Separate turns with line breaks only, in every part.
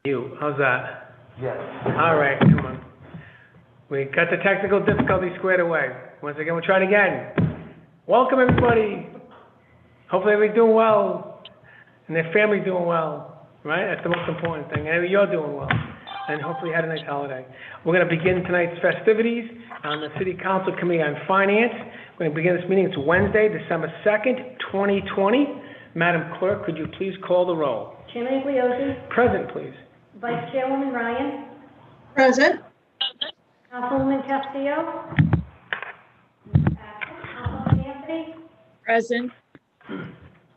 You, how's that?
Yes.
All right, come on. We got the technical difficulty squared away. Once again, we'll try it again. Welcome, everybody. Hopefully everybody's doing well, and their family's doing well, right? That's the most important thing. And you're doing well, and hopefully you had a nice holiday. We're going to begin tonight's festivities on the City Council Committee on Finance. We're going to begin this meeting. It's Wednesday, December 2nd, 2020. Madam Clerk, could you please call the roll?
Chairman Igliosi.
Present, please.
Vice Chairwoman Ryan.
Present.
Councilwoman Castillo. Councilman Anthony.
Present.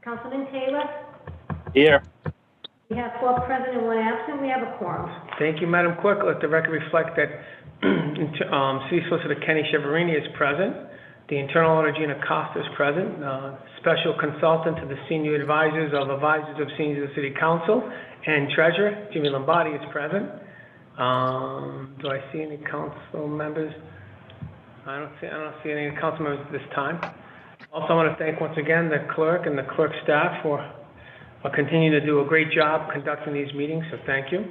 Councilman Taylor.
Here.
We have 4 present and 1 absent. We have a quorum.
Thank you, Madam Clerk. Let the record reflect that City Solicitor Kenny Cheverini is present. The Internal Auditor Gina Costa is present. Special Consultant to the Senior Advisors of Seniors of the City Council and Treasurer Jimmy Lombardi is present. Do I see any council members? I don't see any council members at this time. Also, I want to thank once again the clerk and the clerk staff for continuing to do a great job conducting these meetings, so thank you.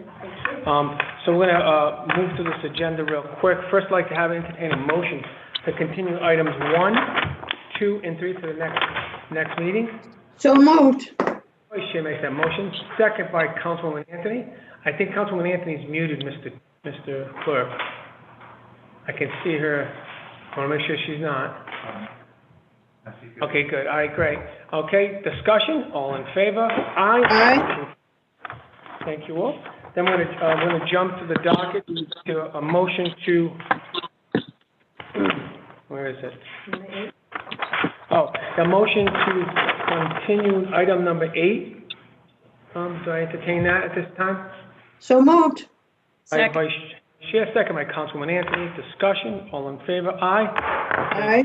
So we're going to move through this agenda real quick. First, I'd like to entertain a motion to continue items 1, 2, and 3 to the next meeting.
So moved.
Vice Chair makes that motion. Second by Councilwoman Anthony. I think Councilwoman Anthony's muted, Mr. Clerk. I can see her. I want to make sure she's not. Okay, good. All right, great. Okay, discussion. All in favor? Aye.
Aye.
Thank you all. Then we're going to jump to the docket to a motion to. Where is it? Oh, the motion to continue item number 8. Do I entertain that at this time?
So moved.
Second. Vice Chair, second by Councilwoman Anthony. Discussion. All in favor? Aye.
Aye.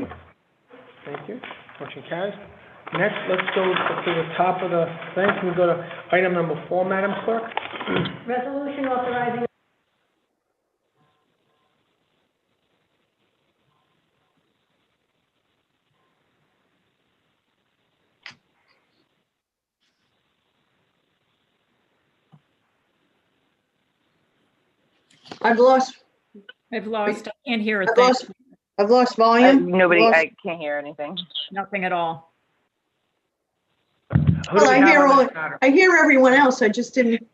Thank you. Motion carries. Next, let's go to the top of the thing. Can we go to item number 4, Madam Clerk?
Resolution authorizing.
I've lost.
I can't hear a thing.
I've lost volume.
I can't hear anything.
Nothing at all.
Well, I hear everyone else. I just didn't.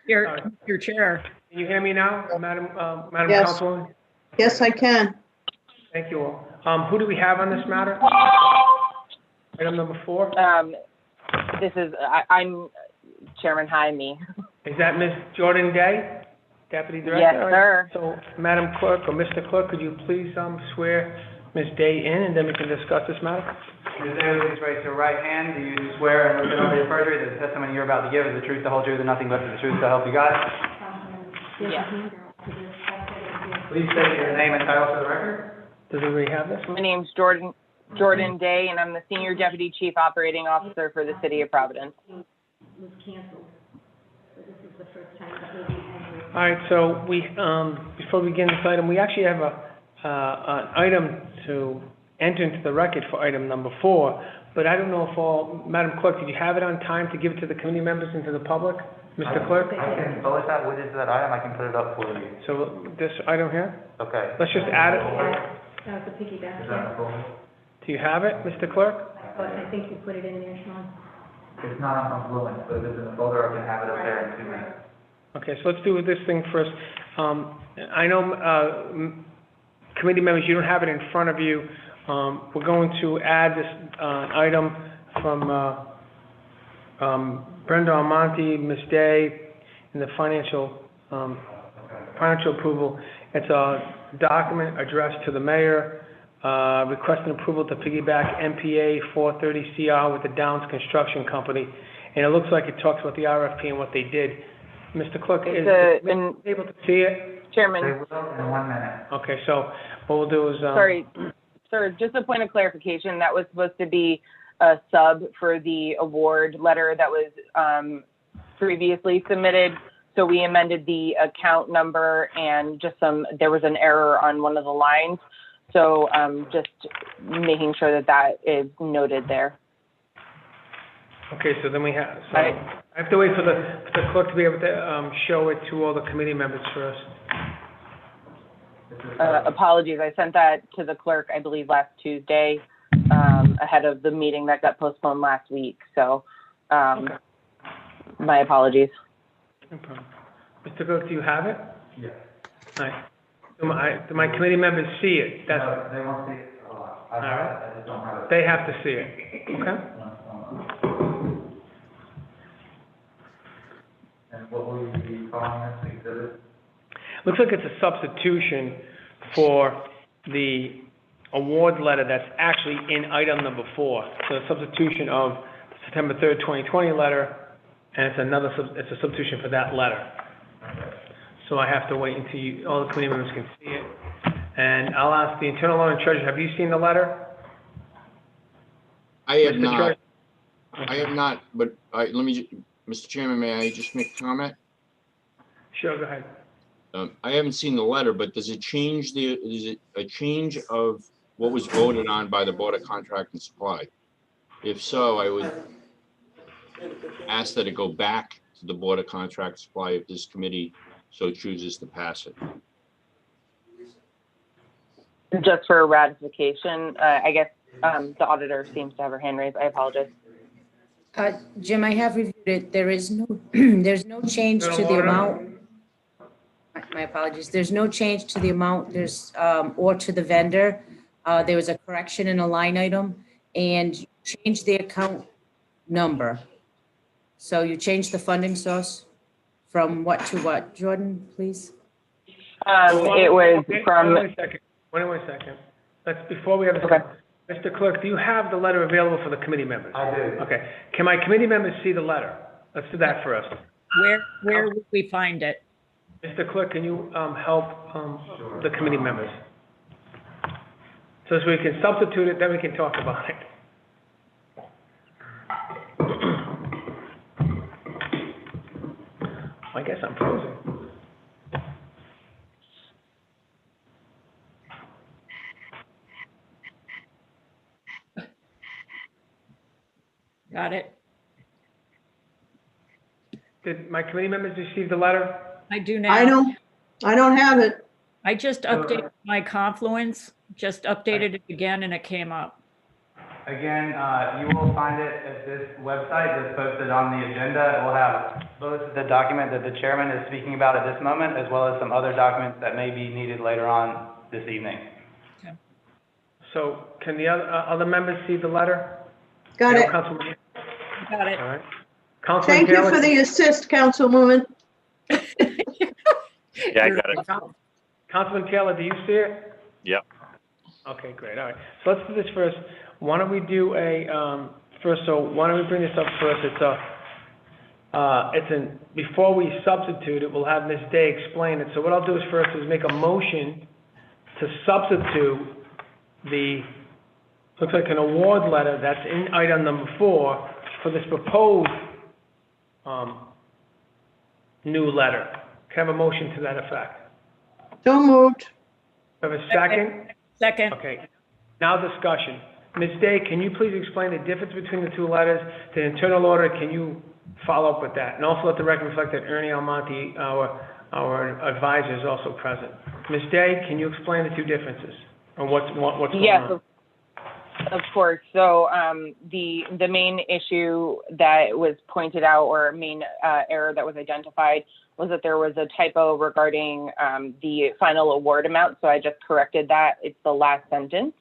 Your chair.
Can you hear me now, Madam
Yes.
Councilwoman?
Yes, I can.
Thank you all. Who do we have on this matter? Item number 4?
I'm Chairman me.
Is that Ms. Jordan Day, Deputy Director?
Yes, sir.
So, Madam Clerk or Mr. Clerk, could you please swear Ms. Day in, and then we can discuss this matter?
Ms. Day, please raise your right hand. Do you swear and listen over your perjury that the testimony you're about to give is the truth, the whole truth, and nothing but the truth to help you God?
Yes.
Please state your name and title for the record.
Does everybody have this?
My name's Jordan Day, and I'm the Senior Deputy Chief Operating Officer for the City of Providence.
Was canceled. So this is the first time that we'll be entering.
All right, so we, before we begin this item, we actually have an item to enter into the record for item number 4, but I don't know if Madam Clerk, did you have it on time to give it to the committee members and to the public? Mr. Clerk?
I can publish that. What is that item? I can put it up for you.
So this item here,
Okay.
let's just add it.
That was the piggyback.
Is that full?
Do you have it, Mr. Clerk?
But I think you put it in there, Sean.
It's not on my phone, but if it's in the folder, I can have it up there in 2 minutes.
Okay, so let's do this thing first. I know, committee members, you don't have it in front of you. We're going to add this item from Brenda Almonte, Ms. Day, in the financial approval. It's a document addressed to the mayor, requesting approval to piggyback MPA 430CR with the Downs Construction Company. And it looks like it talks about the RFP and what they did. Mr. Clerk, is able to see it?
Chairman.
They will in 1 minute.
Okay, so what we'll do is...
Sorry, sir, just a point of clarification. That was supposed to be a sub for the award letter that was previously submitted. So we amended the account number and there was an error on one of the lines. So just making sure that is noted there.
Okay, so then we have, so
Right.
I have to wait for the clerk to be able to, show it to all the committee members first.
Apologies, I sent that to the clerk, I believe, last Tuesday, ahead of the meeting that got postponed last week. So,
Okay.
my apologies.
No problem. Mr. Cook, do you have it?
Yes.
All right. Do my committee members see it? That's,
No, they won't see it. I have
Alright.
it, I just don't have it.
they have to see it, okay?
And what will you be calling this exhibit?
Looks like it's a substitution for the award letter that's actually in item number 4. So a substitution of the September 3rd, 2020 letter, and it's a substitution for that letter. So I have to wait until all the committee members can see it. And I'll ask the internal audit treasurer, have you seen the letter?
I have
Mr.
not,
Treasurer?
I have not, but let me, Mr. Chairman, may I just make a comment?
Sure, go ahead.
I haven't seen the letter, but is it a change of what was voted on by the Board of Contract and Supply? If so, I would ask that it go back to the Board of Contract and Supply if this committee so chooses to pass it.
Just for ratification, I guess, the auditor seems to have her hand raised. I apologize.
Jim, I have reviewed it. There is no, there's no change to the amount. My apologies. There's no change to the amount, or to the vendor. There was a correction in a line item and you changed the account number. So you changed the funding source from what to what, Jordan, please?
It was
Okay,
from,
Wait one second. Before we have a
Okay.
Mr. Clerk, do you have the letter available for the committee members?
I do.
Okay. Can my committee members see the letter? Let's do that first.
Where would we find it?
Mr. Clerk, can you help the committee members? So as we can substitute it, then we can talk about it. I guess I'm frozen.
Got it.
Did my committee members receive the letter?
I do now.
I don't have it.
I just updated my Confluence, just updated it again and it came up.
Again, you will find it at this website that's posted on the agenda. It will have both the document that the chairman is speaking about at this moment, as well as some other documents that may be needed later on this evening.
So can the other members see the letter?
Got it.
Councilman,
Got it.
all right. Councilman
Thank you
Taylor?
for the assist, Councilwoman.
Yeah, I got it.
Councilman Taylor, do you see it?
Yep.
Okay, great, all right. So let's do this first. Why don't we do why don't we bring this up first? Before we substitute it, we'll have Ms. Day explain it. So what I'll do is first is make a motion to substitute looks like an award letter that's in item number 4 for this proposed, new letter. Can I have a motion to that effect?
So moved.
Have a second?
Second.
Okay, now discussion. Ms. Day, can you please explain the difference between the two letters? The internal order, can you follow up with that? And also let the record reflect that Ernie Almonte, our advisor, is also present. Ms. Day, can you explain the two differences? Or what's going
yes,
on?
of course. So, the main issue that was pointed out, or main error that was identified, was that there was a typo regarding the final award amount. So I just corrected that. It's the last sentence.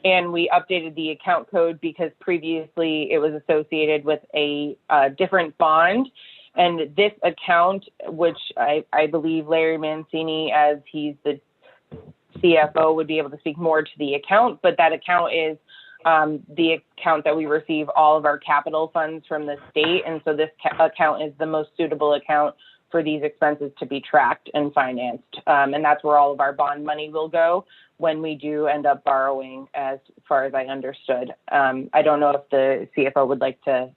And we updated the account code because previously it was associated with a different bond. And this account, which I believe Larry Mancini, as he's the CFO, would be able to speak more to the account, but that account is the account that we receive all of our capital funds from the state. And so this account is the most suitable account for these expenses to be tracked and financed. And that's where all of our bond money will go when we do end up borrowing, as far as I understood. I don't know if the CFO would like to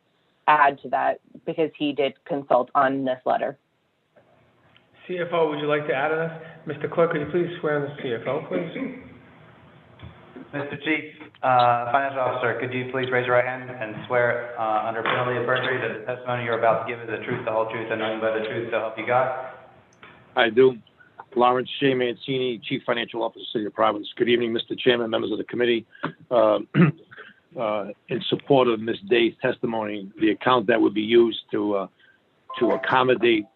add to that because he did consult on this letter.
CFO, would you like to add on this? Mr. Clerk, could you please swear in the CFO, please?
Mr. Chief Financial Officer, could you please raise your right hand and swear under penalty of perjury that the testimony you're about to give is the truth, the whole truth, and nothing but the truth, so help you God?
I do. Lawrence J. Mancini, Chief Financial Officer, City of Providence. Good evening, Mr. Chairman, members of the committee. In support of Ms. Day's testimony, the account that would be used to accommodate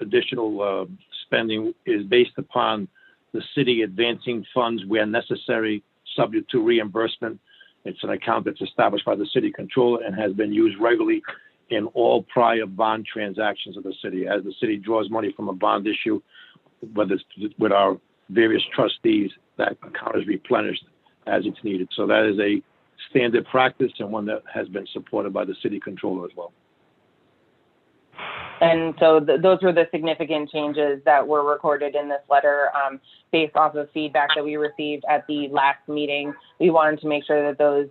additional spending is based upon the city advancing funds where necessary, subject to reimbursement. It's an account that's established by the city controller and has been used regularly in all prior bond transactions of the city. As the city draws money from a bond issue, whether it's with our various trustees, that account is replenished as it's needed. So that is a standard practice and one that has been supported by the city controller as well.
And so those were the significant changes that were recorded in this letter based off of feedback that we received at the last meeting. We wanted to make sure that those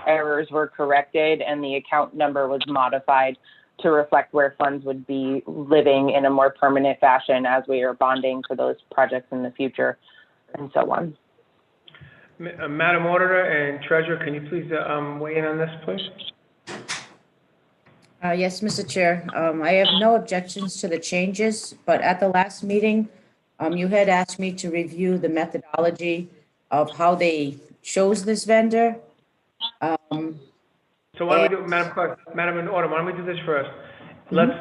errors were corrected and the account number was modified to reflect where funds would be living in a more permanent fashion as we are bonding for those projects in the future and so on.
Madam Auditor and Treasurer, can you please weigh in on this, please?
Yes, Mr. Chair. I have no objections to the changes, but at the last meeting, you had asked me to review the methodology of how they chose this vendor.
So why don't we do, Madam Clerk, Madam in order, why don't we do this first? Let's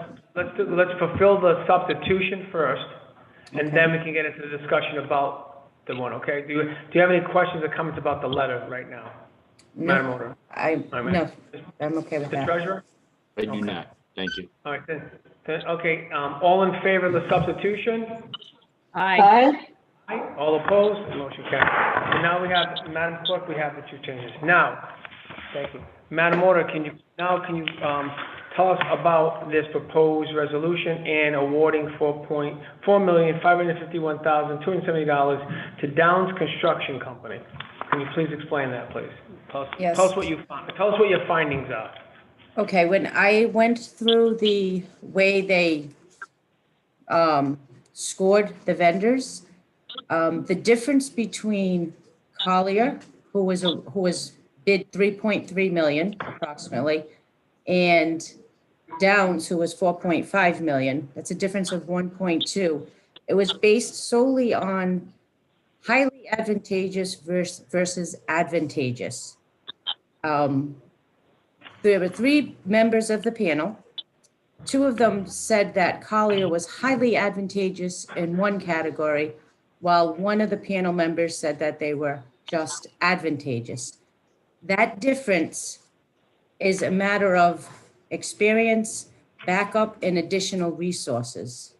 fulfill the substitution first, and then we can get into the discussion about the one, okay? Do you have any questions or comments about the letter right now?
No,
Madam Auditor?
no, I'm okay with
The
that.
Treasurer?
I do not. Thank you.
All right, then, okay, all in favor of the substitution?
Aye.
Aye. All opposed? The motion carries. And now we have, Madam Clerk, we have the two changes. Now, thank you. Madam Auditor, can you tell us about this proposed resolution and awarding $4,551,270 to Downs Construction Company? Can you please explain that, please?
Yes.
Tell us what you found. Tell us what your findings are.
Okay, when I went through the way they scored the vendors, the difference between Collier, who was bid 3.3 million approximately, and Downs, who was 4.5 million, that's a difference of 1.2. It was based solely on highly advantageous versus advantageous. There were 3 members of the panel. 2 of them said that Collier was highly advantageous in one category, while one of the panel members said that they were just advantageous. That difference is a matter of experience, backup, and additional resources.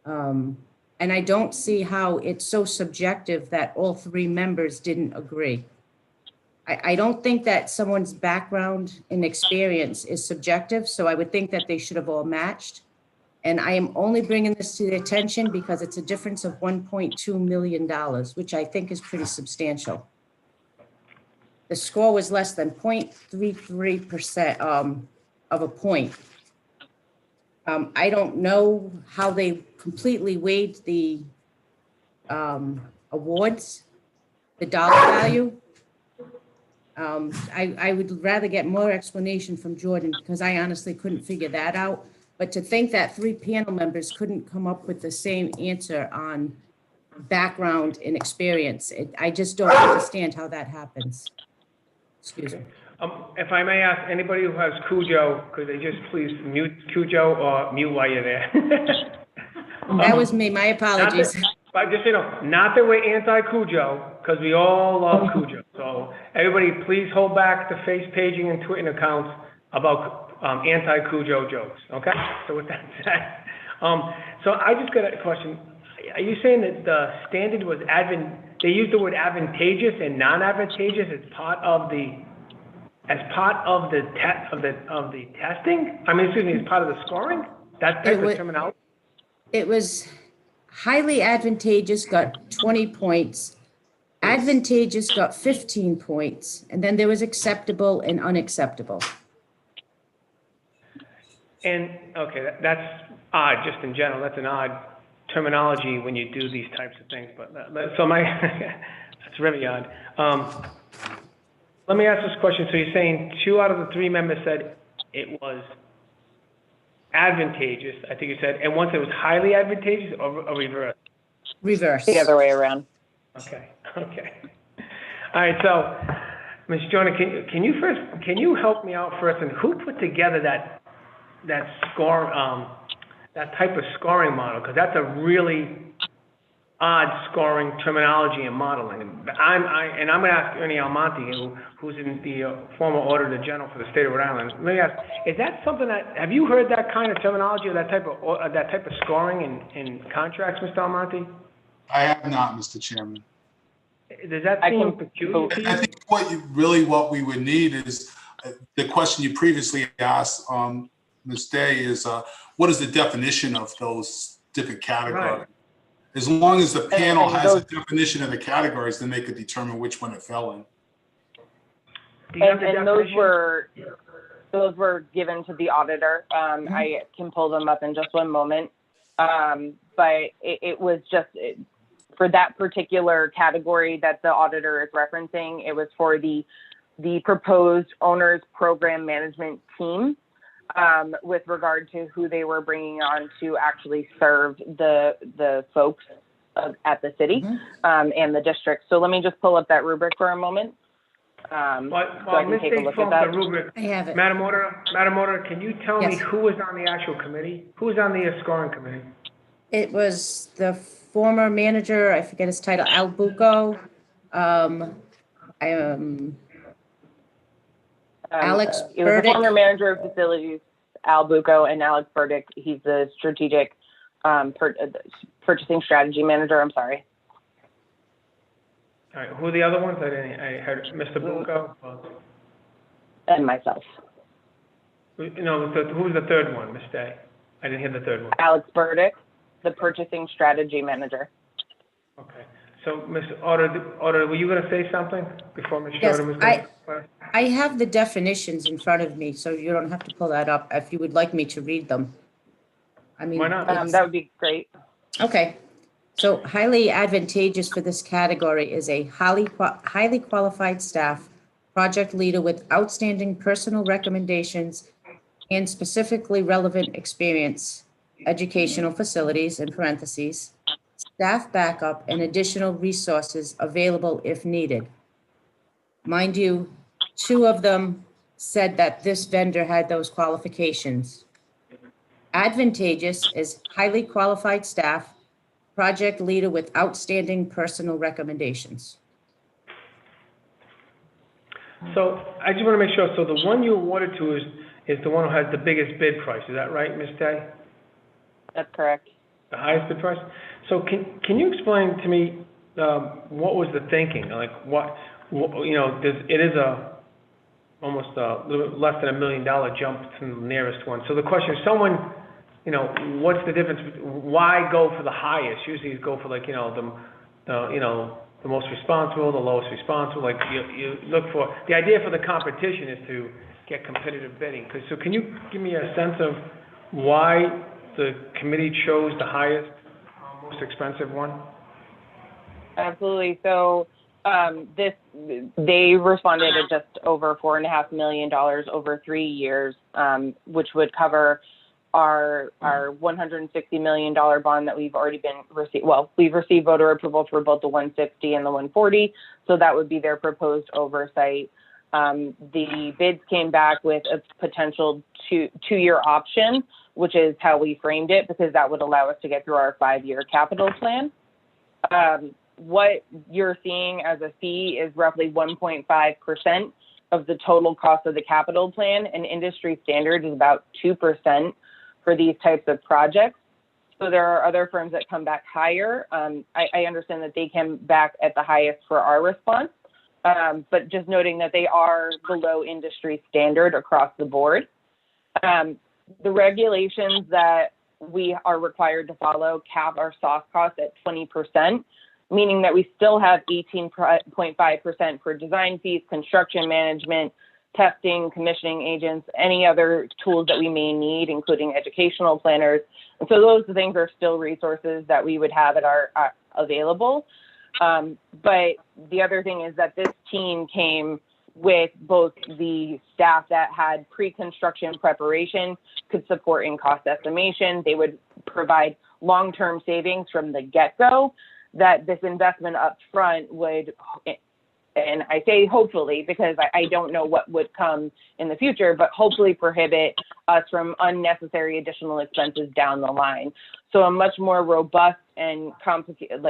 And I don't see how it's so subjective that all 3 members didn't agree. I don't think that someone's background and experience is subjective, so I would think that they should have all matched. And I am only bringing this to the attention because it's a difference of $1.2 million, which I think is pretty substantial. The score was less than 0.33% of a point. I don't know how they completely weighed the awards, the dollar value. I would rather get more explanation from Jordan because I honestly couldn't figure that out. But to think that 3 panel members couldn't come up with the same answer on background and experience, I just don't understand how that happens. Excuse me.
If I may ask, anybody who has Cujo, could they just please mute Cujo or mute while you're there?
That was me, my apologies.
But just, not that we're anti-Cujo, because we all love Cujo. So everybody, please hold back the face paging and tweeting accounts about anti-Cujo jokes, okay? So with that said, so I just got a question. Are you saying that the standard was they used the word advantageous and non-advantageous as part of the testing? I mean, excuse me, as part of the scoring? That type of terminology?
It was highly advantageous, got 20 points. Advantageous got 15 points. And then there was acceptable and unacceptable. And,
okay, that's odd, just in general. That's an odd terminology when you do these types of things. But so that's really odd. Let me ask this question. So you're saying 2 out of the 3 members said it was advantageous, I think you said, and one said it was highly advantageous or reverse?
Reverse.
The other way around.
Okay, okay. All right, so, Ms. Jonah, can you help me out first, and who put together that score, that type of scoring model? Because that's a really odd scoring terminology and modeling. And I'm going to ask Ernie Almonte, who's in the former Auditor General for the state of Rhode Island. Let me ask, is that something have you heard that kind of terminology or that type of scoring in contracts, Mr. Almonte?
I have not, Mr. Chairman.
Does that seem peculiar to you?
I think what we would need is the question you previously asked, Ms. Day, is what is the definition of those different categories? Right. As long as the panel has a definition of the categories, then they could determine which one it fell in.
And those were given to the auditor. I can pull them up in just one moment. But it was just for that particular category that the auditor is referencing. It was for the proposed owners program management team with regard to who they were bringing on to actually serve the folks at the city and the district. So let me just pull up that rubric for a moment. So I can take a look at that.
Rubric,
I have it.
Madam Auditor, can you tell me who was on the actual committee? Who was on the scoring committee?
It was the former manager, I forget his title, Al Bucco. Alex
It was the
Burdick.
former manager of facilities, Al Bucco, and Alex Burdick. He's the strategic purchasing strategy manager. I'm sorry.
All right, who are the other ones? I heard Mr. Bucco.
And myself.
No, who was the third one, Ms. Day? I didn't hear the third one.
Alex Burdick, the purchasing strategy manager.
Okay. So, Ms. Auditor, were you going to say something before Ms.
Yes,
Shorten was going to?
I have the definitions in front of me, so you don't have to pull that up if you would like me to read them. I mean,
why not?
That would be great.
Okay. So highly advantageous for this category is a highly qualified staff, project leader with outstanding personal recommendations and specifically relevant experience, educational facilities, in parentheses, staff backup, and additional resources available if needed. Mind you, 2 of them said that this vendor had those qualifications. Advantageous is highly qualified staff, project leader with outstanding personal recommendations.
So I just want to make sure. So the one you awarded to is the one who has the biggest bid price. Is that right, Ms. Day?
That's correct.
The highest bid price? So can you explain to me what was the thinking? Like what you know, it is almost a little bit less than $1 million jump to the nearest one. So the question is, someone, you know, what's the difference? Why go for the highest? Usually you go for like, you know, the most responsible, the lowest responsible. Like you look for, the idea for the competition is to get competitive bidding. So can you give me a sense of why the committee chose the highest, most expensive one?
Absolutely. So they responded at just over $4.5 million over 3 years, which would cover our $160 million bond that we've already received. Well, we've received voter approval for both the 160 and the 140. So that would be their proposed oversight. The bids came back with a potential two-year option, which is how we framed it, because that would allow us to get through our 5-year capital plan. What you're seeing as a fee is roughly 1.5% of the total cost of the capital plan, and industry standard is about 2% for these types of projects. So there are other firms that come back higher. I understand that they came back at the highest for our response, but just noting that they are below industry standard across the board. The regulations that we are required to follow cap our soft costs at 20%, meaning that we still have 18.5% for design fees, construction management, testing, commissioning agents, any other tools that we may need, including educational planners. And so those things are still resources that we would have at our available. But the other thing is that this team came with both the staff that had pre-construction preparation, could support in cost estimation. They would provide long-term savings from the get-go, that this investment up front would, and I say hopefully because I don't know what would come in the future, but hopefully prohibit us from unnecessary additional expenses down the line. So a much more robust and complicated,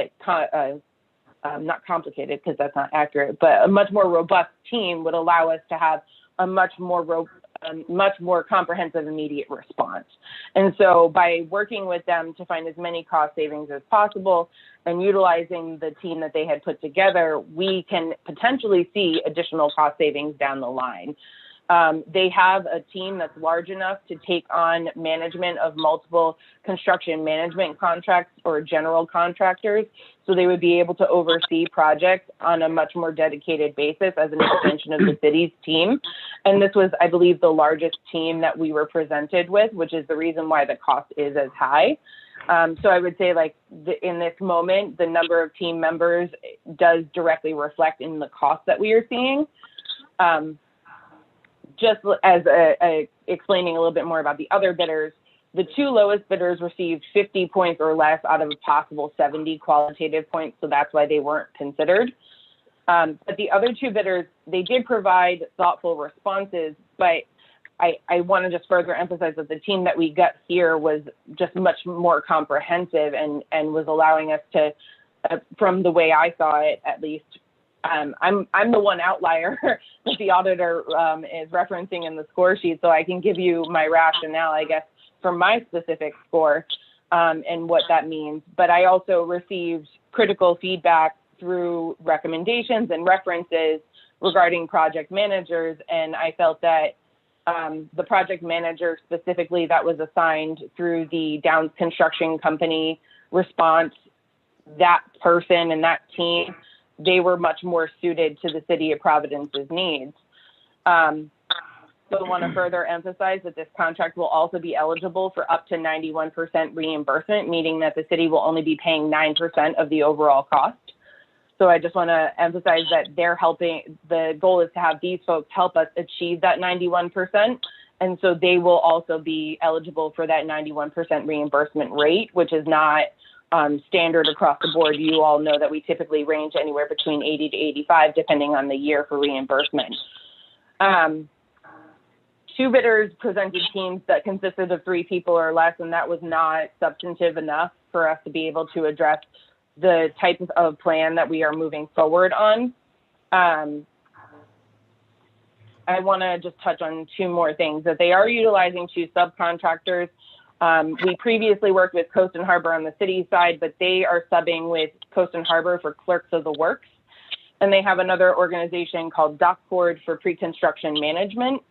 not complicated because that's not accurate, but a much more robust team would allow us to have a much more comprehensive immediate response. And so by working with them to find as many cost savings as possible and utilizing the team that they had put together, we can potentially see additional cost savings down the line. They have a team that's large enough to take on management of multiple construction management contracts or general contractors. So they would be able to oversee projects on a much more dedicated basis as an extension of the city's team. And this was, I believe, the largest team that we were presented with, which is the reason why the cost is as high. So I would say, like, in this moment, the number of team members does directly reflect in the cost that we are seeing. Just as explaining a little bit more about the other bidders, the two lowest bidders received 50 points or less out of a possible 70 qualitative points, so that's why they weren't considered. But the other two bidders, they did provide thoughtful responses, but I want to just further emphasize that the team that we got here was just much more comprehensive and was allowing us to, from the way I saw it at least, I'm the one outlier that the auditor is referencing in the score sheet, so I can give you my rationale, I guess, for my specific score and what that means. But I also received critical feedback through recommendations and references regarding project managers, and I felt that the project manager specifically that was assigned through the Downs Construction Company response, that person and that team, they were much more suited to the city of Providence's needs. So I want to further emphasize that this contract will also be eligible for up to 91% reimbursement, meaning that the city will only be paying 9% of the overall cost. So I just want to emphasize that they're helping, the goal is to have these folks help us achieve that 91%. And so they will also be eligible for that 91% reimbursement rate, which is not standard across the board. You all know that we typically range anywhere between 80 to 85, depending on the year for reimbursement. Two bidders presented teams that consisted of 3 people or less, and that was not substantive enough for us to be able to address the type of plan that we are moving forward on. I want to just touch on 2 more things, that they are utilizing 2 subcontractors. We previously worked with Coast and Harbor on the city side, but they are subbing with Coast and Harbor for clerks of the works. And they have another organization called Dockcord for pre-construction management.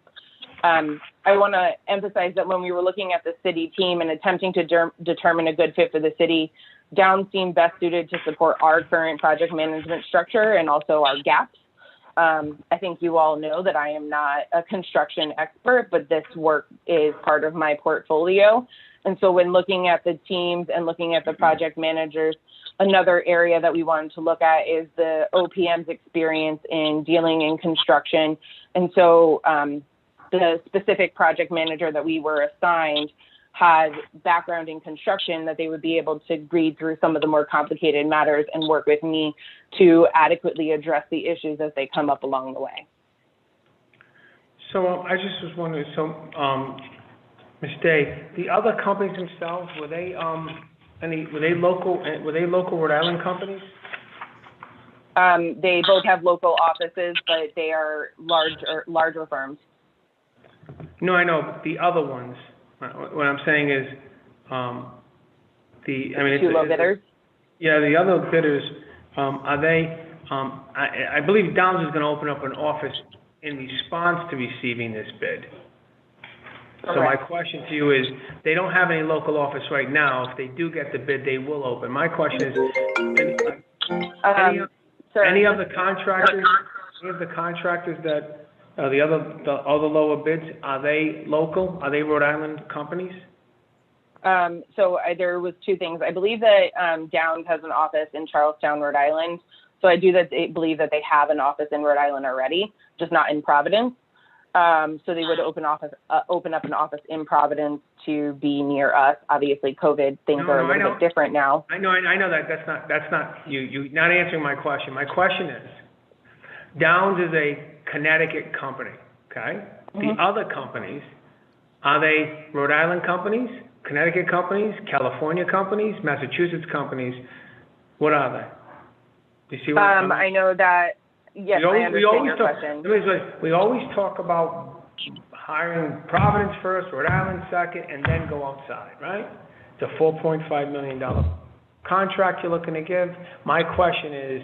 I want to emphasize that when we were looking at the city team and attempting to determine a good fit for the city, Downs seemed best suited to support our current project management structure and also our gaps. I think you all know that I am not a construction expert, but this work is part of my portfolio. And so when looking at the teams and looking at the project managers, another area that we wanted to look at is the OPM's experience in dealing in construction. And so the specific project manager that we were assigned had background in construction, that they would be able to read through some of the more complicated matters and work with me to adequately address the issues as they come up along the way.
So I just was wondering, Ms. Day, the other companies themselves, were they local Rhode Island companies?
They both have local offices, but they are larger firms.
No, I know, but the other ones. What I'm saying is,
Two low bidders?
Yeah, the other bidders, are they, I believe Downs is going to open up an office in response to receiving this bid.
Correct.
So my question to you is, they don't have any local office right now. If they do get the bid, they will open. My question is, any of the contractors that, all the lower bids, are they local? Are they Rhode Island companies?
There was two things. I believe that Downs has an office in Charlestown, Rhode Island. So I do believe that they have an office in Rhode Island already, just not in Providence. So they would open up an office in Providence to be near us. Obviously, COVID things are a little bit different now.
I know that. That's not you not answering my question. My question is, Downs is a Connecticut company, okay? The other companies, are they Rhode Island companies, Connecticut companies, California companies, Massachusetts companies? What are they? Do you see what I'm
I know that, yes, I understand your question.
We always talk about hiring Providence first, Rhode Island second, and then go outside, right? It's a $4.5 million contract you're looking to give. My question is,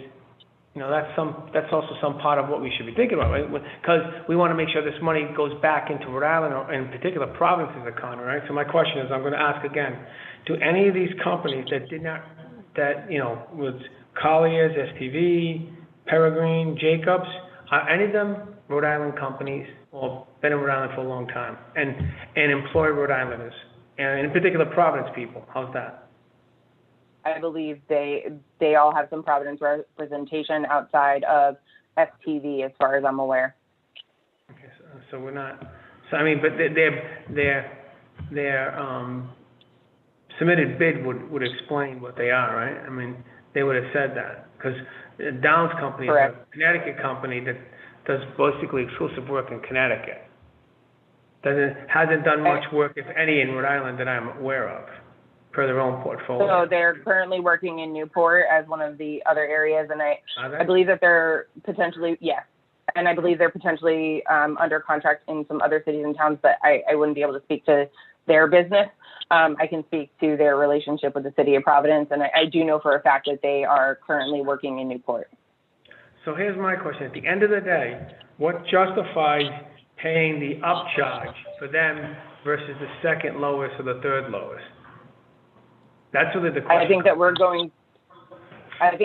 that's also some part of what we should be thinking about, right? Because we want to make sure this money goes back into Rhode Island, or in particular Providence's economy, right? So my question is, I'm going to ask again, do any of these companies with Collier's, STV, Peregrine, Jacobs, are any of them Rhode Island companies or been in Rhode Island for a long time and employ Rhode Islanders, and in particular Providence people? How's that?
I believe they all have some Providence representation outside of STV, as far as I'm aware.
Okay, so we're not. So I mean, but their submitted bid would explain what they are, right? I mean, they would have said that, because Downs Company is a Connecticut company that does basically exclusive work in Connecticut. Hasn't done much work, if any, in Rhode Island that I'm aware of, per their own portfolio.
So they're currently working in Newport as one of the other areas, and I believe that they're potentially, yes, and I believe they're potentially under contract in some other cities and towns, but I wouldn't be able to speak to their business. I can speak to their relationship with the city of Providence, and I do know for a fact that they are currently working in Newport.
So here's my question. At the end of the day, what justifies paying the upcharge for them versus the second lowest or the third lowest? That's really the question.
I think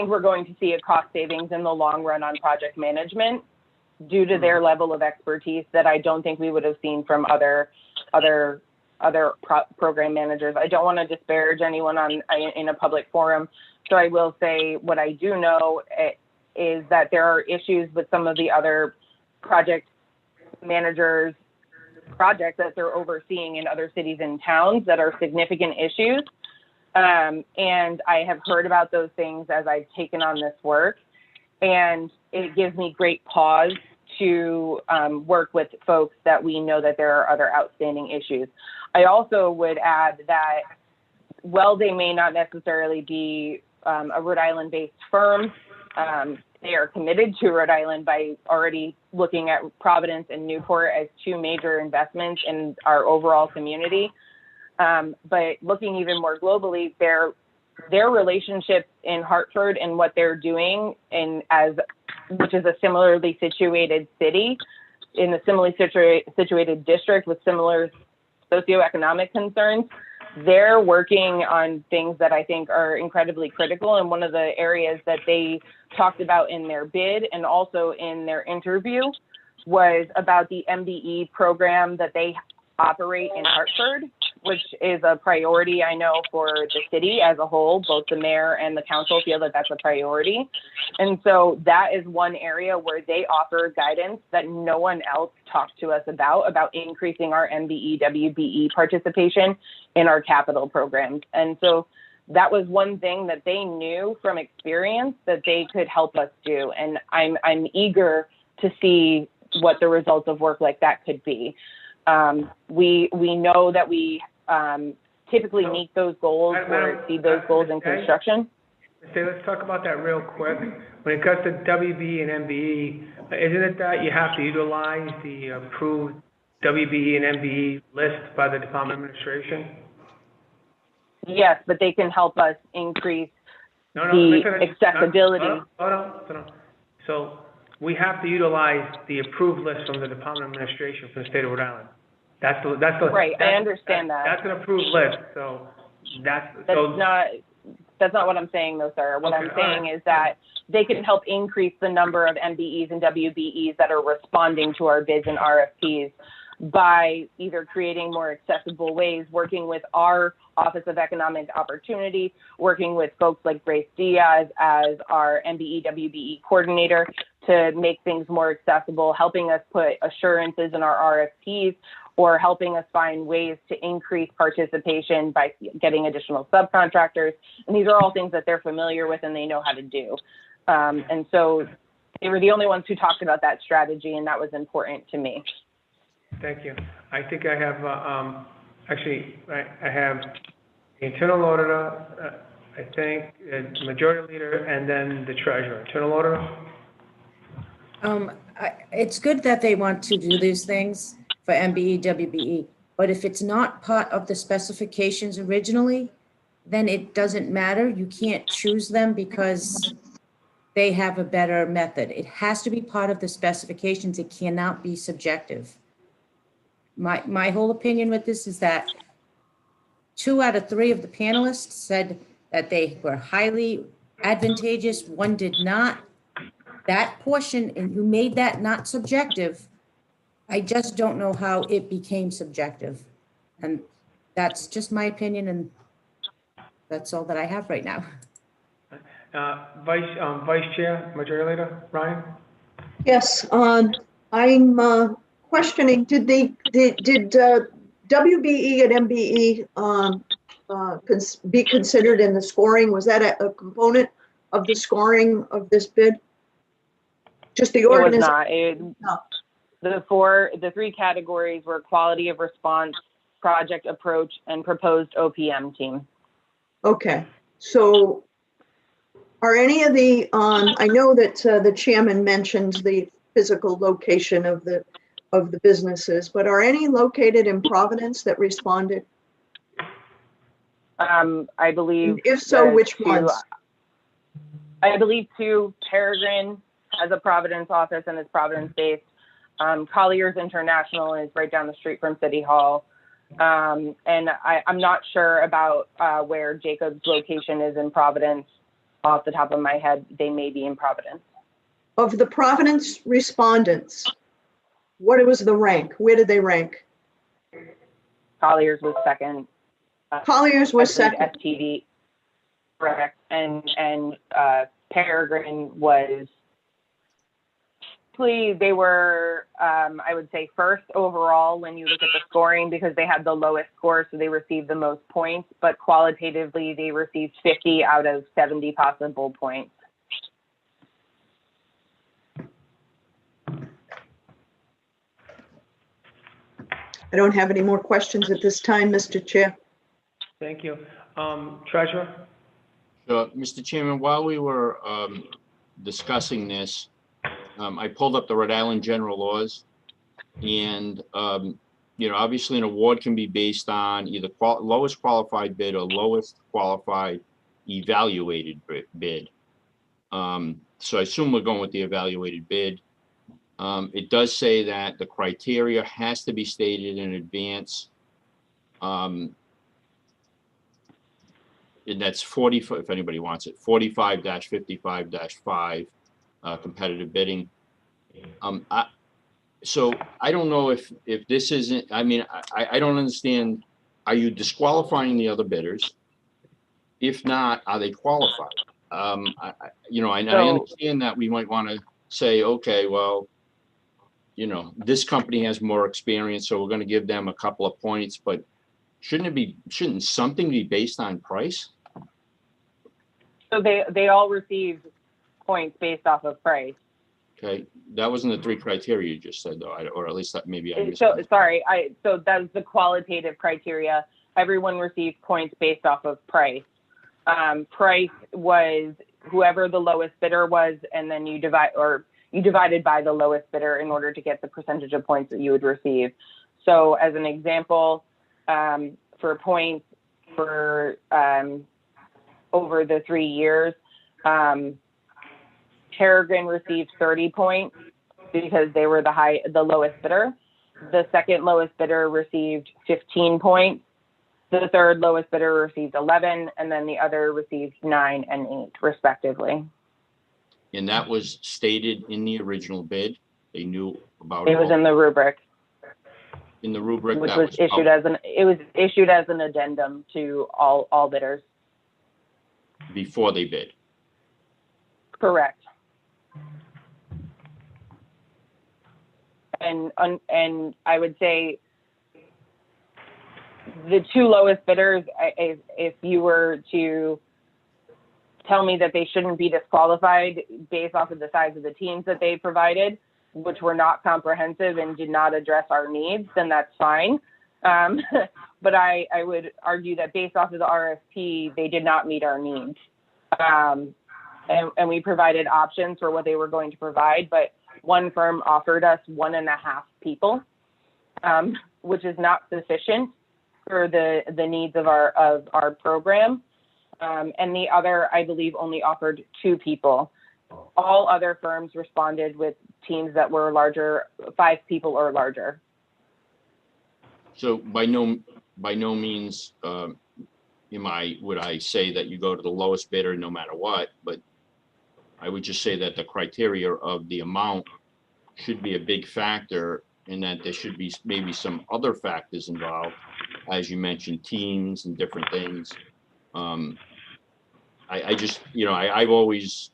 we're going to see a cost savings in the long run on project management due to their level of expertise that I don't think we would have seen from other program managers. I don't want to disparage anyone in a public forum, so I will say what I do know is that there are issues with some of the other project managers' projects that they're overseeing in other cities and towns that are significant issues. And I have heard about those things as I've taken on this work, and it gives me great pause to work with folks that we know that there are other outstanding issues. I also would add that while they may not necessarily be a Rhode Island-based firm, they are committed to Rhode Island by already looking at Providence and Newport as two major investments in our overall community. But looking even more globally, their relationships in Hartford and what they're doing, which is a similarly situated city in a similarly situated district with similar socioeconomic concerns, they're working on things that I think are incredibly critical. And one of the areas that they talked about in their bid and also in their interview was about the MBE program that they operate in Hartford, which is a priority, I know, for the city as a whole. Both the mayor and the council feel that that's a priority. And so that is one area where they offer guidance that no one else talked to us about increasing our MBE, WBE participation in our capital programs. And so that was one thing that they knew from experience that they could help us do. And I'm eager to see what the results of work like that could be. We know that we typically meet those goals or exceed those goals in construction.
Okay, let's talk about that real quick. When it comes to WB and MBE, isn't it that you have to utilize the approved WBE and MBE list by the Department of Administration?
Yes, but they can help us increase the accessibility.
Hold on. So we have to utilize the approved list from the Department of Administration for the state of Rhode Island. That's
right. I understand that.
That's an approved list. So that's
not what I'm saying, though, sir. What I'm saying is that they can help increase the number of MBEs and WBEs that are responding to our bids and RFPs. by either creating more accessible ways, working with our Office of Economic Opportunity, working with folks like Grace Diaz as our MBE WBE coordinator to make things more accessible, helping us put assurances in our RFPs, or helping us find ways to increase participation by getting additional subcontractors. And these are all things that they're familiar with and they know how to do. And so they were the only ones who talked about that strategy, and that was important to me.
Thank you. I think I have, actually, I have the internal auditor, I think, majority leader, and then the treasurer. Internal auditor?
It's good that they want to do these things for MBE, WBE, but if it's not part of the specifications originally, then it doesn't matter. You can't choose them because they have a better method. It has to be part of the specifications. It cannot be subjective. My whole opinion with this is that 2 out of 3 of the panelists said that they were highly advantageous. 1 did not. That portion, and you made that not subjective. I just don't know how it became subjective. And that's just my opinion, and that's all that I have right now.
Vice Chair, Majority Leader, Ryan?
Yes, I'm questioning, did WBE and MBE be considered in the scoring? Was that a component of the scoring of this bid? Just the organization?
It was not. The 3 categories were quality of response, project approach, and proposed OPM team.
Okay, so are any of the, I know that the chairman mentioned the physical location of the businesses, but are any located in Providence that responded?
I believe.
And if so, which ones?
I believe 2. Peregrine has a Providence office and is Providence-based. Colliers International is right down the street from City Hall. And I'm not sure about where Jacob's location is in Providence. Off the top of my head, they may be in Providence.
Of the Providence respondents, what was the rank? Where did they rank?
Colliers was second.
Colliers was second.
FTD, correct. And Peregrine was, they were, I would say, first overall when you look at the scoring, because they had the lowest score, so they received the most points, but qualitatively they received 50 out of 70 possible points.
I don't have any more questions at this time, Mr. Chair.
Thank you. Treasurer?
Sure. Mr. Chairman, while we were discussing this, I pulled up the Rhode Island general laws, and obviously an award can be based on either lowest qualified bid or lowest qualified evaluated bid. So I assume we're going with the evaluated bid. It does say that the criteria has to be stated in advance. And that's 40, if anybody wants it, 45-55-5, competitive bidding. So I don't know if this isn't, I mean, I don't understand. Are you disqualifying the other bidders? If not, are they qualified? I understand that we might want to say, okay, well, this company has more experience, so we're going to give them a couple of points, but shouldn't something be based on price?
So they all received points based off of price.
Okay, that wasn't the 3 criteria you just said, though, or at least that maybe I missed.
So sorry, so that's the qualitative criteria. Everyone received points based off of price. Price was whoever the lowest bidder was, and then you divided by the lowest bidder in order to get the percentage of points that you would receive. So as an example, for points for over the 3 years, Peregrine received 30 points because they were the lowest bidder. The second lowest bidder received 15 points. The third lowest bidder received 11, and then the other received 9 and 8, respectively.
And that was stated in the original bid? They knew about it?
It was in the rubric.
in the rubric
which
that
was
was
issued as an addendum to all bidders.
before they bid.
Correct. And I would say the two lowest bidders, if you were to tell me that they shouldn't be disqualified based off of the size of the teams that they provided, which were not comprehensive and did not address our needs, then that's fine. But I would argue that based off of the RFP, they did not meet our needs. And we provided options for what they were going to provide, but one firm offered us 1.5 people, which is not sufficient for the needs of our program. And the other, I believe, only offered 2 people. All other firms responded with teams that were larger, 5 people or larger.
So by no means would I say that you go to the lowest bidder no matter what, but I would just say that the criteria of the amount should be a big factor, and that there should be maybe some other factors involved, as you mentioned, teams and different things. I just, I've always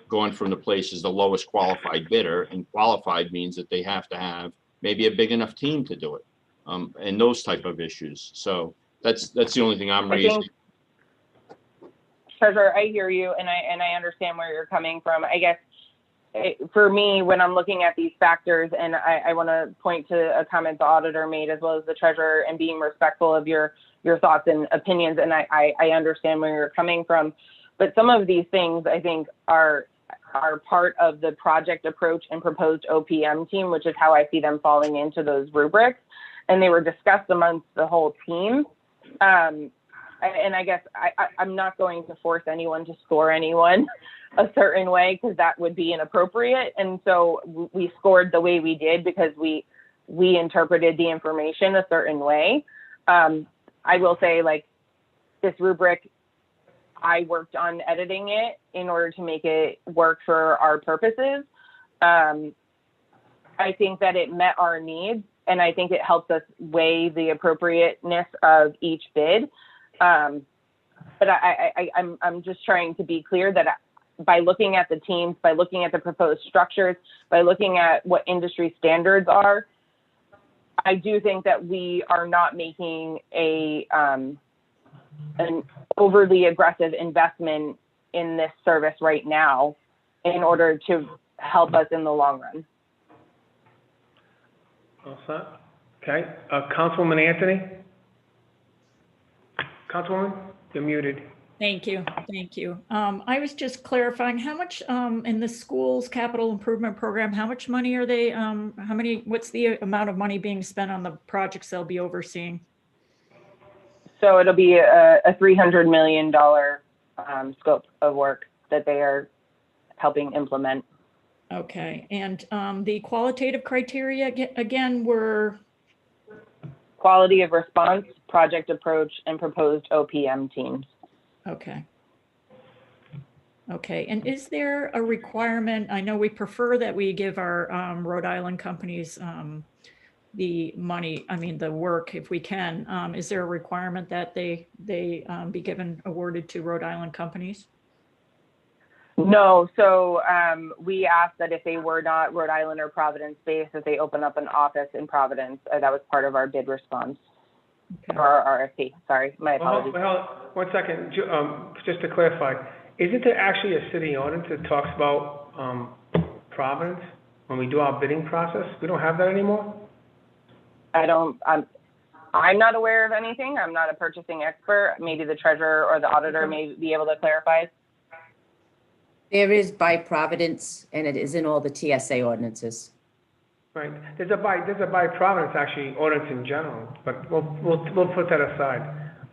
gone from the place as the lowest qualified bidder, and qualified means that they have to have maybe a big enough team to do it, and those type of issues. So that's the only thing I'm raising.
Treasurer, I hear you, and I understand where you're coming from. I guess for me, when I'm looking at these factors, and I want to point to a comment the auditor made, as well as the treasurer, and being respectful of your thoughts and opinions, and I understand where you're coming from. But some of these things, I think, are part of the project approach and proposed OPM team, which is how I see them falling into those rubrics. And they were discussed amongst the whole team. And I guess I'm not going to force anyone to score anyone a certain way, because that would be inappropriate. And so we scored the way we did because we interpreted the information a certain way. I will say, like, this rubric, I worked on editing it in order to make it work for our purposes. I think that it met our needs, and I think it helps us weigh the appropriateness of each bid. But I'm just trying to be clear that by looking at the teams, by looking at the proposed structures, by looking at what industry standards are, I do think that we are not making an overly aggressive investment in this service right now in order to help us in the long run.
All set. Okay. Councilwoman Anthony? Councilwoman, you're muted.
Thank you. Thank you. I was just clarifying how much in the school's capital improvement program, how much money are they, what's the amount of money being spent on the projects they'll be overseeing?
So it'll be a $300 million scope of work that they are helping implement.
Okay. And the qualitative criteria again were?
Quality of response, project approach, and proposed OPM teams.
Okay. Okay. And is there a requirement? I know we prefer that we give our Rhode Island companies the money, the work, if we can. Is there a requirement that they be given awarded to Rhode Island companies?
No. So we asked that if they were not Rhode Island or Providence based, that they open up an office in Providence. That was part of our bid response.
Okay.
Or our RFP. Sorry, my apologies.
Well, 1 second, just to clarify, isn't there actually a city ordinance that talks about Providence when we do our bidding process? We don't have that anymore?
I'm not aware of anything. I'm not a purchasing expert. Maybe the treasurer or the auditor may be able to clarify.
There is by Providence, and it is in all the TSA ordinances.
Right. There's a by Providence actually ordinance in general, but we'll put that aside.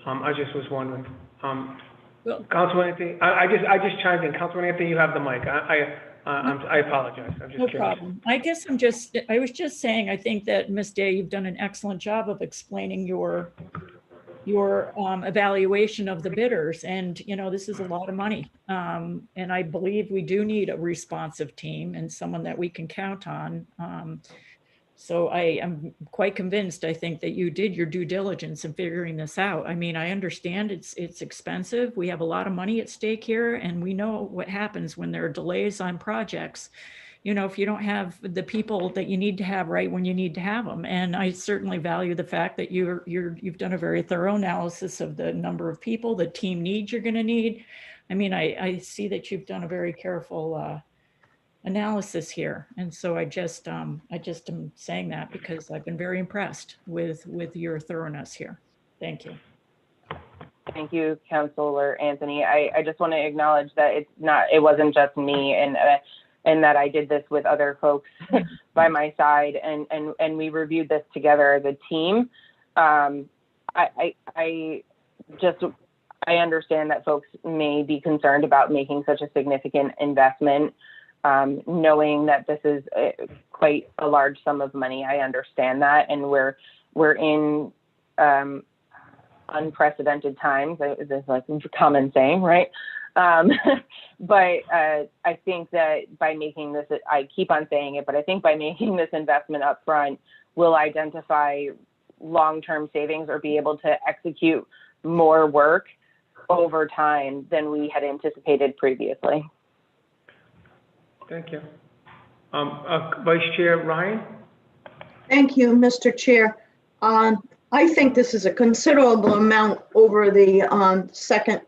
I just was wondering. Councilman Anthony, I just chimed in. Councilman Anthony, you have the mic. I apologize. I'm just
no
curious.
problem. I guess I was just saying, I think that Ms. Day, you've done an excellent job of explaining your evaluation of the bidders, and this is a lot of money, and I believe we do need a responsive team and someone that we can count on. So I am quite convinced, I think that you did your due diligence in figuring this out. I mean, I understand it's expensive. We have a lot of money at stake here, and we know what happens when there are delays on projects. You know, if you don't have the people that you need to have right when you need to have them. And I certainly value the fact that you've done a very thorough analysis of the number of people, the team needs you're going to need. I mean, I see that you've done a very careful analysis here. And so I just am saying that because I've been very impressed with your thoroughness here. Thank you.
Thank you, Councilor Anthony. I just want to acknowledge that it wasn't just me, and that I did this with other folks by my side, and we reviewed this together as a team. I understand that folks may be concerned about making such a significant investment, knowing that this is quite a large sum of money. I understand that, and we're in unprecedented times. It's like a common saying, right? But I think that by making this, I keep on saying it, but I think by making this investment up front, we'll identify long-term savings or be able to execute more work over time than we had anticipated previously.
Thank you. Vice Chair Ryan?
Thank you, Mr. Chair. I think this is a considerable amount over the second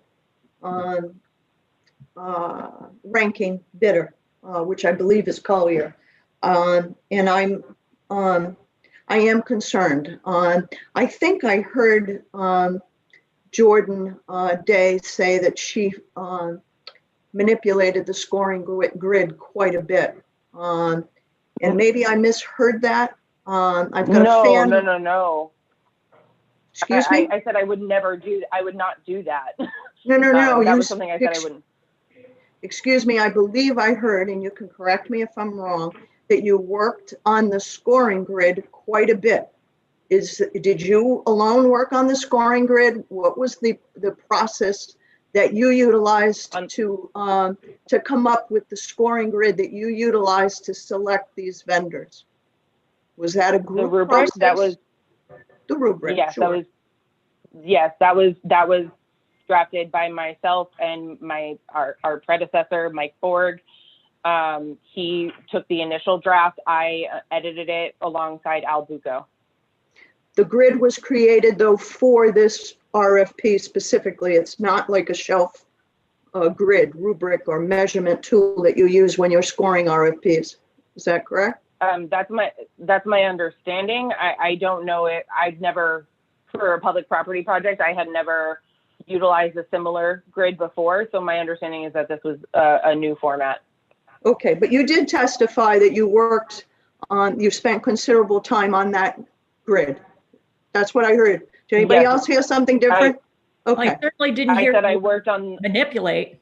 ranking bidder, which I believe is Collier. And I am concerned. I think I heard Jordan Day say that she manipulated the scoring grid quite a bit. And maybe I misheard that. I've got a fan.
No.
Excuse me?
I said I would not do that.
No.
That was something I said I wouldn't.
Excuse me, I believe I heard, and you can correct me if I'm wrong, that you worked on the scoring grid quite a bit. Did you alone work on the scoring grid? What was the process that you utilized to come up with the scoring grid that you utilized to select these vendors? Was that a group
rubric?
process?
That was
the rubric.
Yes,
sure.
that was drafted by myself and our predecessor, Mike Borg. He took the initial draft. I edited it alongside Al Bucco.
The grid was created though for this RFP specifically. It's not like a shelf grid, rubric, or measurement tool that you use when you're scoring RFPs. Is that correct?
That's my understanding. I don't know it. I've never, for a public property project, I had never utilized a similar grid before. So my understanding is that this was a new format.
Okay, but you did testify that you spent considerable time on that grid. That's what I heard. Did anybody else hear something different? Okay.
I certainly didn't hear.
I said I worked on
manipulate.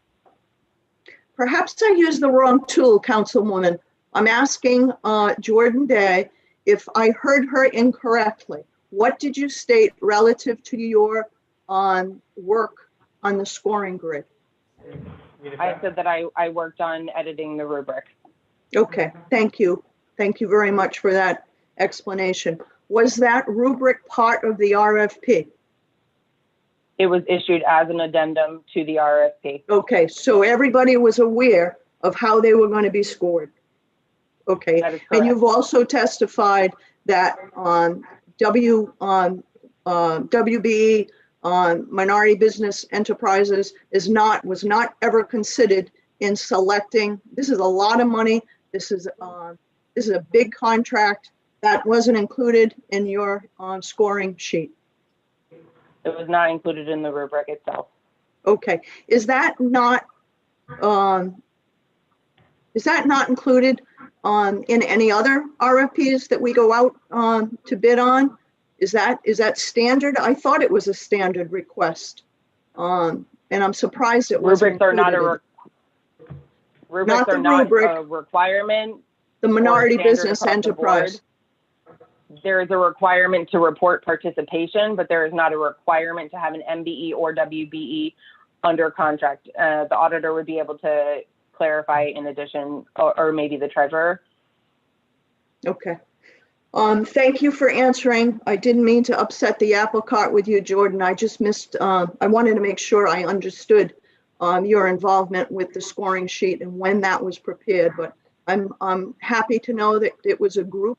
Perhaps I used the wrong tool, Councilwoman. I'm asking Jordan Day if I heard her incorrectly. What did you state relative to your work on the scoring grid?
I said that I worked on editing the rubric.
Okay, thank you. Thank you very much for that explanation. Was that rubric part of the RFP?
It was issued as an addendum to the RFP.
Okay, so everybody was aware of how they were going to be scored. Okay, and you've also testified that WBE, Minority Business Enterprises was not ever considered in selecting. This is a lot of money. This is a big contract that wasn't included in your scoring sheet.
It was not included in the rubric itself.
Okay, is that not included in any other RFPs that we go out to bid on? Is that standard? I thought it was a standard request, and I'm surprised it wasn't.
Rubrics are not a requirement.
The Minority Business Enterprise.
There is a requirement to report participation, but there is not a requirement to have an MBE or WBE under contract. The auditor would be able to clarify in addition, or maybe the treasurer.
Okay. Thank you for answering. I didn't mean to upset the apple cart with you, Jordan. I just missed, I wanted to make sure I understood your involvement with the scoring sheet and when that was prepared, but I'm happy to know that it was a group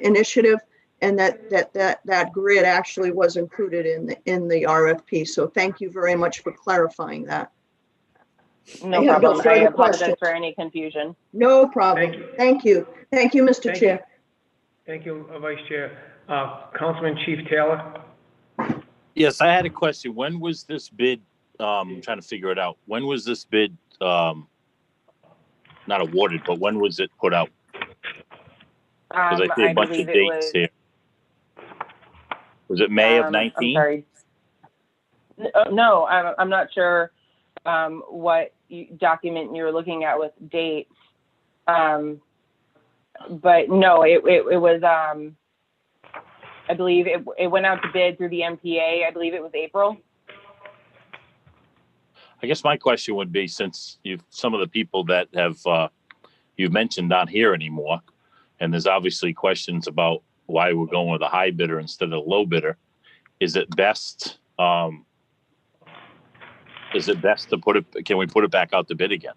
initiative and that grid actually was included in the RFP. So thank you very much for clarifying that.
No
I have no
problem. I
further
apologize
questions.
for any confusion.
No problem. Thank you. Thank you, Mr.
Thank you.
Chair.
Thank you, Vice Chair. Councilman Chief Taylor?
Yes, I had a question. When was this bid, I'm trying to figure it out. When was this bid, not awarded, but when was it put out? Because I see a bunch of
believe it
dates
was,
here. Was it May of
I'm
19?
sorry. No, I'm not sure what document you're looking at with dates. But no, it was, I believe it went out to bid through the MPA. I believe it was April.
I guess my question would be, since some of the people that have, you've mentioned aren't here anymore, and there's obviously questions about why we're going with a high bidder instead of a low bidder, is it best to put it, can we put it back out to bid again?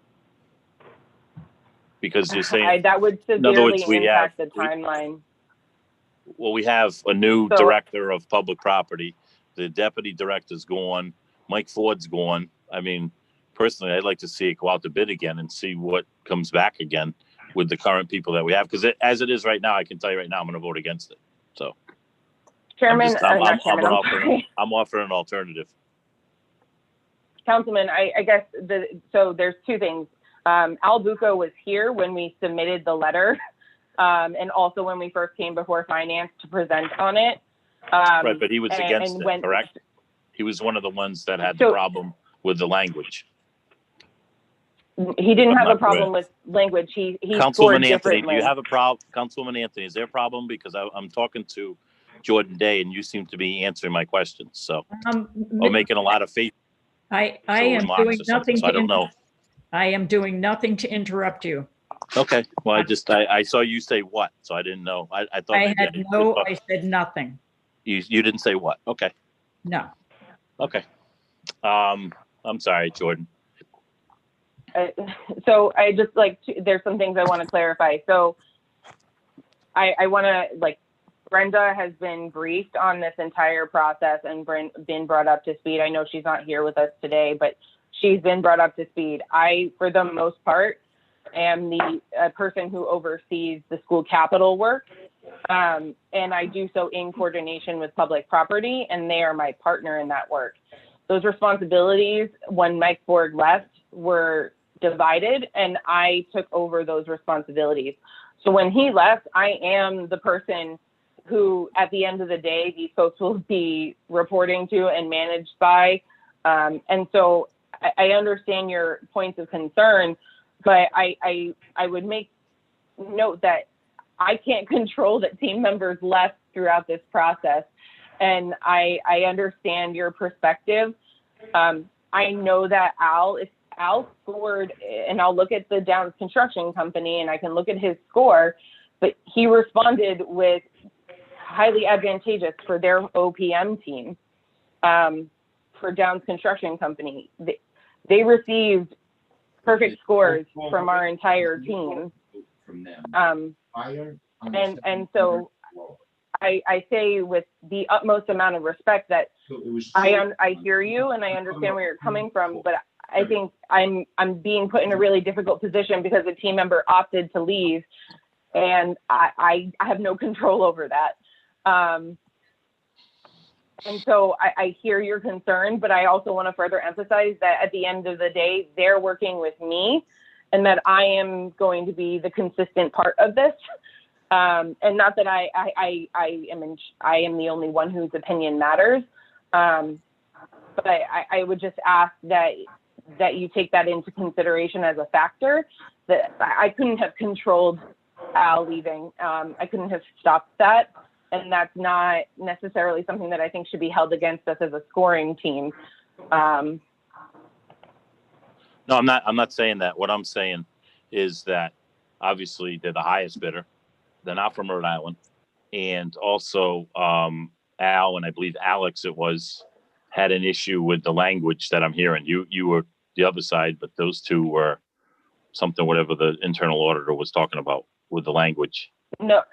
Because you're saying,
That would
in other words,
severely impact the timeline.
well, we have a new
So-
director of public property. The deputy director's gone. Mike Ford's gone. I mean, personally, I'd like to see it go out to bid again and see what comes back again with the current people that we have. Because as it is right now, I can tell you right now, I'm going to vote against it. So,
Chairman,
I'm
sorry.
offering an alternative.
Councilman, I guess so there's two things. Al Bucco was here when we submitted the letter, and also when we first came before finance to present on it.
Right, but he was against it, correct? He was one of the ones that had the problem with the language.
He didn't have a problem with language. He
Councilwoman
scored
Anthony,
differently.
do you have a problem? Councilwoman Anthony, is there a problem? Because I'm talking to Jordan Day and you seem to be answering my questions. So, or making a lot of faith.
I am
remarks
doing
or something,
nothing
so I don't know.
I am doing nothing to interrupt you.
Okay, well, I saw you say what, so I didn't know. I thought
I
maybe
had I said nothing.
You didn't say what? Okay,
No.
okay. I'm sorry, Jordan.
So I just there's some things I want to clarify. So I want to Brenda has been briefed on this entire process and been brought up to speed. I know she's not here with us today, but she's been brought up to speed. I, for the most part, am the person who oversees the school capital work. And I do so in coordination with public property, and they are my partner in that work. Those responsibilities, when Mike Ford left, were divided, and I took over those responsibilities. So when he left, I am the person who, at the end of the day, these folks will be reporting to and managed by. And so I understand your points of concern, but I would make note that I can't control that team members left throughout this process. And I understand your perspective. I know that Al scored, and I'll look at the Downs Construction Company and I can look at his score, but he responded with highly advantageous for their OPM team, for Downs Construction Company. They received perfect scores from our entire team. And so I say with the utmost amount of respect that I hear you and I understand where you're coming from, but I think I'm being put in a really difficult position because a team member opted to leave, and I have no control over that. And so I hear your concern, but I also want to further emphasize that at the end of the day, they're working with me, and that I am going to be the consistent part of this. And not that I am the only one whose opinion matters. But I would just ask that you take that into consideration as a factor, that I couldn't have controlled Al leaving. I couldn't have stopped that. And that's not necessarily something that I think should be held against us as a scoring team.
No, I'm not saying that. What I'm saying is that obviously they're the highest bidder. they're not from Rhode Island. And also, Al, and I believe Alex, had an issue with the language that I'm hearing. You were the other side, but those two were something, whatever the internal auditor was talking about with the language.
No,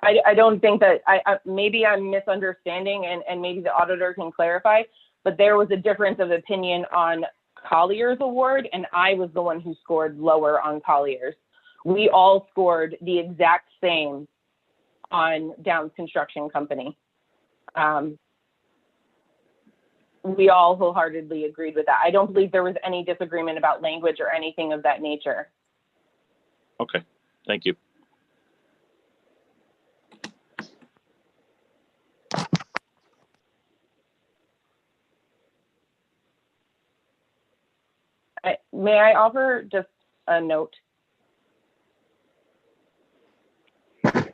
I don't think that, maybe I'm misunderstanding, and maybe the auditor can clarify, but there was a difference of opinion on Collier's award, and I was the one who scored lower on Collier's. We all scored the exact same on Downs Construction Company. We all wholeheartedly agreed with that. I don't believe there was any disagreement about language or anything of that nature.
Okay, thank you.
May I offer just a note?
That's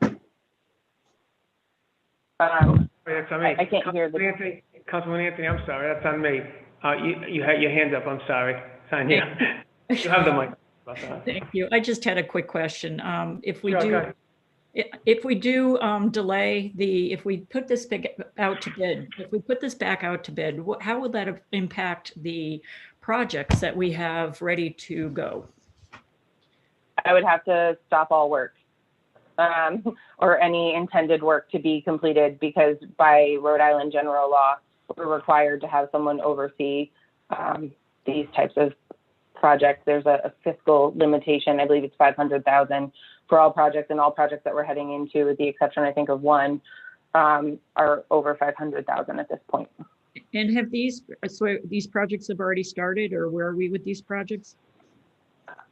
on me.
I can't hear the.
Councilman Anthony, I'm sorry, that's on me. You had your hands up, I'm sorry. It's on you. You have the mic.
Thank you. I just had a quick question. If we
Sure,
do,
go ahead.
if we do delay if we put this out to bid, if we put this back out to bid, how will that impact the projects that we have ready to go?
I would have to stop all work, or any intended work to be completed, because by Rhode Island general law, we're required to have someone oversee these types of projects. There's a fiscal limitation. I believe it's 500,000 for all projects, and all projects that we're heading into, with the exception, I think, of one, are over 500,000 at this point.
And have these projects have already started, or where are we with these projects?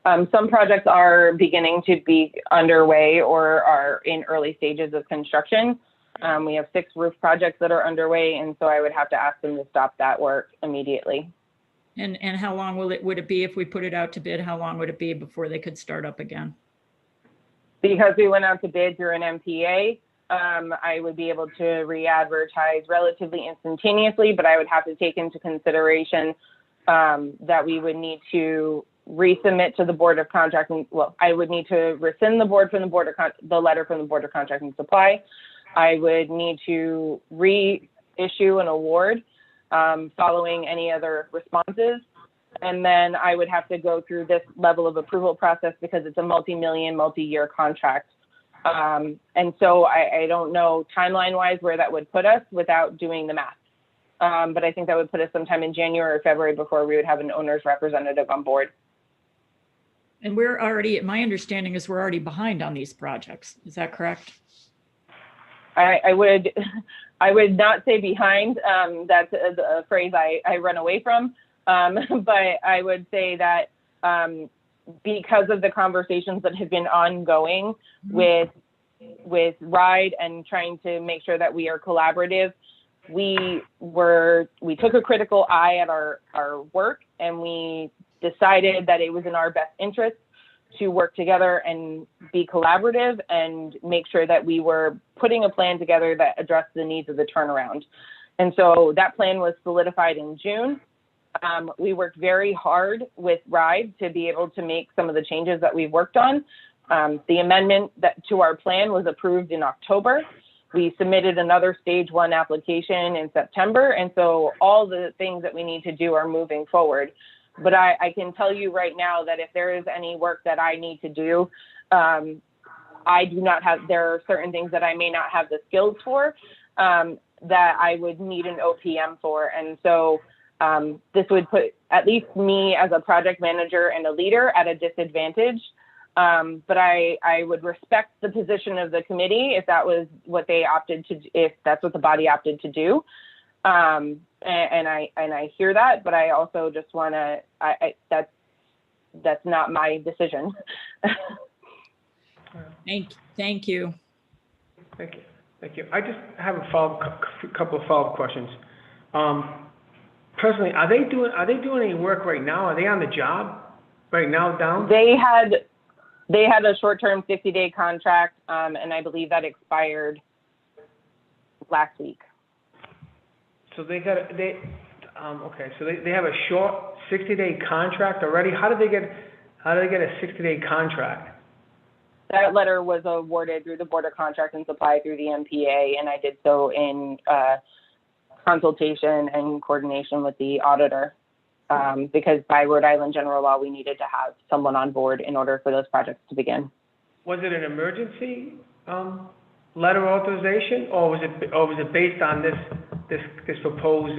Some projects are beginning to be underway or are in early stages of construction. We have 6 roof projects that are underway, and so I would have to ask them to stop that work immediately.
And how long would it be if we put it out to bid? How long would it be before they could start up again?
Because we went out to bid through an MPA, I would be able to re-advertise relatively instantaneously, but I would have to take into consideration that we would need to resubmit to the Board of Contracting. Well, I would need to rescind the letter from the Board of Contracting Supply. I would need to reissue an award following any other responses. And then I would have to go through this level of approval process because it's a multi-year contract. And so I don't know timeline-wise where that would put us without doing the math. But I think that would put us sometime in January or February before we would have an owner's representative on board.
And my understanding is we're already behind on these projects. Is that correct?
I would not say behind. That's a phrase I run away from. But I would say that because of the conversations that have been ongoing with RIDE and trying to make sure that we are collaborative, we took a critical eye at our work, and we decided that it was in our best interest to work together and be collaborative and make sure that we were putting a plan together that addressed the needs of the turnaround. And so that plan was solidified in June. We worked very hard with RIDE to be able to make some of the changes that we've worked on. The amendment to our plan was approved in October. We submitted another stage 1 application in September. And so all the things that we need to do are moving forward. But I can tell you right now that if there is any work that I need to do, I do not have, there are certain things that I may not have the skills for, that I would need an OPM for. And so this would put at least me as a project manager and a leader at a disadvantage. But I would respect the position of the committee if that was what they opted to, if that's what the body opted to do. And I hear that, but I also just want to, that's not my decision.
Thank you.
Thank you. I just have a couple of follow-up questions. Personally, are they doing any work right now? Are they on the job right now, Down?
They had a short-term 60-day contract, and I believe that expired last week.
So they have a short 60-day contract already. How did they get a 60-day contract?
That letter was awarded through the Board of Contract and Supply through the MPA, and I did so in consultation and coordination with the auditor. Because by Rhode Island general law, we needed to have someone on board in order for those projects to begin.
Was it an emergency letter of authorization, or was it based on this proposed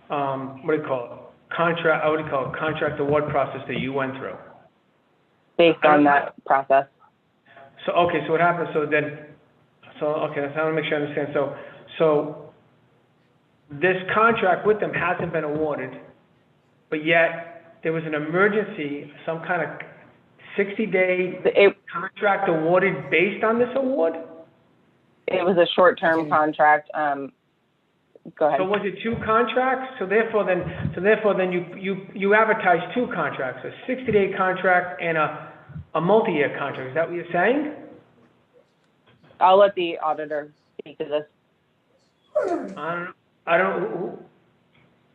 what do you call it, contract award process that you went through?
Based on that process.
So okay, so what happened? So okay, I want to make sure I understand. So this contract with them hasn't been awarded, but yet there was an emergency, some kind of 60-day contract awarded based on this award?
It was a short-term contract. Go ahead.
So was it 2 contracts? So therefore then you advertised 2 contracts, a 60-day contract and a multi-year contract. Is that what you're saying?
I'll let the auditor speak to this.
I don't,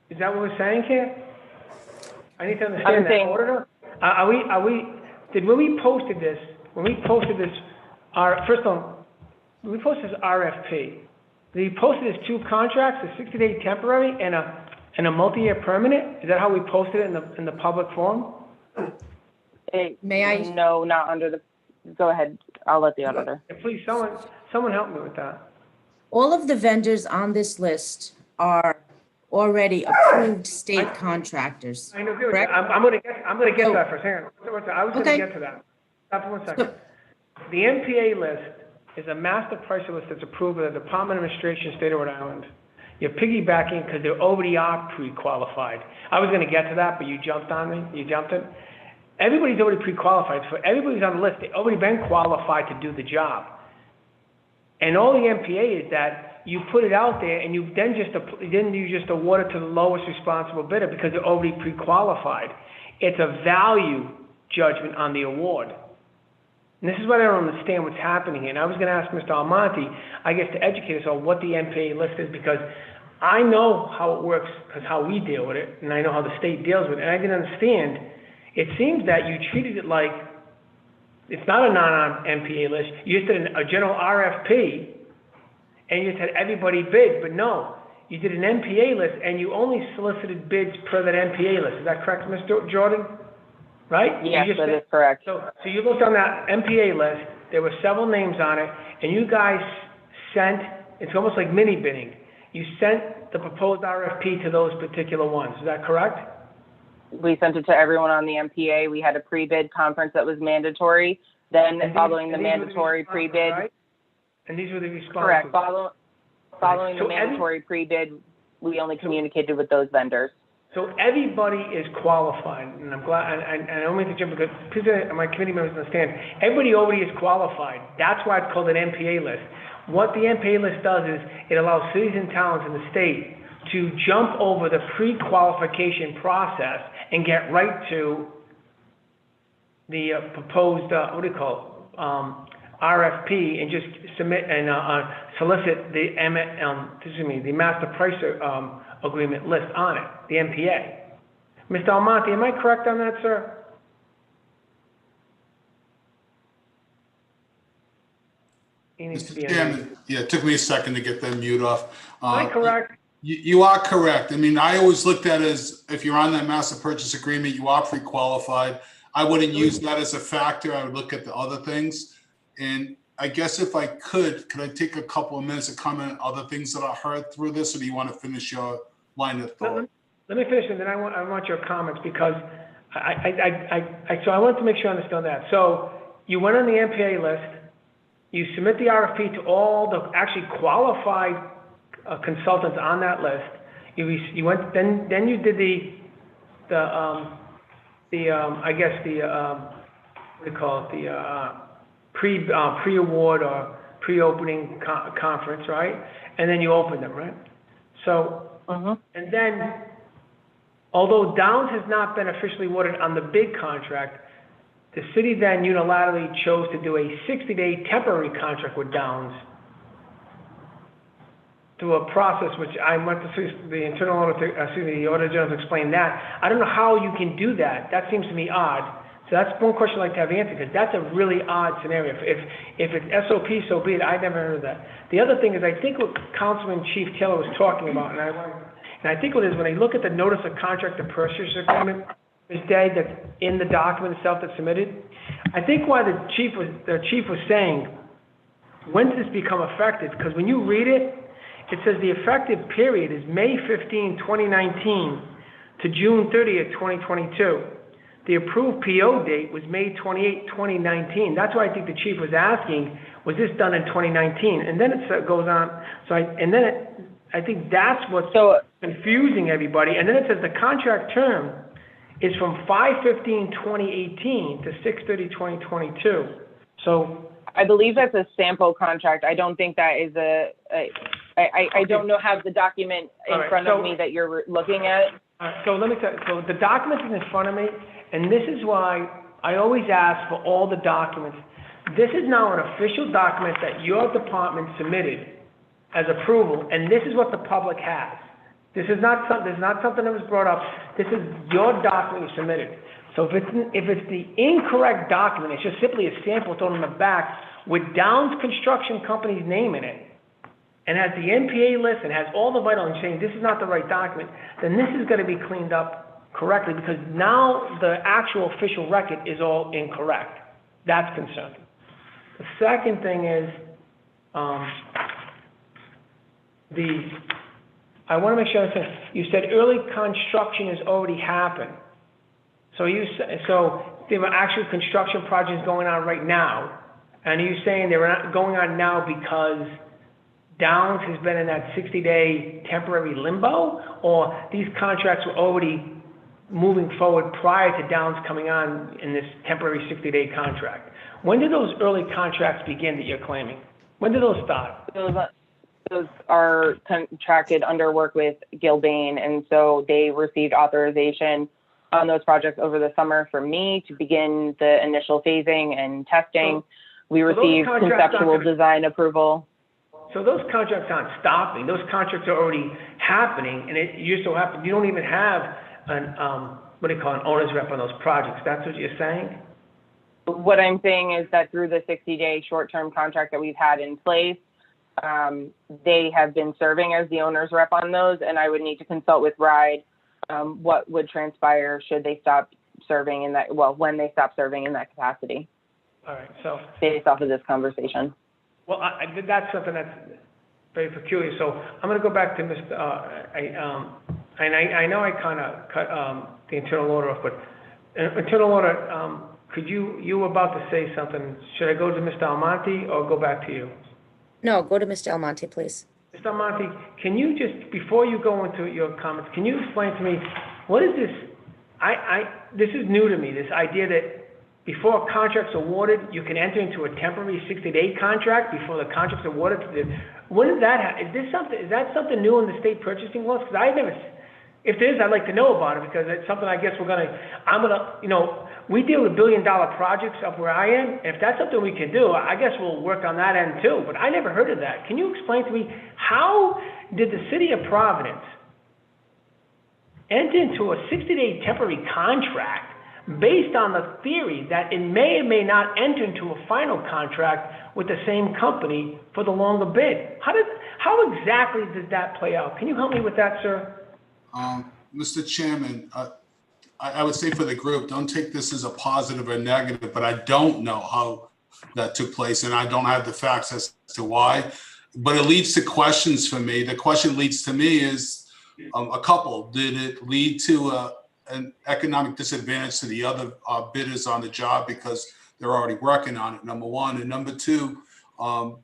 is that what we're saying here? I need to understand that, auditor. When we posted this, first of all, when we posted this RFP, we posted this 2 contracts, a 60-day temporary and a multi-year permanent? Is that how we posted it in the public forum?
May I?
No, not under the, go ahead. I'll let the auditor.
Yeah, please, someone help me with that.
All of the vendors on this list are already approved state contractors.
I know, good.
Correct?
I'm gonna get to that first. Hang on. I was gonna
Okay.
get to that. Stop for 1 second. The MPA list is a master pricer list that's approved by the Department of Administration, State of Rhode Island. You're piggybacking because they already are pre-qualified. I was gonna get to that, but you jumped on me. You jumped it. Everybody's already pre-qualified. So everybody's on the list. They've already been qualified to do the job. And all the MPA is that you put it out there and you just award it to the lowest responsible bidder because they're already pre-qualified. It's a value judgment on the award. And this is what I don't understand what's happening here. And I was going to ask Mr. Almonte, I guess, to educate us on what the MPA list is, because I know how it works because how we deal with it, and I know how the state deals with it, and I didn't understand. It seems that you treated it like it's not a non-MPA list. You just did a general RFP, and you just had everybody bid, but no. You did an MPA list, and you only solicited bids per that MPA list. Is that correct, Mr. Jordan? Right?
Yes, that is correct.
So you looked on that MPA list, there were several names on it, and you guys sent, it's almost like mini bidding. You sent the proposed RFP to those particular ones. Is that correct?
We sent it to everyone on the MPA. We had a pre-bid conference that was mandatory. Then following the mandatory pre-bid.
Right? And these were the responses.
Correct. Following the mandatory pre-bid, we only communicated with those vendors.
So everybody is qualified, and I'm glad, and I don't mean to jump because my committee members understand, everybody already is qualified. That's why it's called an MPA list. What the MPA list does is it allows cities and towns in the state to jump over the pre-qualification process and get right to the proposed, RFP, and just submit and solicit the master pricer agreement list on it, the MPA. Mr. Almonte, am I correct on that, sir? He needs to be
Mr. Chairman, yeah, it took me a second to get that mute off.
Am I correct?
You are correct. I mean, I always looked at it as if you're on that master purchase agreement, you are pre-qualified. I wouldn't use that as a factor. I would look at the other things. And I guess if I could I take a couple of minutes to comment on other things that I heard through this, or do you want to finish your line of thought?
Let me finish, and then I want your comments, because so I want to make sure I understand that. So you went on the MPA list, you submit the RFP to all the actually qualified consultants on that list. You went, then you did pre-award or pre-opening conference, right? And then you opened them, right? So, and then, although Downs has not been officially awarded on the big contract, the city then unilaterally chose to do a 60-day temporary contract with Downs through a process which I went to see the the Auditor General to explain that. I don't know how you can do that. That seems to me odd. So that's one question I'd like to have answered, because that's a really odd scenario. If it's SOP, so be it. I never heard of that. The other thing is, I think what Councilman Chief Taylor was talking about, and I think what it is, when I look at the notice of contract and purchase agreement, Ms. Day, that's in the document itself that's submitted, I think why the chief was saying, when does this become effective? Because when you read it, it says the effective period is May 15, 2019 to June 30th, 2022. The approved PO date was May 28, 2019. That's why I think the chief was asking, was this done in 2019? And then it goes on, I think that's what's confusing everybody. And then it says the contract term is from 5/15/2018 to 6/30/2022. So
I believe that's a sample contract. I don't think that is I don't have the document in front of me that you're looking at.
So let me tell you, so the document is in front of me, and this is why I always ask for all the documents. This is now an official document that your department submitted as approval, and this is what the public has. This is not something that was brought up. This is your document you submitted. So if it's the incorrect document, it's just simply a sample thrown on the back with Downs Construction Company's name in it, and has the NPA list and has all the vital, and saying this is not the right document, then this is going to be cleaned up correctly, because now the actual official record is all incorrect. That's concerning. The second thing is, I want to make sure I understand. You said early construction has already happened. So there are actual construction projects going on right now, and are you saying they're not going on now because Downs has been in that 60-day temporary limbo, or these contracts were already moving forward prior to Downs coming on in this temporary 60-day contract? When did those early contracts begin that you're claiming? When did those start?
Those are contracted under work with Gilbane, and so they received authorization on those projects over the summer from me to begin the initial phasing and testing. We received conceptual design approval.
So those contracts aren't stopping. Those contracts are already happening, and you don't even have an owner's rep on those projects. That's what you're saying?
What I'm saying is that through the 60-day short-term contract that we've had in place, they have been serving as the owner's rep on those, and I would need to consult with RIDE what would transpire should they stop serving in that, when they stop serving in that capacity.
All right, so
based off of this conversation.
Well, that's something that's very peculiar. So I'm going to go back to Mr. I know I kind of cut the internal order off, but internal order, could you were about to say something. Should I go to Mr. Almonte or go back to you?
No, go to Mr. Almonte, please.
Mr. Almonte, can you just, before you go into your comments, can you explain to me, what is this? This is new to me, this idea that before a contract's awarded, you can enter into a temporary 60-day contract before the contract's awarded. When did that happen? Is that something new in the state purchasing laws? Because if there is, I'd like to know about it, because it's something I guess we deal with billion-dollar projects up where I am. If that's something we can do, I guess we'll work on that end too, but I never heard of that. Can you explain to me, how did the city of Providence enter into a 60-day temporary contract based on the theory that it may or may not enter into a final contract with the same company for the longer bid? How exactly did that play out? Can you help me with that, sir?
Mr. Chairman, I would say for the group, don't take this as a positive or negative, but I don't know how that took place, and I don't have the facts as to why. But it leads to questions for me. The question leads to me is a couple. Did it lead to an economic disadvantage to the other bidders on the job because they're already working on it, number one? And number two, was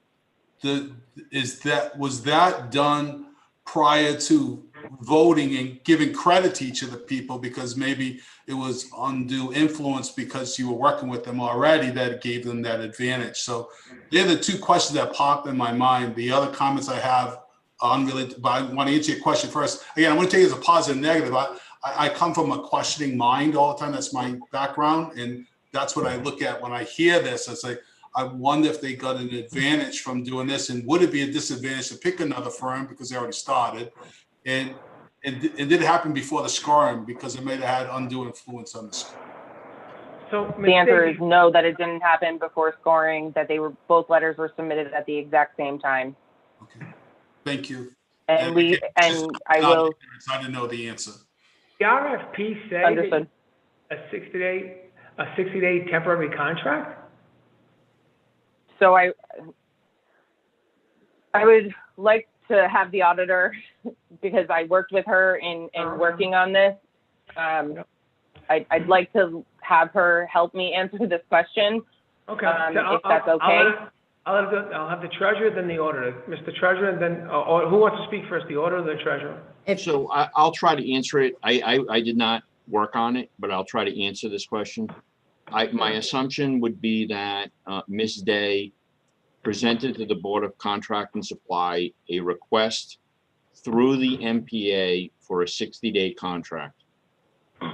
that done prior to voting and giving credit to each of the people, because maybe it was undue influence because you were working with them already that gave them that advantage? So they're the two questions that popped in my mind. The other comments I have unrelated, but I want to answer your question first. Again, I want to take it as a positive and negative. I come from a questioning mind all the time. That's my background, and that's what I look at when I hear this. It's like, I wonder if they got an advantage from doing this, and would it be a disadvantage to pick another firm because they already started? And did it happen before the scoring because it may have had undue influence on the score?
So,
The answer is
Ms.
no, that it didn't happen before scoring, that both letters were submitted at the exact same time.
Okay, thank you.
And
again, just
I
out of
will,
ignorance, I didn't know the answer.
The RFP say that
understood.
a 60-day temporary contract?
So I would like to have the auditor, because I worked with her in working on this. I'd like to have her help me answer this question,
Okay.
if that's okay.
I'll have the treasurer, then the auditor. Mr. Treasurer, and then, or who wants to speak first, the auditor or the treasurer?
So I'll try to answer it. I did not work on it, but I'll try to answer this question. My assumption would be that Ms. Day presented to the Board of Contract and Supply a request through the MPA for a 60-day contract.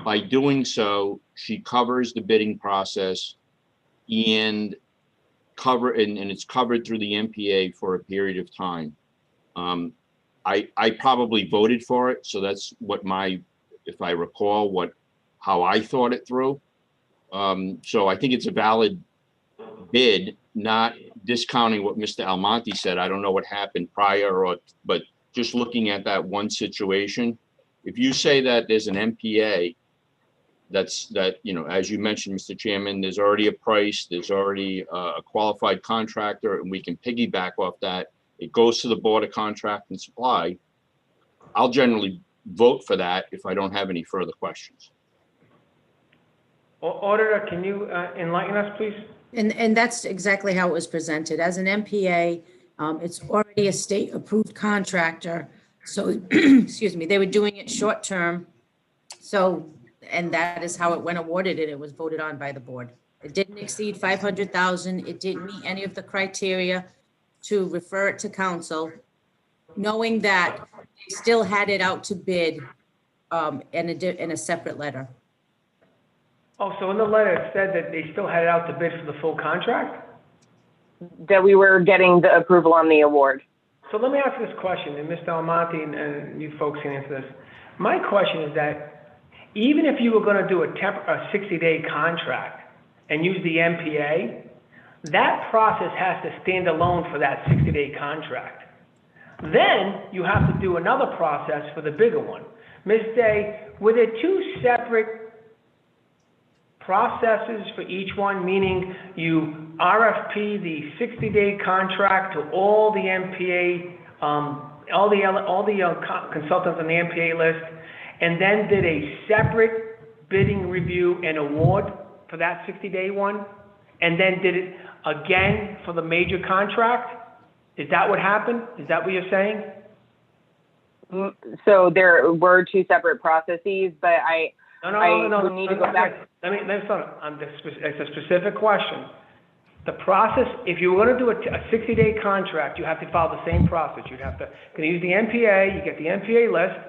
By doing so, she covers the bidding process and it's covered through the MPA for a period of time. I probably voted for it, so that's what if I recall how I thought it through. So I think it's a valid bid, not discounting what Mr. Almonte said. I don't know what happened prior, but just looking at that one situation, if you say that there's an MPA, that, as you mentioned, Mr. Chairman, there's already a price, there's already a qualified contractor, and we can piggyback off that. It goes to the Board of Contract and Supply. I'll generally vote for that if I don't have any further questions.
Auditor, can you enlighten us, please?
And that's exactly how it was presented. As an MPA, it's already a state-approved contractor. So, excuse me, they were doing it short-term. So, and that is how it went awarded, and it was voted on by the board. It didn't exceed 500,000. It didn't meet any of the criteria to refer it to council, knowing that they still had it out to bid in a separate letter.
Oh, so in the letter, it said that they still had it out to bid for the full contract?
That we were getting the approval on the award.
So let me ask this question, and Mr. Almonte and you folks can answer this. My question is that even if you were going to do a 60-day contract and use the MPA, that process has to stand alone for that 60-day contract. Then you have to do another process for the bigger one. Ms. Day, were there two separate processes for each one, meaning you RFP the 60-day contract to all the MPA, all the consultants on the MPA list, and then did a separate bidding review and award for that 60-day one, and then did it again for the major contract? Is that what happened? Is that what you're saying?
So there were two separate processes, but I would need to go back.
It's a specific question. The process, if you were going to do a 60-day contract, you have to follow the same process. You'd have to use the MPA, you get the MPA list,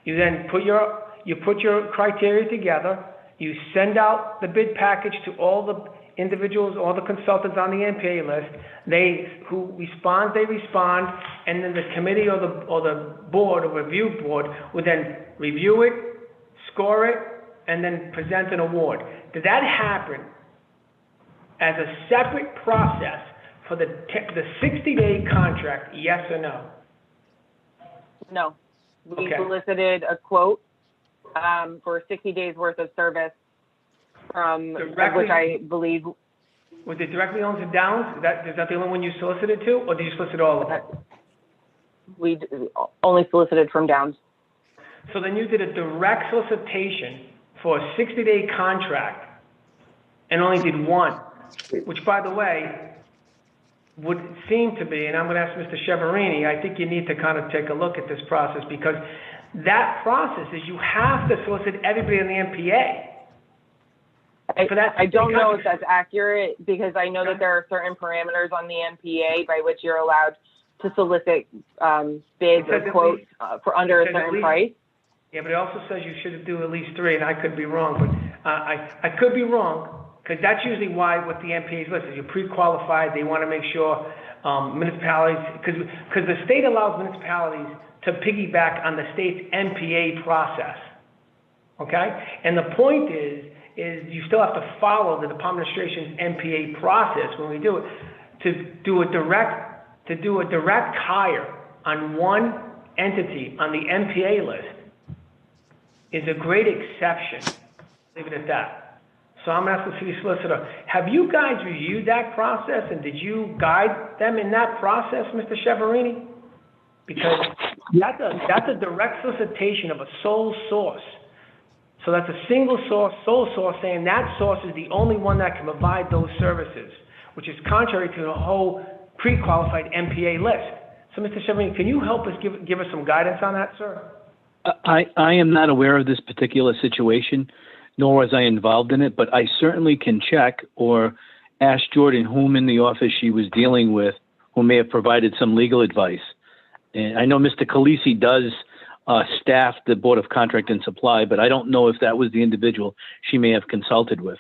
you then put your criteria together, you send out the bid package to all the individuals, all the consultants on the MPA list. They respond, and then the committee or the board or review board would then review it, score it, and then present an award. Did that happen as a separate process for the 60-day contract, yes or no?
No. We
Okay.
solicited a quote for 60 days worth of service from, which I believe.
Was it directly on to Downs? Is that the only one you solicited to, or did you solicit all of them?
We only solicited from Downs.
So then you did a direct solicitation for a 60-day contract and only did one, which, by the way, would seem to be, and I'm going to ask Mr. Cheverini, I think you need to kind of take a look at this process, because that process is you have to solicit everybody in the MPA.
I don't know if that's accurate, because I know that there are certain parameters on the MPA by which you're allowed to solicit bids or quotes for under a certain price.
Yeah, but it also says you should do at least 3, and I could be wrong, but I could be wrong, because that's usually why what the MPA's list is. You're pre-qualified. They want to make sure municipalities, because the state allows municipalities to piggyback on the state's MPA process. Okay? And the point is is you still have to follow the Department of Administration's MPA process when we do it. To do a direct hire on one entity on the MPA list is a great exception. Leave it at that. So I'm asking the city solicitor, have you guys reviewed that process and did you guide them in that process, Mr. Cheverini? Because that's a direct solicitation of a sole source. So that's a single source, sole source, saying that source is the only one that can provide those services, which is contrary to the whole pre-qualified MPA list. So Mr. Cheverini, can you help us give us some guidance on that, sir?
I am not aware of this particular situation, nor was I involved in it, but I certainly can check or ask Jordan whom in the office she was dealing with, who may have provided some legal advice. And I know Mr. Khaleesi does staff the Board of Contract and Supply, but I don't know if that was the individual she may have consulted with.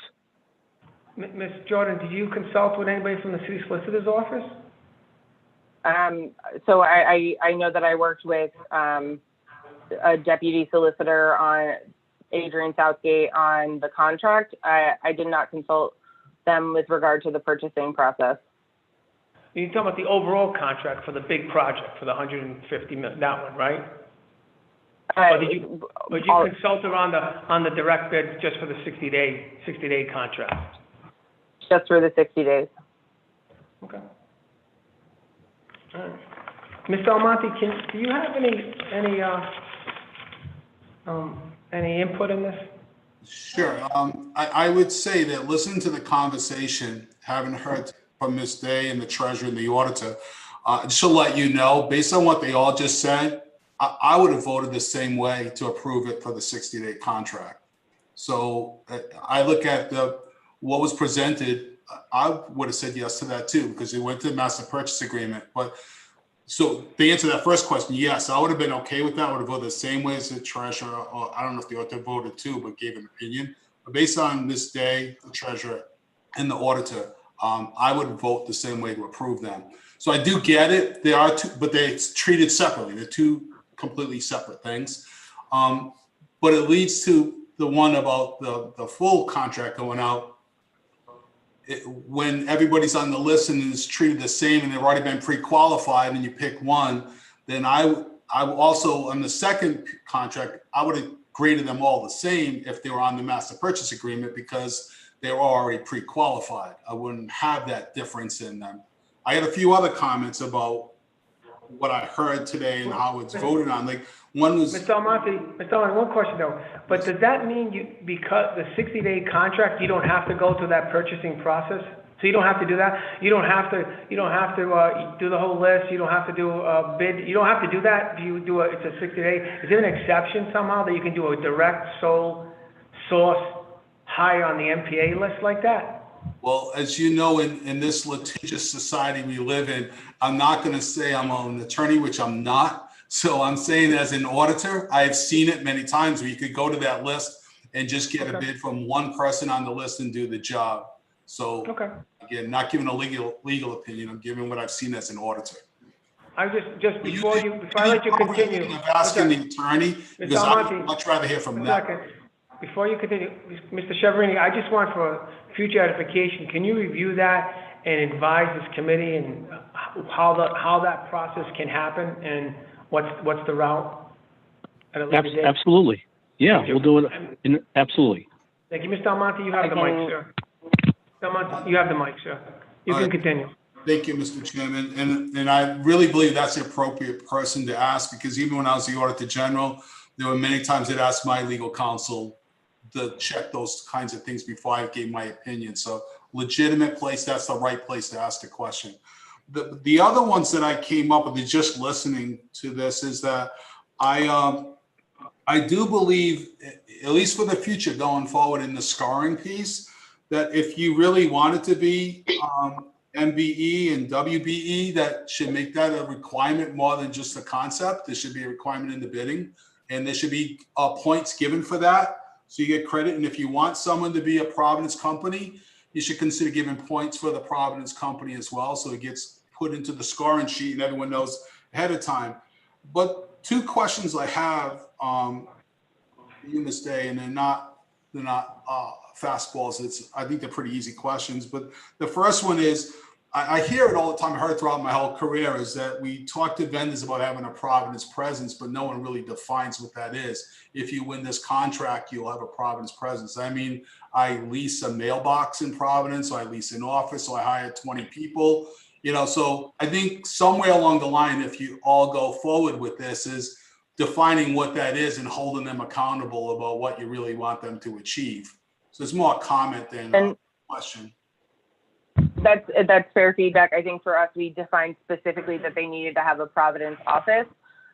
Ms. Jordan, did you consult with anybody from the city solicitor's office?
So I know that I worked with a deputy solicitor on Adrian Southgate on the contract. I did not consult them with regard to the purchasing process.
You're talking about the overall contract for the big project for the 150 million, that one, right? Or did you consult her on the direct bid just for the 60-day contract?
Just for the 60 days.
Okay. All right. Mr. Almonte, do you have any input in this?
Sure. I would say that listening to the conversation, having heard from Ms. Day and the treasurer and the auditor, just to let you know, based on what they all just said, I would have voted the same way to approve it for the 60-day contract. So I look at what was presented, I would have said yes to that too, because it went to the master purchase agreement. But so to answer that first question, yes, I would have been okay with that. I would have voted the same way as the treasurer, or I don't know if the auditor voted too, but gave an opinion. But based on Ms. Day, the treasurer, and the auditor, I would vote the same way to approve them. So I do get it. They are two, but they're treated separately. They're two completely separate things. But it leads to the one about the full contract going out. When everybody's on the list and is treated the same and they've already been pre-qualified and you pick one, then I also, on the second contract, I would have graded them all the same if they were on the master purchase agreement because they were already pre-qualified. I wouldn't have that difference in them. I had a few other comments about what I heard today and how it's voted on. Like one was—
Mr. Almonte, one question though. But does that mean because the 60-day contract, you don't have to go through that purchasing process? So you don't have to do that? You don't have to do the whole list. You don't have to do a bid. You don't have to do that if you do it's a 60-day. Is there an exception somehow that you can do a direct sole source hire on the MPA list like that?
Well, as you know, in this litigious society we live in, I'm not going to say I'm an attorney, which I'm not. So I'm saying as an auditor, I have seen it many times where you could go to that list and just get a bid from one person on the list and do the job. So again, not giving a legal opinion, I'm giving what I've seen as an auditor.
I just before I let you continue,
I'm asking the attorney because I'd much rather hear from that.
Before you continue, Mr. Cheverini, I just want for future edification, can you review that and advise this committee and how that process can happen and what's the route?
Absolutely. Yeah, we'll do it. Absolutely.
Thank you. Mr. Almonte, you have the mic, sir. Mr. Almonte, you have the mic, sir. You can continue.
Thank you, Mr. Chairman. And I really believe that's the appropriate person to ask because even when I was the Auditor General, there were many times that asked my legal counsel to check those kinds of things before I gave my opinion. So legitimate place, that's the right place to ask the question. The other ones that I came up with just listening to this is that I do believe, at least for the future going forward in the scoring piece, that if you really want it to be MBE and WBE, that should make that a requirement more than just a concept. There should be a requirement in the bidding and there should be points given for that. So you get credit. And if you want someone to be a Providence company, you should consider giving points for the Providence company as well. So it gets put into the scoring sheet and everyone knows ahead of time. But two questions I have for you, Ms. Day, and they're not fastballs. I think they're pretty easy questions. But the first one is, I hear it all the time. I heard it throughout my whole career, is that we talk to vendors about having a Providence presence, but no one really defines what that is. If you win this contract, you'll have a Providence presence. I mean, I lease a mailbox in Providence, or I lease an office, so I hire 20 people. So I think somewhere along the line, if you all go forward with this, is defining what that is and holding them accountable about what you really want them to achieve. So it's more a comment than a question.
That's fair feedback. I think for us, we defined specifically that they needed to have a Providence office.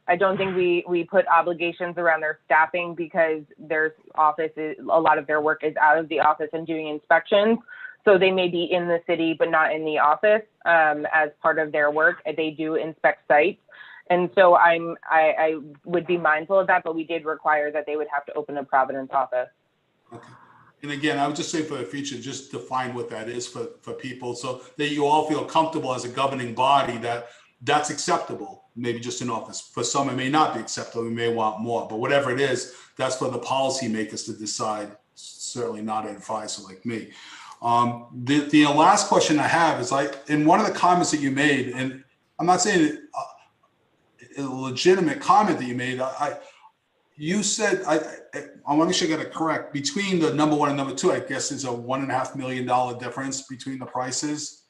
I don't think we put obligations around their staffing, because their office a lot of their work is out of the office and doing inspections. So they may be in the city, but not in the office as part of their work. They do inspect sites. And so I would be mindful of that, but we did require that they would have to open a Providence office.
Okay. And again, I would just say for the future, just define what that is for people, so that you all feel comfortable as a governing body that that's acceptable. Maybe just an office. For some, it may not be acceptable. We may want more, but whatever it is, that's for the policymakers to decide. Certainly not an advisor like me. The last question I have is, in one of the comments that you made, and I'm not saying a legitimate comment that you made, you said, I want to make sure I got it correct, between the number one and number two, I guess there's a $1.5 million difference between the prices.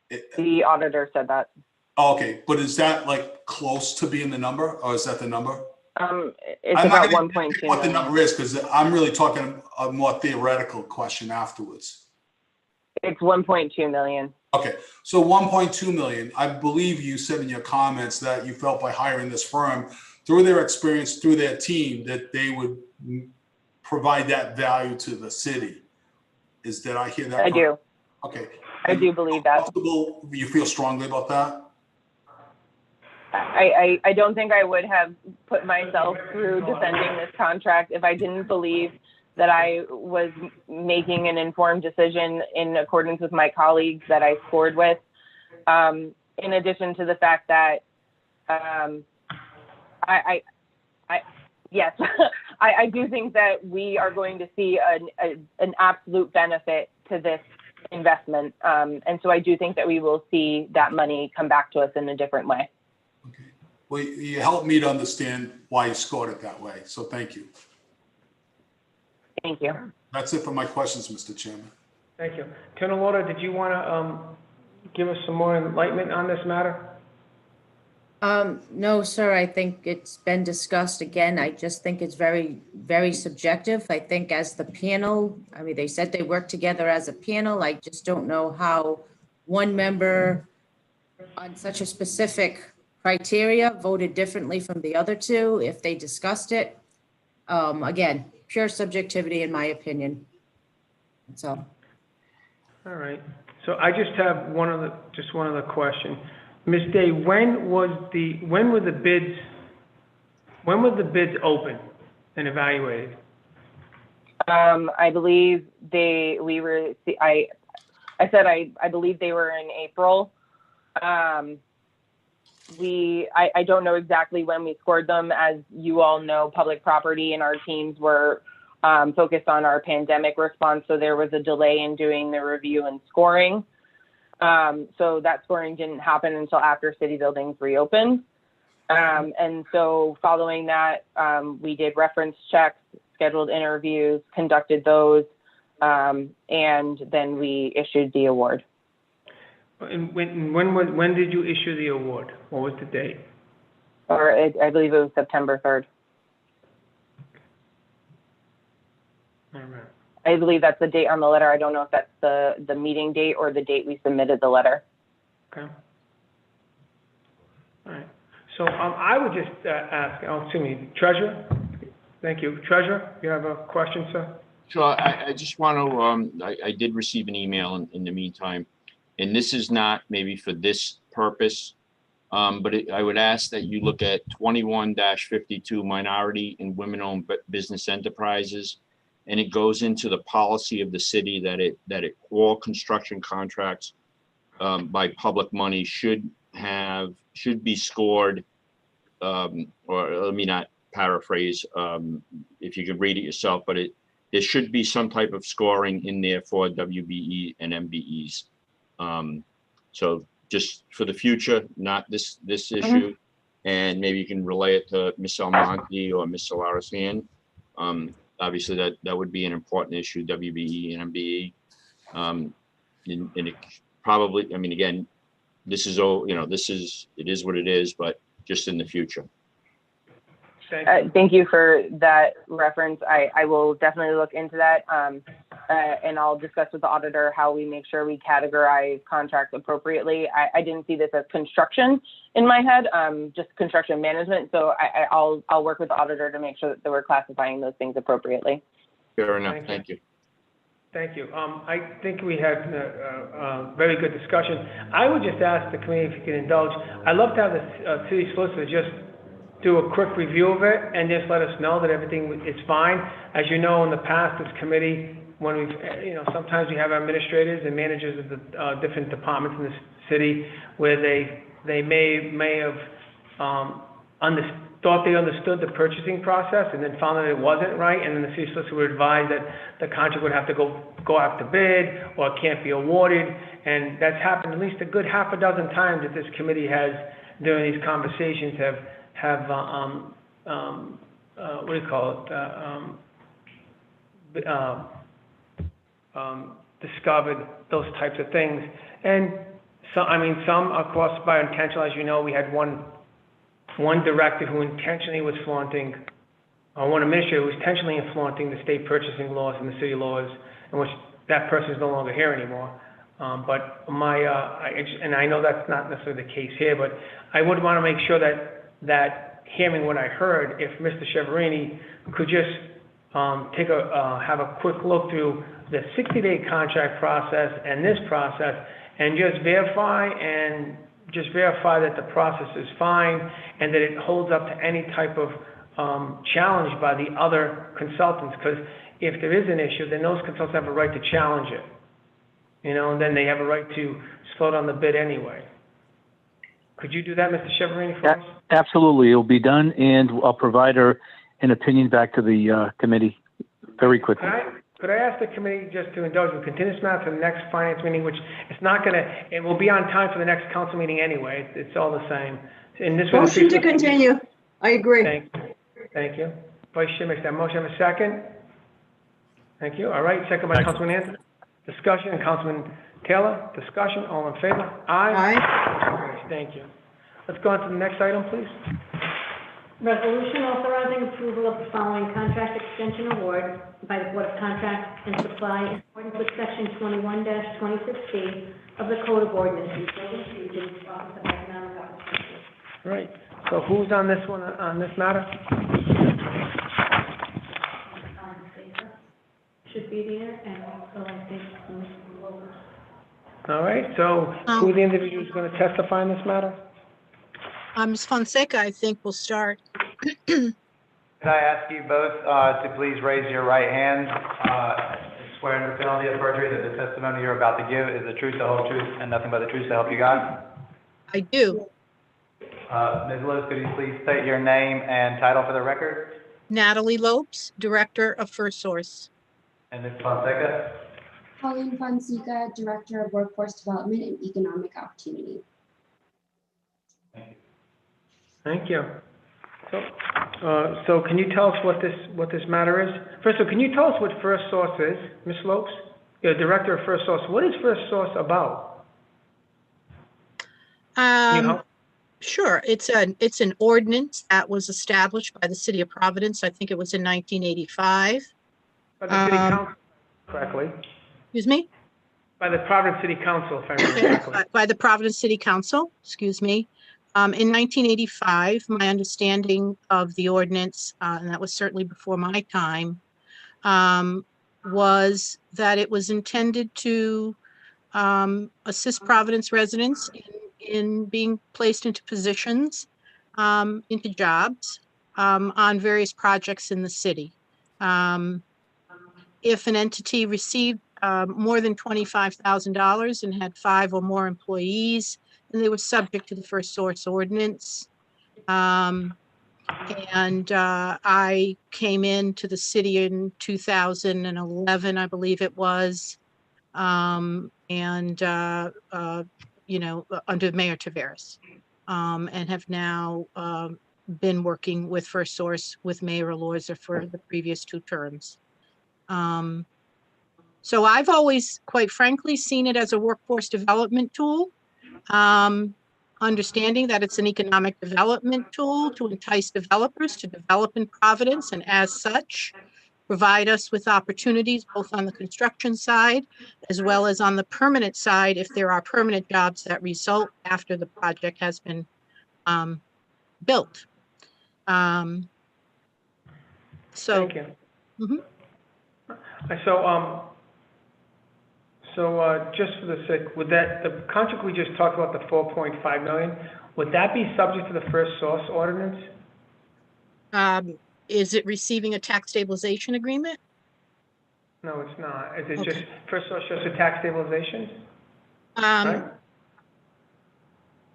The auditor said that.
Okay, but is that like close to being the number, or is that the number?
It's about 1.2.
What the number is, because I'm really talking a more theoretical question afterwards.
It's 1.2 million.
Okay, so 1.2 million. I believe you said in your comments that you felt by hiring this firm, through their experience, through their team, that they would provide that value to the city. Did I hear that?
I do.
Okay.
I do believe that.
You feel strongly about that?
I don't think I would have put myself through defending this contract if I didn't believe that I was making an informed decision in accordance with my colleagues that I scored with. In addition to the fact that yes, I do think that we are going to see an absolute benefit to this investment. And so I do think that we will see that money come back to us in a different way.
Okay. Well, you helped me to understand why you scored it that way. So thank you.
Thank you.
That's it for my questions, Mr. Chairman.
Thank you. Colonel Lauder, did you want to give us some more enlightenment on this matter?
No, sir, I think it's been discussed again. I just think it's very, very subjective. I think as the panel, I mean, they said they worked together as a panel. I just don't know how one member on such a specific criteria voted differently from the other two, if they discussed it. Again, pure subjectivity in my opinion. That's all. All
right. So I just have one other question. Ms. Day, when were the bids open and evaluated?
I believe I believe they were in April. I don't know exactly when we scored them. As you all know, public property and our teams were focused on our pandemic response, so there was a delay in doing the review and scoring. So that scoring didn't happen until after city buildings reopened. And so following that, we did reference checks, scheduled interviews, conducted those, and then we issued the award.
And when did you issue the award? What was the date?
I believe it was September 3rd.
All right.
I believe that's the date on the letter. I don't know if that's the meeting date or the date we submitted the letter.
Okay. All right. So I would just ask, Treasurer? Thank you. Treasurer, you have a question, sir?
Sure. I just want to, I did receive an email in the meantime, and this is not maybe for this purpose, but I would ask that you look at 21-52 minority and women-owned business enterprises. And it goes into the policy of the city that all construction contracts by public money should be scored, or let me not paraphrase, if you could read it yourself, but there should be some type of scoring in there for WBE and MBEs. So just for the future, not this issue, and maybe you can relay it to Ms. Almonte or Ms. Solaris Hand. Obviously, that would be an important issue, WBE and MBE. And it probably, I mean, again, this is all, you know, it is what it is, but just in the future.
Thank you for that reference. I will definitely look into that. And I'll discuss with the auditor how we make sure we categorize contracts appropriately. I didn't see this as construction in my head, just construction management. So I'll work with the auditor to make sure that we're classifying those things appropriately.
Fair enough. Thank you.
Thank you. I think we had a very good discussion. I would just ask the committee if you could indulge. I'd love to have the city solicitor just do a quick review of it and just let us know that everything is fine. As you know, in the past, this committee, when we've, you know, sometimes we have administrators and managers of the different departments in the city where they may have thought they understood the purchasing process and then found that it wasn't right, and then the city solicitor would advise that the contract would have to go out to bid or it can't be awarded. And that's happened at least a good half a dozen times that this committee has, during these conversations, have what do you call it, discovered those types of things. And so, I mean, some of course by intentional. As you know, we had one director who intentionally was flaunting, or one administrator who was intentionally flaunting the state purchasing laws and the city laws, in which that person is no longer here anymore. But and I know that's not necessarily the case here, but I would want to make sure that hearing what I heard, if Mr. Cheverini could just have a quick look through the 60-day contract process and this process, and just verify that the process is fine and that it holds up to any type of challenge by the other consultants. Because if there is an issue, then those consultants have a right to challenge it. You know, and then they have a right to slow down the bid anyway. Could you do that, Mr. Cheverini, for us?
Absolutely, it'll be done, and I'll provide an opinion back to the committee very quickly.
Could I ask the committee just to indulge in continuous matter for the next finance meeting, which it's not going to, it will be on time for the next council meeting anyway. It's all the same. And this
Motion to continue. I agree.
Thank you. Vice Chair makes that motion. Have a second? Thank you. All right, second by Councilman Anthony. Discussion, Councilman Taylor. Discussion, all in favor? Aye. Aye. Thank you. Let's go on to the next item, please.
Resolution authorizing approval of the following contract extension award by the Board of Contract and Supply in accordance with Section 21-26C of the Code of Ordinances. Office of Economic Opportunity.
Right. So who's on this one, on this matter?
Should be there, and also I think Mr. Lowell.
All right. So who the individual is going to testify in this matter?
Ms. Fonseca, I think, will start.
Could I ask you both to please raise your right hand, swear under penalty of perjury that the testimony you're about to give is the truth, the whole truth, and nothing but the truth to help you God?
I do.
Ms. Lewis, could you please state your name and title for the record?
Natalie Lopes, Director of First Source.
And Ms. Fonseca?
Colleen Fonseca, Director of Workforce Development and Economic Opportunity.
Thank you. So can you tell us what this matter is? First of all, can you tell us what First Source is, Ms. Lopes? You're Director of First Source. What is First Source about?
Sure. It's an ordinance that was established by the City of Providence. I think it was in 1985.
By the City Council, correctly.
Excuse me?
By the Providence City Council, if I remember correctly.
By the Providence City Council, excuse me. In 1985, my understanding of the ordinance, and that was certainly before my time, was that it was intended to assist Providence residents in being placed into positions, into jobs, on various projects in the city. If an entity received more than $25,000 and had 5 or more employees, and they were subject to the First Source ordinance. And I came into the city in 2011, I believe it was. And, under Mayor Taveras. And have now been working with First Source with Mayor Alorza for the previous 2 terms. So I've always, quite frankly, seen it as a workforce development tool. Understanding that it's an economic development tool to entice developers to develop in Providence, and as such, provide us with opportunities both on the construction side as well as on the permanent side if there are permanent jobs that result after the project has been built. So.
Thank you.
Mhm.
So just for the sake, would that, the contract we just talked about, the 4.5 million, would that be subject to the First Source ordinance?
Is it receiving a tax stabilization agreement?
No, it's not. Is it
Okay.
just, First Source just a tax stabilization? Right?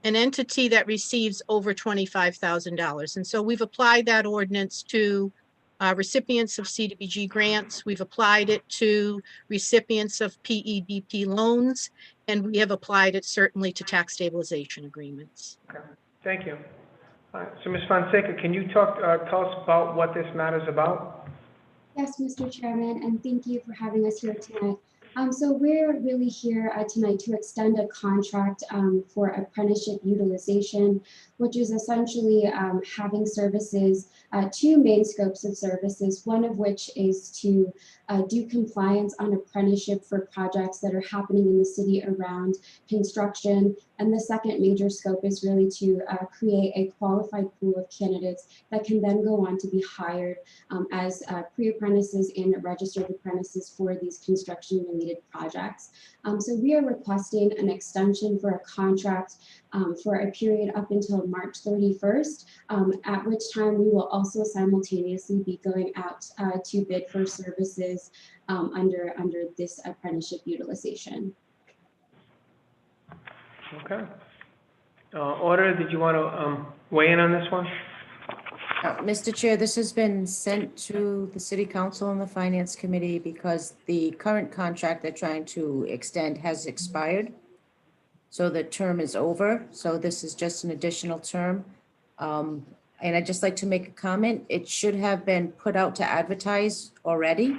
An entity that receives over $25,000. And so we've applied that ordinance to recipients of CDBG grants. We've applied it to recipients of PEDP loans, and we have applied it certainly to tax stabilization agreements.
Okay. Thank you. All right. So Ms. Fonseca, can you tell us about what this matter is about?
Yes, Mr. Chairman, and thank you for having us here tonight. So we're really here tonight to extend a contract for apprenticeship utilization, which is essentially having services, 2 main scopes of services, one of which is to do compliance on apprenticeship for projects that are happening in the city around construction. And the second major scope is really to create a qualified pool of candidates that can then go on to be hired as pre-apprentices and registered apprentices for these construction-related projects. So we are requesting an extension for a contract for a period up until March 31st, at which time we will also simultaneously be going out to bid for services under this apprenticeship utilization.
Okay. Order, did you want to weigh in on this one?
Mr. Chair, this has been sent to the City Council and the Finance Committee because the current contract they're trying to extend has expired. So the term is over. So this is just an additional term. And I'd just like to make a comment. It should have been put out to advertise already.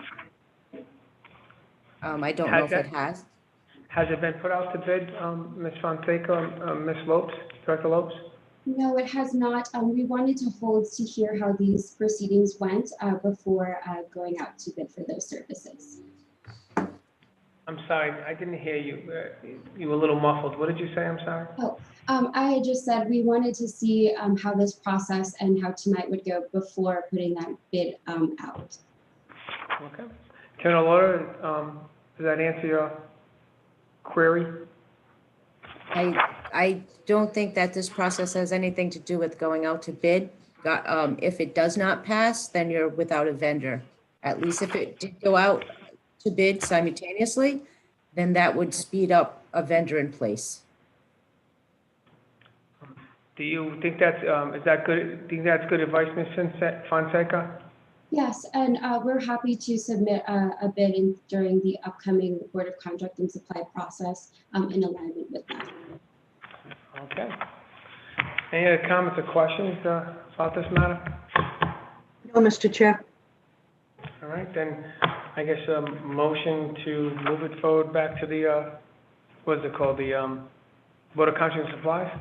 I don't know if it has.
Has it been put out to bid, Ms. Fonseca, Ms. Lopes, Director Lopes?
No, it has not. We wanted to hold to hear how these proceedings went before going out to bid for those services.
I'm sorry, I didn't hear you. You were a little muffled. What did you say? I'm sorry.
Oh, I had just said we wanted to see how this process and how tonight would go before putting that bid out.
Okay. General Order, does that answer your query?
I don't think that this process has anything to do with going out to bid. If it does not pass, then you're without a vendor. At least if it did go out to bid simultaneously, then that would speed up a vendor in place.
Do you think that's, is that good? Think that's good advice, Ms. Fonseca?
Yes, and we're happy to submit a bid during the upcoming Board of Contract and Supply process in alignment with that.
Okay. Any other comments or questions about this matter?
No, Mr. Chair.
All right, then I guess a motion to move it forward back to the, what is it called, the Board of Contract and Supplies?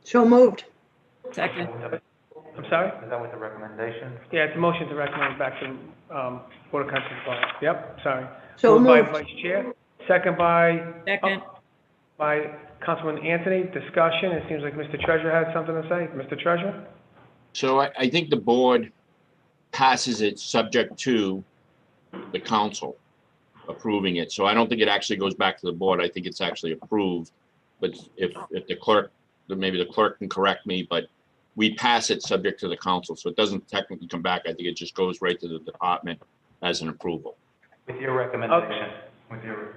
So moved.
Second.
I'm sorry?
Is that with the recommendation?
Yeah, it's a motion to recommend back to Board of Contract and Supplies. Yep, sorry.
So
Moved by
moved.
Vice Chair, second by?
Second.
By Councilman Anthony. Discussion. It seems like Mr. Treasurer had something to say. Mr. Treasurer?
So I think the board passes it subject to the council approving it. So I don't think it actually goes back to the board. I think it's actually approved. But if the clerk, maybe the clerk can correct me, but we pass it subject to the council. So it doesn't technically come back. I think it just goes right to the department as an approval.
With your recommendation,
Okay.
with your,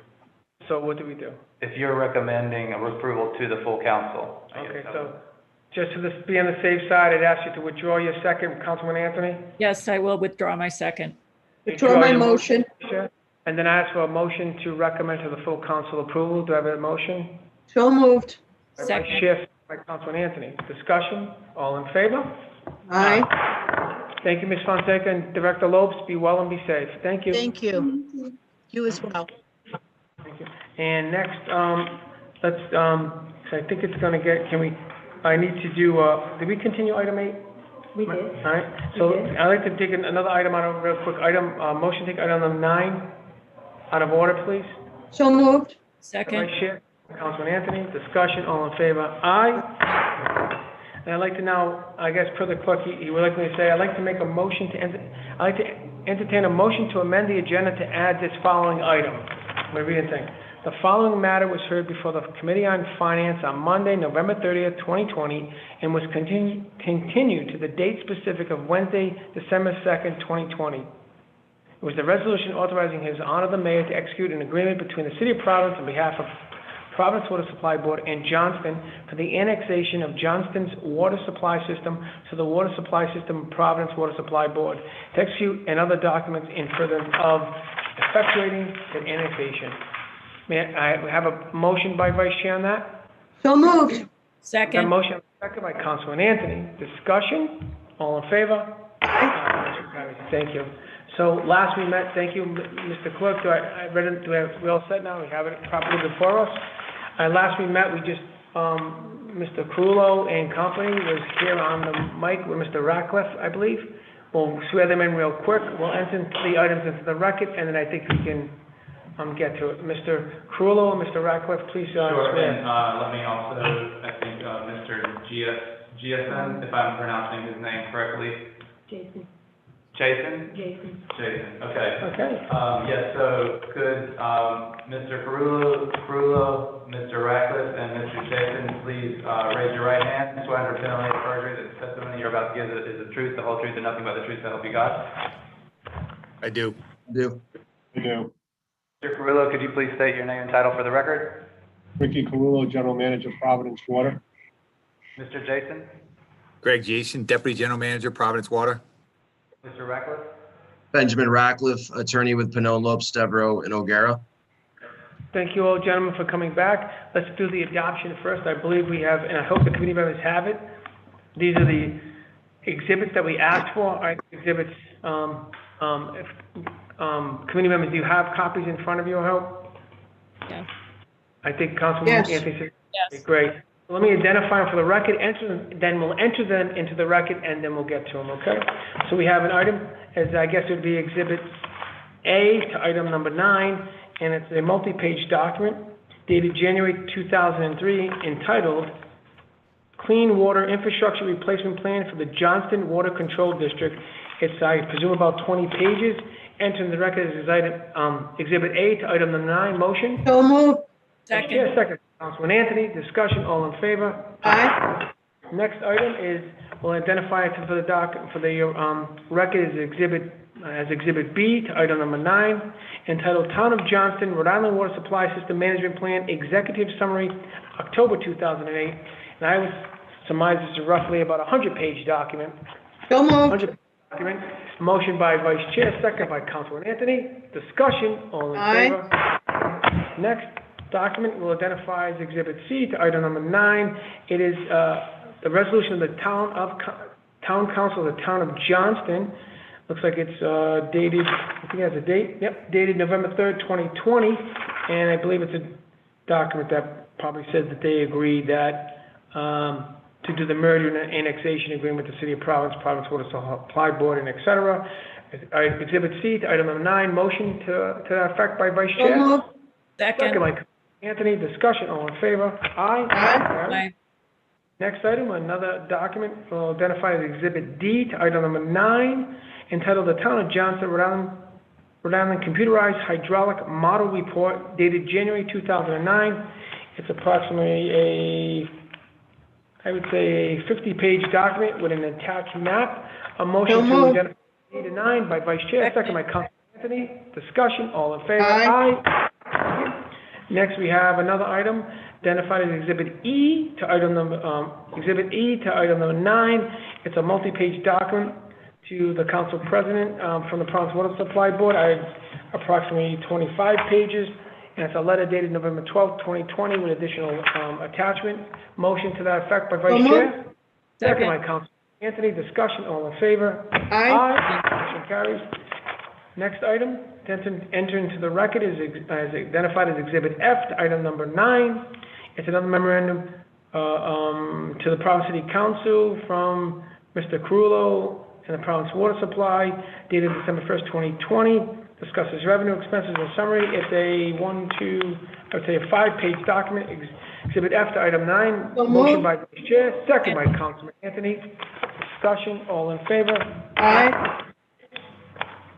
So what do we do?
if you're recommending approval to the full council. I guess
Okay,
that
so
would-
just to be on the safe side, I'd ask you to withdraw your second, Councilman Anthony.
Yes, I will withdraw my second.
Withdraw my
your
motion.
And then ask for a motion to recommend to the full council approval. Do I have a motion?
So moved.
By
Second.
Vice Chair, by Councilman Anthony. Discussion, all in favor?
Aye.
Thank you, Ms. Fonseca, and Director Lopes, be well and be safe. Thank you.
Thank you. You as well.
Thank you. And next, let's, so I think it's gonna get, I need to do, did we continue item 8?
We did.
All right, so
We did.
I'd like to take another item out of, real quick, motion to take item number 9 out of order, please.
So moved.
Second.
Vice Chair, Councilman Anthony, discussion, all in favor, aye. And I'd like to now, I guess per the clerk, he would like me to say, I'd like to make a motion to, I'd like to entertain a motion to amend the agenda to add this following item. Let me read the thing. The following matter was heard before the Committee on Finance on Monday, November 30th, 2020, and was continued to the date specific of Wednesday, December 2nd, 2020. It was the resolution authorizing His Honor the Mayor to execute an agreement between the City of Providence on behalf of Providence Water Supply Board and Johnston for the annexation of Johnston's water supply system to the water supply system of Providence Water Supply Board to execute and other documents in furtherance of effectuating the annexation. May I have a motion by Vice Chair on that?
So moved.
Second.
A motion second by Councilman Anthony. Discussion? All in favor? Motion carries. Thank you. So last we met, thank you, Mr. Clerk. We all set now? We have it properly before us? Last we met, we just, Mr. Crulo and company was here on the mic with Mr. Ratcliffe, I believe. We'll swear them in real quick. We'll enter the items into the record, and then I think we can get to it. Mr. Crulo and Mr. Ratcliffe, please
Sure,
swear.
and let me also, I think, Mr. GSM, if I'm pronouncing his name correctly.
Jason.
Jason?
Jason.
Jason, okay.
Okay.
Yes, so could Mr. Carullo, Mr. Ratcliffe, and Mr. Jason please raise your right hand, swear under penalty of perjury that the testimony you're about to give is the truth, the whole truth, and nothing but the truth, so help you God?
I do.
Mr. Carullo, could you please state your name and title for the record?
Ricky Carullo, General Manager, Providence Water.
Mr. Jason?
Greg Jason, Deputy General Manager, Providence Water.
Mr. Ratcliffe?
Benjamin Ratcliffe, attorney with Pinot, Lopes, Devereaux, and O'Gara.
Thank you all, gentlemen, for coming back. Let's do the adoption first. I believe we have, and I hope the committee members have it. These are the exhibits that we asked for. All right, exhibits. Committee members, do you have copies in front of you, I hope?
Yes.
I think Councilman Anthony said.
Yes.
Okay, great. So let me identify them for the record, then we'll enter them into the record, and then we'll get to them, okay? So we have an item, as I guess it would be Exhibit A to item number 9, and it's a multi-page document dated January 2003 entitled Clean Water Infrastructure Replacement Plan for the Johnston Water Control District. It's, I presume, about 20 pages. Enter in the record as item, Exhibit A to item number 9. Motion?
So moved.
Second.
Chair, second. Councilman Anthony, discussion, all in favor?
Aye.
Next item is, we'll identify it for the record as Exhibit B to item number 9, entitled Town of Johnston, Rhode Island Water Supply System Management Plan, Executive Summary, October 2008. And I would surmise this is roughly about a 100-page document.
So moved.
100-page document. Motion by Vice Chair, second by Councilman Anthony. Discussion, all in
Aye.
favor? Next document we'll identify as Exhibit C to item number 9. It is the resolution of the Town Council of the Town of Johnston. Looks like it's dated, I think it has a date. Yep, dated November 3rd, 2020. And I believe it's a document that probably says that they agreed that to do the merger and annexation agreement with the City of Providence, Providence Water Supply Board, and et cetera. Exhibit C to item number 9. Motion to that effect by Vice Chair.
So moved.
Second.
By Anthony, discussion, all in favor? Aye.
Aye.
Next item, another document we'll identify as Exhibit D to item number 9, entitled The Town of Johnston, Rhode Island Computerized Hydraulic Model Report, dated January 2009. It's approximately I would say a 50-page document with an attached map. A motion to identify D to 9 by Vice Chair, second by Councilman Anthony. Discussion, all in favor?
Aye.
Next, we have another item identified as Exhibit E to item number 9. It's a multi-page document to the council president from the Providence Water Supply Board. I have approximately 25 pages, and it's a letter dated November 12th, 2020, with additional attachment. Motion to that effect by Vice Chair. Second by Council Anthony. Discussion, all in favor?
Aye.
Motion carries. Next item, to enter into the record is as identified as Exhibit F to item number 9. It's another memorandum to the Providence City Council from Mr. Carullo and the Providence Water Supply dated December 1st, 2020. Discusses revenue, expenses, and summary. It's a 5-page document. Exhibit F to item 9. Motion by the Chair, second by Councilman Anthony. Discussion, all in favor?
Aye.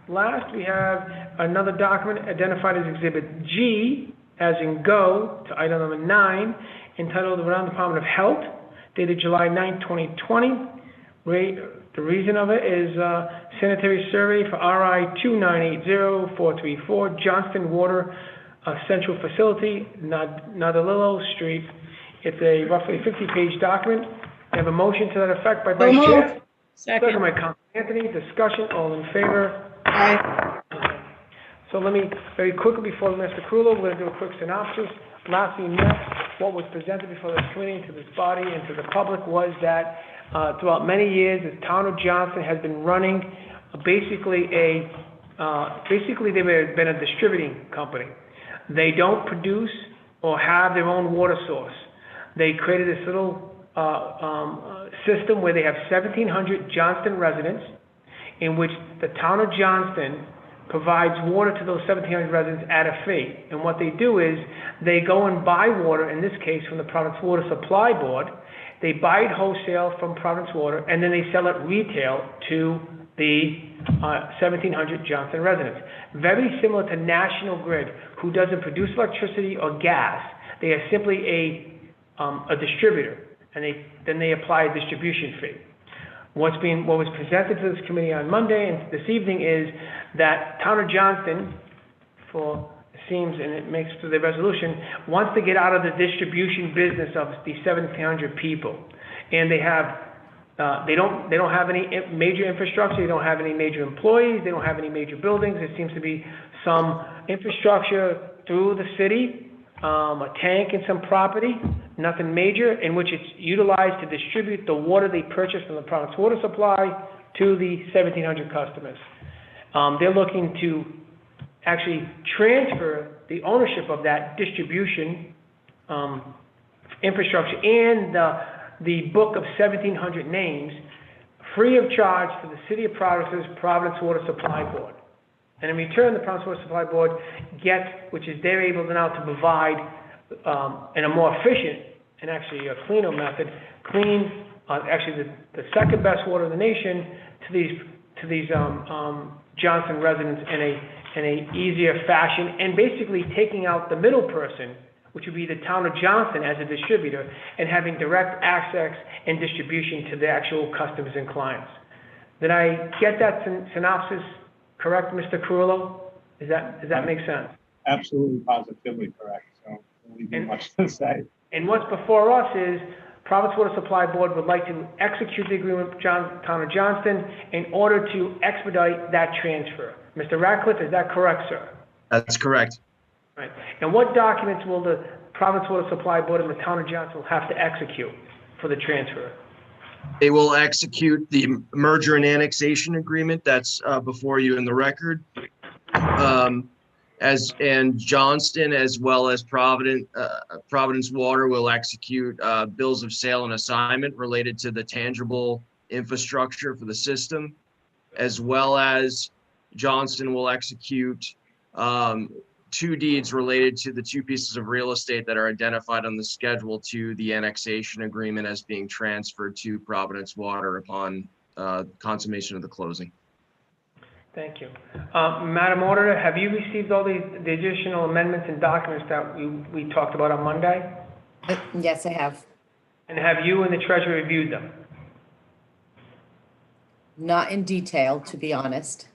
Last, we have another document identified as Exhibit G, as in go, to item number 9, entitled the Rhode Island Department of Health, dated July 9, 2020. The reason of it is sanitary survey for RI 2980434, Johnston Water Central Facility, Nadalillo Street. It's a roughly 50-page document. I have a motion to that effect by Vice Chair. Second by Councilman Anthony. Discussion, all in favor?
Aye.
So let me, very quickly before Mr. Carullo, we're going to do a quick synopsis. Last we met, what was presented before this committee, to this body, and to the public was that throughout many years, the town of Johnston has been running basically they've been a distributing company. They don't produce or have their own water source. They created this little system where they have 1,700 Johnston residents, in which the town of Johnston provides water to those 1,700 residents at a fee. And what they do is they go and buy water, in this case from the Providence Water Supply Board. They buy it wholesale from Providence Water, and then they sell it retail to the 1,700 Johnston residents. Very similar to National Grid, who doesn't produce electricity or gas. They are simply a distributor, and then they apply a distribution fee. What was presented to this committee on Monday and this evening is that town of Johnston, it seems, and it makes to the resolution, wants to get out of the distribution business of the 1,700 people, and they don't have any major infrastructure. They don't have any major employees. They don't have any major buildings. There seems to be some infrastructure through the city, a tank and some property. Nothing major, in which it's utilized to distribute the water they purchase from the Providence Water Supply to the 1,700 customers. They're looking to actually transfer the ownership of that distribution infrastructure and the book of 1,700 names free of charge to the City of Providence's Providence Water Supply Board. And in return, the Providence Water Supply Board gets, which is they're able now to provide in a more efficient and actually a cleaner method, actually the second best water in the nation to these Johnston residents in a easier fashion, and basically taking out the middle person, which would be the town of Johnston as a distributor, and having direct access and distribution to the actual customers and clients. Did I get that synopsis correct, Mr. Carullo? Does that make sense?
Absolutely, positively correct. So I don't really have much to say.
And what's before us is Providence Water Supply Board would like to execute the agreement with town of Johnston in order to expedite that transfer. Mr. Ratcliffe, is that correct, sir?
That's correct.
Right. And what documents will the Providence Water Supply Board and the town of Johnston have to execute for the transfer?
They will execute the merger and annexation agreement that's before you in the record. And Johnston, as well as Providence Water, will execute bills of sale and assignment related to the tangible infrastructure for the system, as well as Johnston will execute 2 deeds related to the 2 pieces of real estate that are identified on the schedule to the annexation agreement as being transferred to Providence Water upon consummation of the closing.
Thank you. Madam Auditor, have you received all the additional amendments and documents that we talked about on Monday?
Yes, I have.
And have you and the treasurer reviewed them?
Not in detail, to be honest.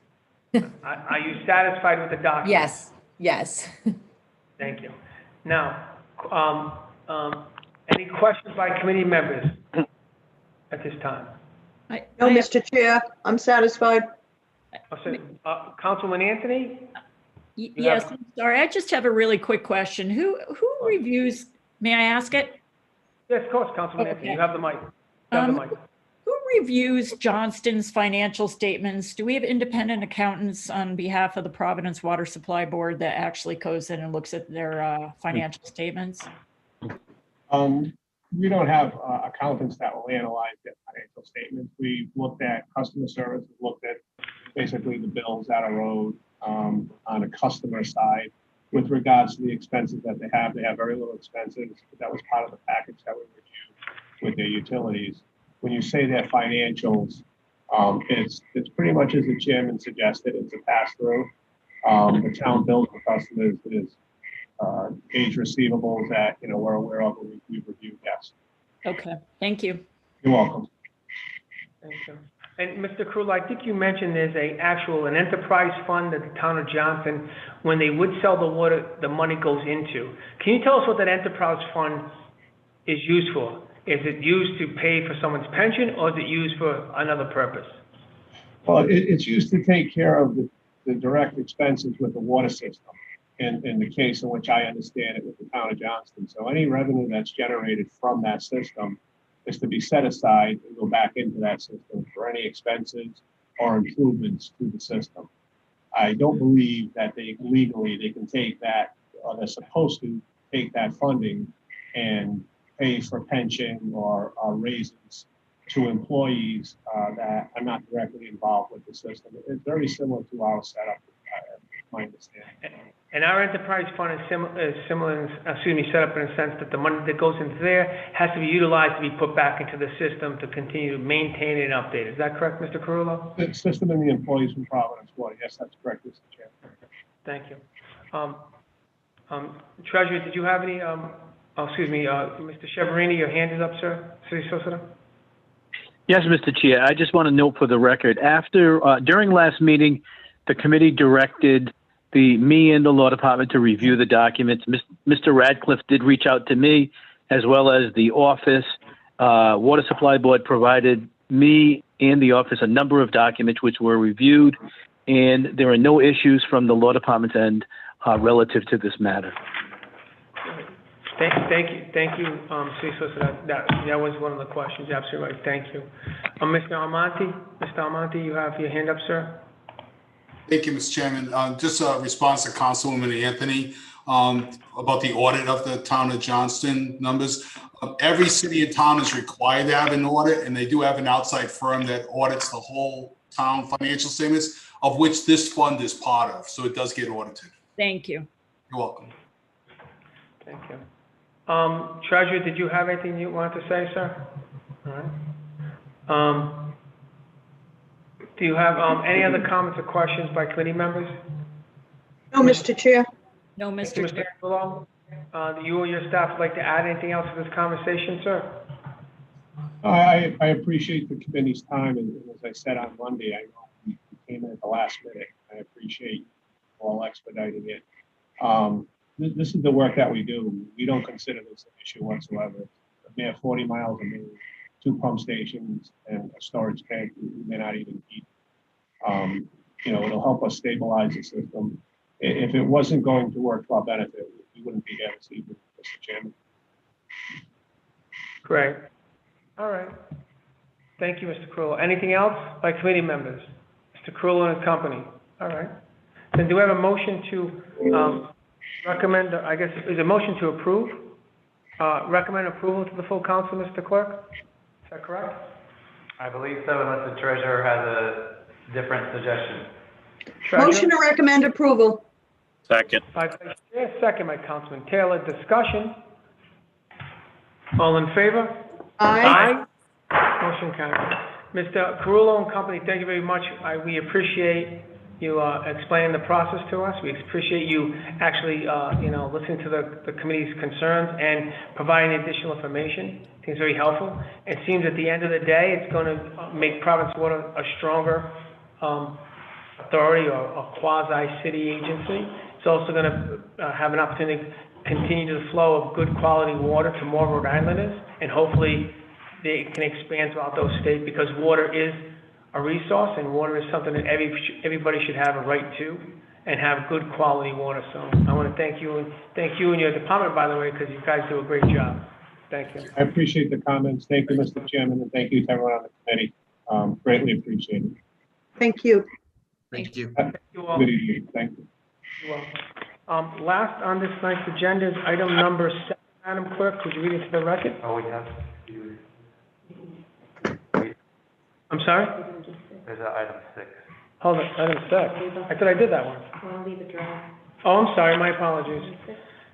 Are you satisfied with the documents?
Yes.
Thank you. Now, Any questions by committee members at this time?
No, Mr. Chair, I'm satisfied.
Councilman Anthony?
Yes, I'm sorry. I just have a really quick question. Who reviews, may I ask it?
Yes, of course, Councilman Anthony, you have the mic. You have the mic.
Who reviews Johnston's financial statements? Do we have independent accountants on behalf of the Providence Water Supply Board that actually goes in and looks at their financial statements?
We don't have accountants that will analyze their financial statements. We've looked at customer service, we've looked at basically the bills that are owed on a customer side. With regards to the expenses that they have very little expenses. That was part of the package that we reviewed with their utilities. When you say their financials, it's pretty much as the chairman suggested, it's a pass-through. The town bills for customers is age receivables that, we're aware of and we've reviewed, yes.
Okay, thank you.
You're welcome.
Thank you. And Mr. Krul, I think you mentioned there's an enterprise fund that the town of Johnston, when they would sell the water, the money goes into. Can you tell us what that enterprise fund is used for? Is it used to pay for someone's pension, or is it used for another purpose?
Well, it's used to take care of the direct expenses with the water system, in the case in which I understand it with the town of Johnston. So any revenue that's generated from that system is to be set aside and go back into that system for any expenses or improvements to the system. I don't believe that they can take that, or they're supposed to take that funding and pay for pension or raises to employees that are not directly involved with the system. It's very similar to our setup, my understanding.
And our enterprise fund is set up in a sense that the money that goes into there has to be utilized to be put back into the system to continue to maintain it and update. Is that correct, Mr. Carullo?
The system and the employees from Providence Water. Yes, that's correct, Mr. Chairman.
Thank you. Treasurer, did you have any, Mr. Cheverini, your hand is up, sir, City Solicitor?
Yes, Mr. Chair. I just want to note for the record, during last meeting, the committee directed me and the law department to review the documents. Mr. Radcliffe did reach out to me, as well as the office. Water Supply Board provided me and the office a number of documents which were reviewed, and there are no issues from the law department's end relative to this matter.
Thank you, City Solicitor. That was one of the questions. Absolutely right. Thank you. Mr. Almonte, you have your hand up, sir.
Thank you, Mr. Chairman. Just a response to Councilwoman Anthony about the audit of the town of Johnston numbers. Every city and town is required to have an audit, and they do have an outside firm that audits the whole town financial statements, of which this fund is part of. So it does get audited.
Thank you.
You're welcome.
Thank you. Treasurer, did you have anything you wanted to say, sir? All right. Do you have any other comments or questions by committee members?
No, Mr. Chair.
No, Mr. Chair.
Carullo, do you or your staff would like to add anything else to this conversation, sir?
I appreciate the committee's time, and as I said on Monday, I know we came in at the last minute. I appreciate you all expediting it. This is the work that we do. We don't consider this an issue whatsoever. We have 40 miles of main, 2 pump stations, and a storage tank we may not even keep. It'll help us stabilize the system. If it wasn't going to work to our benefit, we wouldn't be here this evening, Mr. Chairman.
Great. All right. Thank you, Mr. Carullo. Anything else by committee members? Mr. Carullo and his company. All right. Then do we have a motion to recommend, I guess, is a motion to approve? Recommend approval to the full council, Mr. Clerk? Is that correct?
I believe so, unless the treasurer has a different suggestion.
Treasurer?
Motion to recommend approval.
Second.
Second by Councilman Taylor. Discussion? All in favor?
Aye.
Motion carries. Mr. Carullo and company, thank you very much. We appreciate you explaining the process to us. We appreciate you actually, listening to the committee's concerns and providing additional information. I think it's very helpful. It seems at the end of the day, it's going to make Providence Water a stronger authority or a quasi-city agency. It's also going to have an opportunity continue the flow of good quality water to more Rhode Islanders, and hopefully they can expand throughout those states, because water is a resource, and water is something that everybody should have a right to, and have good quality water. So I want to thank you and your department, by the way, because you guys do a great job. Thank you.
I appreciate the comments. Thank you, Mr. Chairman, and thank you to everyone on the committee. Greatly appreciated.
Thank you.
Thank you.
Thank you all.
Good evening. Thank you.
You're welcome. Last on this night's agenda is item number 7. Madam Clerk, could you read it to the record?
Oh, we have,
I'm sorry?
there's item 6.
Hold on, item 6. I thought I did that one.
Want to leave it dry?
Oh, I'm sorry, my apologies.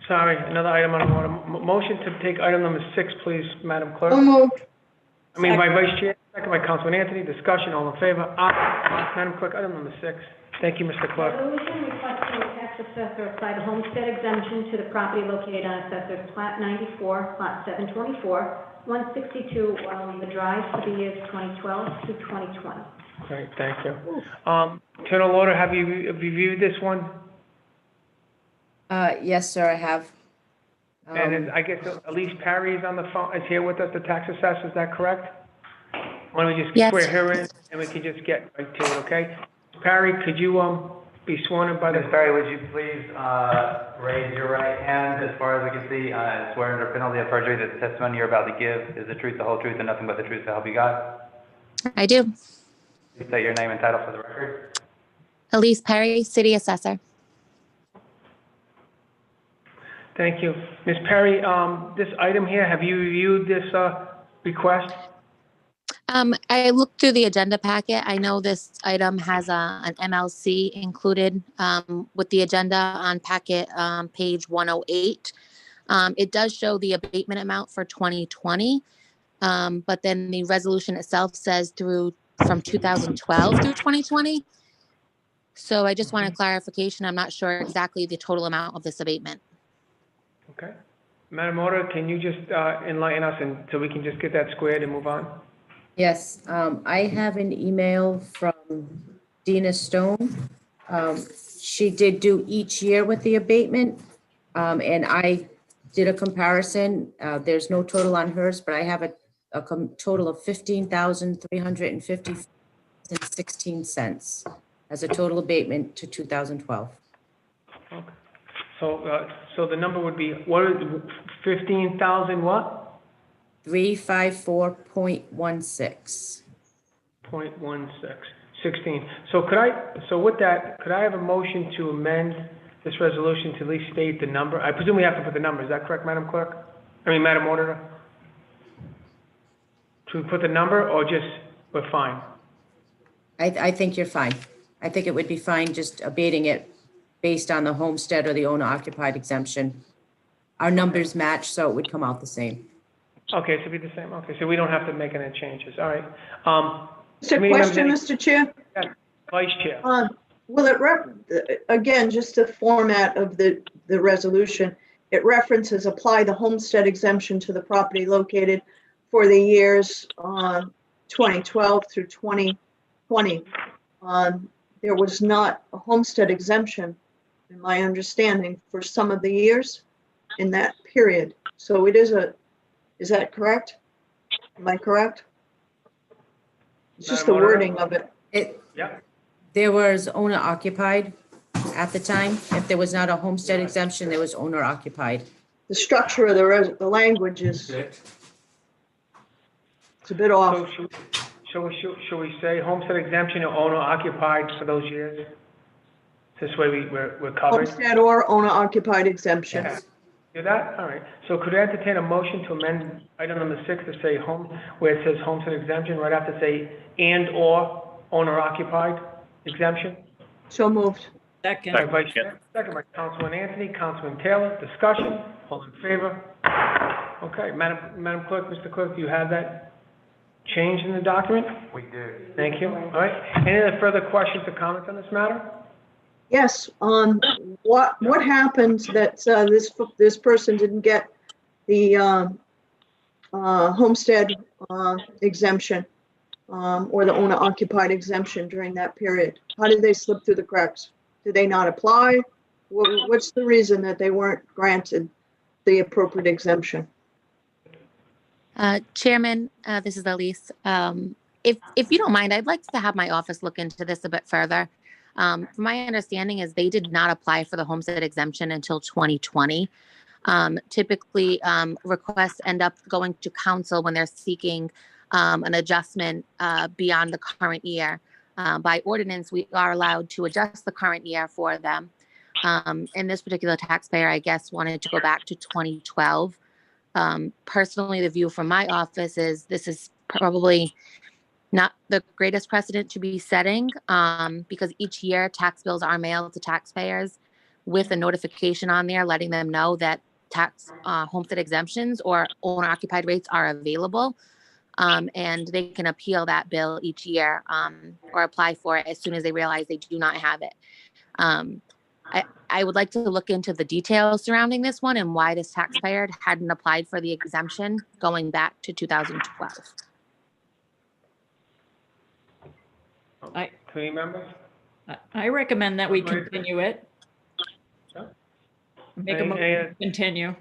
Sorry, another item on the order. Motion to take item number 6, please, Madam Clerk.
So moved.
I mean, by Vice Chair, second by Councilman Anthony. Discussion, all in favor? Aye. Madam Clerk, item number 6. Thank you, Mr. Clerk.
Resolution requesting the tax assessor apply the homestead exemption to the property located on Assessor's Plat 94, Lot 724, 162 Guadalupe Drive for the years 2012 to 2020.
Great, thank you. Internal Order, have you reviewed this one?
Yes, sir, I have.
And I guess Elise Perry is on the phone, is here with us, the tax assessor, is that correct? Why don't we just
Yes.
swear her in, and we can just get right to it, okay? Perry, could you, be sworn in by the...
Ms. Perry, would you please raise your right hand as far as we can see, swear under penalty of perjury that the testimony you're about to give is the truth, the whole truth, and nothing but the truth to help you God?
I do.
Please state your name and title for the record.
Elise Perry, City Assessor.
Thank you. Ms. Perry, this item here, have you reviewed this request?
I looked through the agenda packet. I know this item has an MLC included with the agenda on packet page 108. It does show the abatement amount for 2020, but then the resolution itself says from 2012 through 2020. So I just want a clarification. I'm not sure exactly the total amount of this abatement.
Okay. Madam Order, can you just enlighten us, and so we can just get that squared and move on?
Yes, I have an email from Dina Stone. She did do each year with the abatement, and I did a comparison. There's no total on hers, but I have a total of $15,350.16 as a total abatement to 2012.
Okay. So the number would be, what is 15,000 what?
354.16.
16. So with that, could I have a motion to amend this resolution to at least state the number? I presume we have to put the number, is that correct, Madam Clerk? I mean, Madam Auditor? Should we put the number, or just, we're fine?
I think you're fine. I think it would be fine just abating it based on the homestead or the owner occupied exemption. Our numbers match, so it would come out the same.
Okay, so it'd be the same, okay, so we don't have to make any changes, all right.
It's a question, Mr. Chair.
Vice Chair.
Will it, again, just the format of the resolution, it references apply the homestead exemption to the property located for the years 2012 through 2020. There was not a homestead exemption, in my understanding, for some of the years in that period. So it is that correct? Am I correct? It's just the wording of it.
Yeah.
There was owner occupied at the time. If there was not a homestead exemption, there was owner occupied.
The structure of the language is, it's a bit off.
So should we say homestead exemption or owner occupied for those years? This way we're covered?
Homestead or owner occupied exemption.
Yeah. Do that? All right. So could I entertain a motion to amend item number 6 to say where it says homestead exemption, right after say and/or owner occupied exemption?
So moved.
Second.
By Vice Chair. Second by Councilman Anthony, Councilman Taylor. Discussion? All in favor? Okay. Madam Clerk, Mr. Clerk, do you have that change in the document?
We do.
Thank you. All right. Any other further questions or comments on this matter?
Yes, what happened that this person didn't get the homestead exemption or the owner occupied exemption during that period? How did they slip through the cracks? Did they not apply? What's the reason that they weren't granted the appropriate exemption.
Chairman, this is Elise. If you don't mind, I'd like to have my office look into this a bit further. From my understanding is they did not apply for the homestead exemption until 2020. Typically, requests end up going to council when they're seeking an adjustment beyond the current year. By ordinance, we are allowed to adjust the current year for them. And this particular taxpayer, I guess, wanted to go back to 2012. Personally, the view from my office is this is probably not the greatest precedent to be setting because each year tax bills are mailed to taxpayers with a notification on there letting them know that tax homestead exemptions or owner occupied rates are available. And they can appeal that bill each year or apply for it as soon as they realize they do not have it. I would like to look into the details surrounding this one and why this taxpayer hadn't applied for the exemption going back to 2012.
Committee members?
I recommend that we continue it. Make a motion to continue.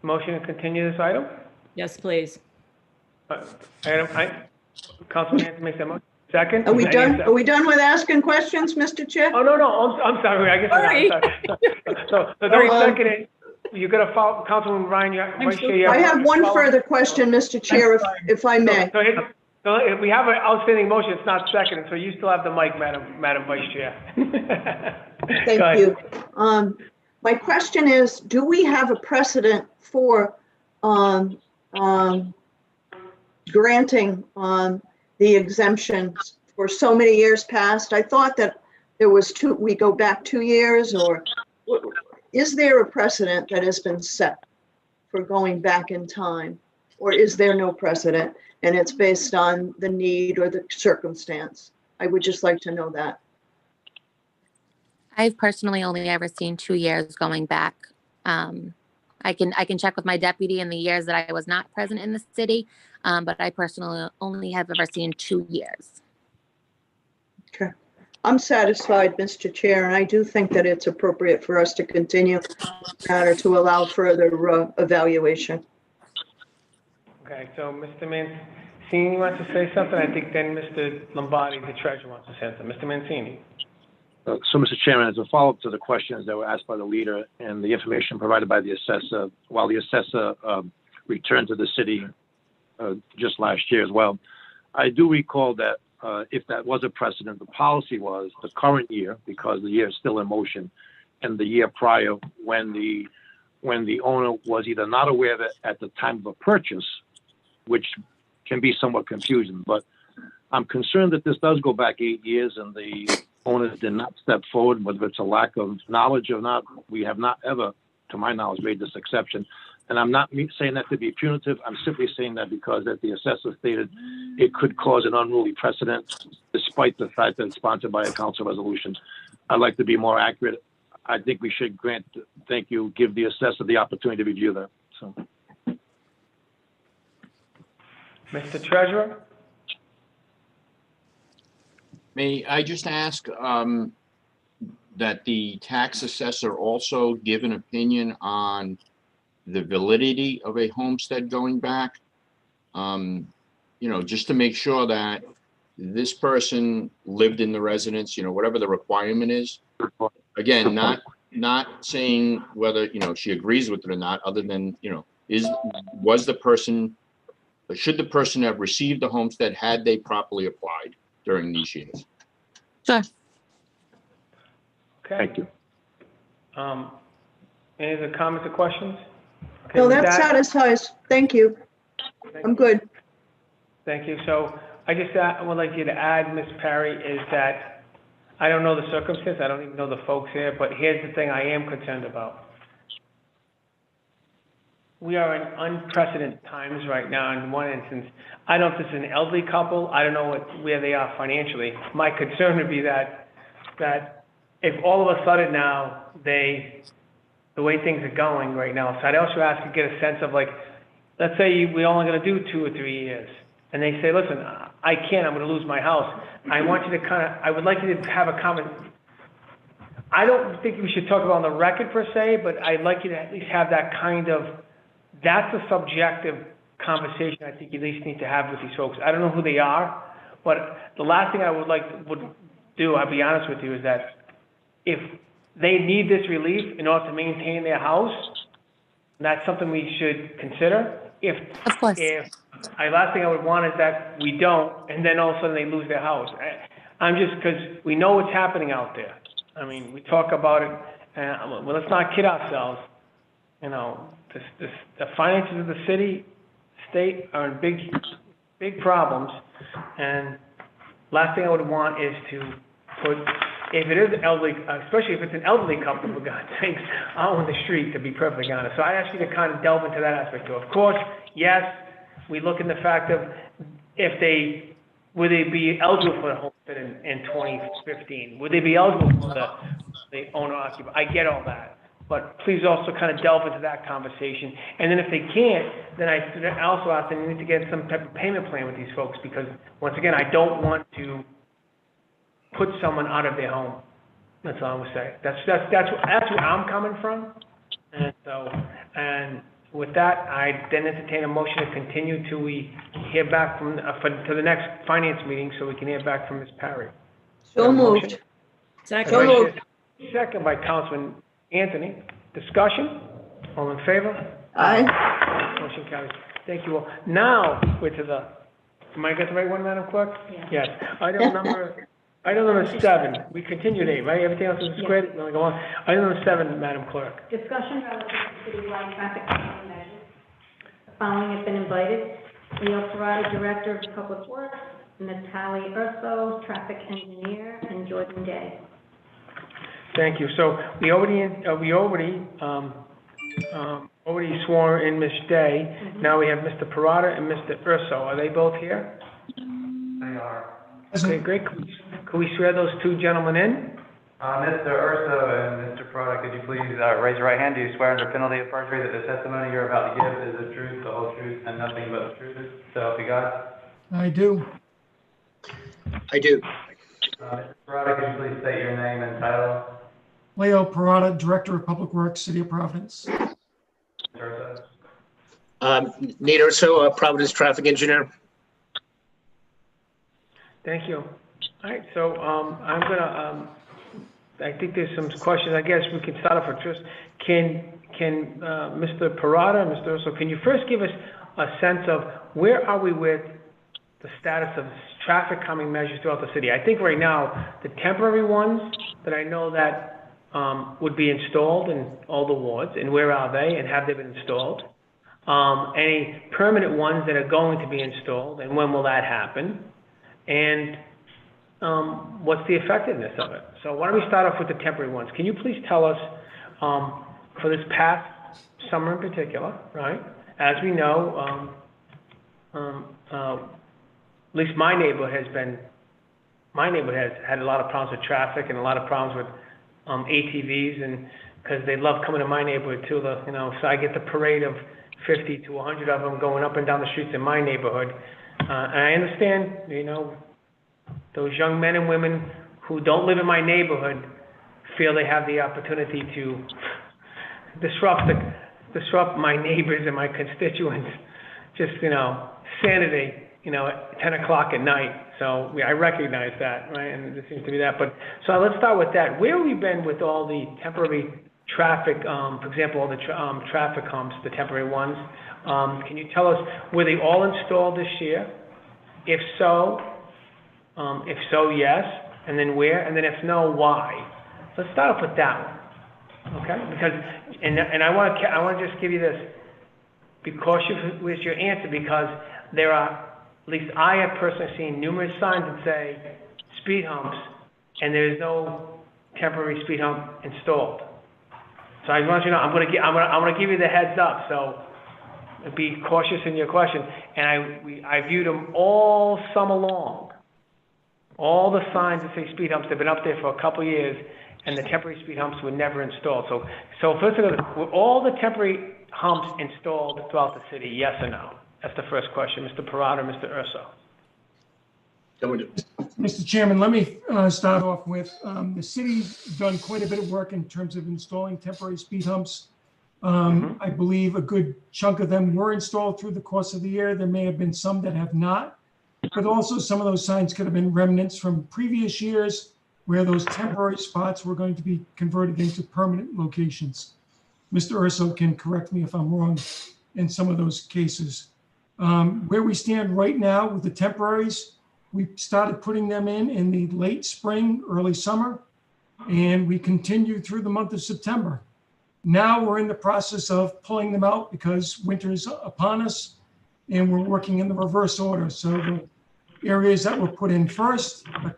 Motion to continue this item?
Yes, please.
Councilman Hanson makes that motion. Second?
Are we done? Are we done with asking questions, Mr. Chair?
Oh, no, I'm sorry. I guess I'm sorry. So don't second it. You got to follow, Councilman Ryan,
I have one further question, Mr. Chair, if I may.
So if we have an outstanding motion, it's not seconded, so you still have the mic, Madam Vice Chair.
Thank you. My question is, do we have a precedent for granting the exemptions for so many years past? I thought that there was we go back 2 years, or is there a precedent that has been set for going back in time? Or is there no precedent and it's based on the need or the circumstance? I would just like to know that.
I've personally only ever seen 2 years going back. I can check with my deputy in the years that I was not present in the city, but I personally only have ever seen 2 years.
Okay. I'm satisfied, Mr. Chair, and I do think that it's appropriate for us to continue in order to allow further evaluation.
Okay, so Mr. Mancini wants to say something. I think then Mr. Lombardi, the treasurer, wants to say something. Mr. Mancini.
So, Mr. Chairman, as a follow-up to the questions that were asked by the leader and the information provided by the assessor, while the assessor returned to the city just last year as well, I do recall that if that was a precedent, the policy was the current year, because the year is still in motion, and the year prior when the owner was either not aware of it at the time of a purchase, which can be somewhat confusing. But I'm concerned that this does go back 8 years and the owner did not step forward, whether it's a lack of knowledge or not. We have not ever, to my knowledge, made this exception. And I'm not saying that to be punitive. I'm simply saying that because, as the assessor stated, it could cause an unruly precedent, despite the fact that it's sponsored by a council resolution. I'd like to be more accurate. I think we should give the assessor the opportunity to review that. So,
Mr. Treasurer?
May I just ask that the tax assessor also give an opinion on the validity of a homestead going back? Just to make sure that this person lived in the residence, whatever the requirement is. Again, not saying whether, she agrees with it or not, other than, should the person have received the homestead had they properly applied during these years?
Sure.
Okay.
Thank you.
Any other comments or questions? Okay,
No, that satisfies. Thank you. I'm good.
Thank you. So I just would like you to add, Ms. Perry, is that I don't know the circumstance. I don't even know the folks here, but here's the thing I am concerned about. We are in unprecedented times right now. In one instance, I don't know if this is an elderly couple. I don't know where they are financially. My concern would be that if all of a sudden now the way things are going right now, so I'd also ask to get a sense of, like, let's say we're only going to do 2 or 3 years, and they say, listen, I can't, I'm going to lose my house. I want you to I would like you to have a comment. I don't think we should talk about on the record per se, but I'd like you to at least have that kind of, that's a subjective conversation I think you at least need to have with these folks. I don't know who they are, but the last thing I would do, I'll be honest with you, is that if they need this relief in order to maintain their house, that's something we should consider.
Of course.
Last thing I would want is that we don't, and then all of a sudden they lose their house. I'm just, because we know what's happening out there. I mean, we talk about it, well, let's not kid ourselves. You know, the finances of the city, state are in big problems, and last thing I would want is to put, if it is elderly, especially if it's an elderly couple, for God's sakes, out on the street, to be perfectly honest. So I ask you to kind of delve into that aspect too. Of course, yes, we look in the fact of would they be eligible for the homestead in 2015? Would they be eligible for the owner-occupier? I get all that. But please also kind of delve into that conversation. And then if they can't, then I also ask them, you need to get some type of payment plan with these folks, because once again, I don't want to put someone out of their home. That's all I would say. That's where I'm coming from. And with that, I then entertain a motion to continue till we hear back from, to the next finance meeting, so we can hear back from Ms. Parry.
So moved.
Second.
Second by Councilman Anthony. Discussion? All in favor?
Aye.
Motion carries. Thank you all. Now, we're to the, am I got the right one, Madam Clerk?
Yes.
Item number 7. We continued 8, right? Everything else is great? We're going to go on. Item number 7, Madam Clerk.
Discussion relative to citywide traffic calming measures. The following have been invited: Leo Parada, Director of Public Works, Natalie Urso, Traffic Engineer, and Jordan Day.
Thank you. So we already swore in Ms. Day.
Mm-hmm.
Now we have Mr. Parada and Mr. Urso. Are they both here?
They are.
Okay, great. Could we swear those two gentlemen in?
Mr. Urso and Mr. Prada, could you please raise your right hand? Do you swear under penalty of perjury that the testimony you're about to give is the truth, the whole truth, and nothing but the truth? So help you God.
I do.
I do.
Mr. Prada, could you please state your name and title?
Leo Parada, Director of Public Works, City of Providence.
Mr. Urso?
Nate Urso, Providence Traffic Engineer.
Thank you. All right, so I'm gonna, I think there's some questions. I guess we can start off with just, can Mr. Parada, Mr. Urso, can you first give us a sense of where are we with the status of traffic calming measures throughout the city? I think right now, the temporary ones that I know that would be installed in all the wards, and where are they, and have they been installed? Any permanent ones that are going to be installed, and when will that happen? And what's the effectiveness of it? So why don't we start off with the temporary ones? Can you please tell us, for this past summer in particular, right? As we know, at least my neighborhood has had a lot of problems with traffic and a lot of problems with ATVs, and because they love coming to my neighborhood too, so I get the parade of 50 to 100 of them going up and down the streets in my neighborhood. And I understand, those young men and women who don't live in my neighborhood feel they have the opportunity to disrupt my neighbors and my constituents. Just, sanity, at 10 o'clock at night. So I recognize that, right? And there seems to be that. But so let's start with that. Where have we been with all the temporary traffic, for example, all the traffic humps, the temporary ones? Can you tell us, were they all installed this year? If so, yes. And then where? And then if no, why? Let's start off with that one, okay? Because, and I want to just give you this. Be cautious with your answer, because there are, at least I have personally seen numerous signs that say speed humps, and there is no temporary speed hump installed. So I want you to know, I'm going to give you the heads up. So be cautious in your question. And I viewed them all summer long. All the signs that say speed humps have been up there for a couple of years, and the temporary speed humps were never installed. So first of all, were all the temporary humps installed throughout the city, yes or no? That's the first question, Mr. Parada, Mr. Urso.
Mr. Chairman, let me start off with, the city's done quite a bit of work in terms of installing temporary speed humps. I believe a good chunk of them were installed through the course of the year. There may have been some that have not, but also some of those signs could have been remnants from previous years where those temporary spots were going to be converted into permanent locations. Mr. Urso can correct me if I'm wrong in some of those cases. Where we stand right now with the temporaries, we started putting them in the late spring, early summer, and we continued through the month of September. Now we're in the process of pulling them out because winter is upon us, and we're working in the reverse order. So the areas that were put in first are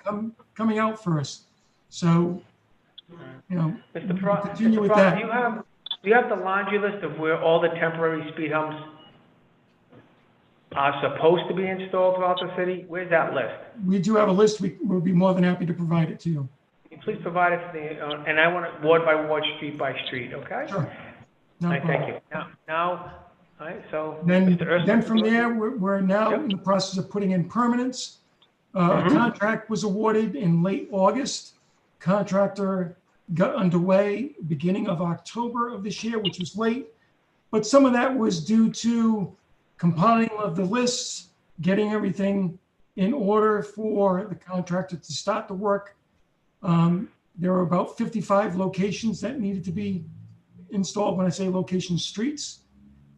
coming out first. So, you know,
Mr.
we'll continue with that.
Do you have the laundry list of where all the temporary speed humps are supposed to be installed throughout the city? Where's that list?
We do have a list. We'll be more than happy to provide it to you.
Can you please provide it to me, and I want it ward by ward, street by street, okay?
Sure.
All right, thank you. Now, all right, so.
Then,
Mr. Urso,
then from there, we're now in the process of putting in permanents. A contract was awarded in late August. Contractor got underway beginning of October of this year, which was late. But some of that was due to compiling of the lists, getting everything in order for the contractor to start the work. There were about 55 locations that needed to be installed. When I say locations, streets,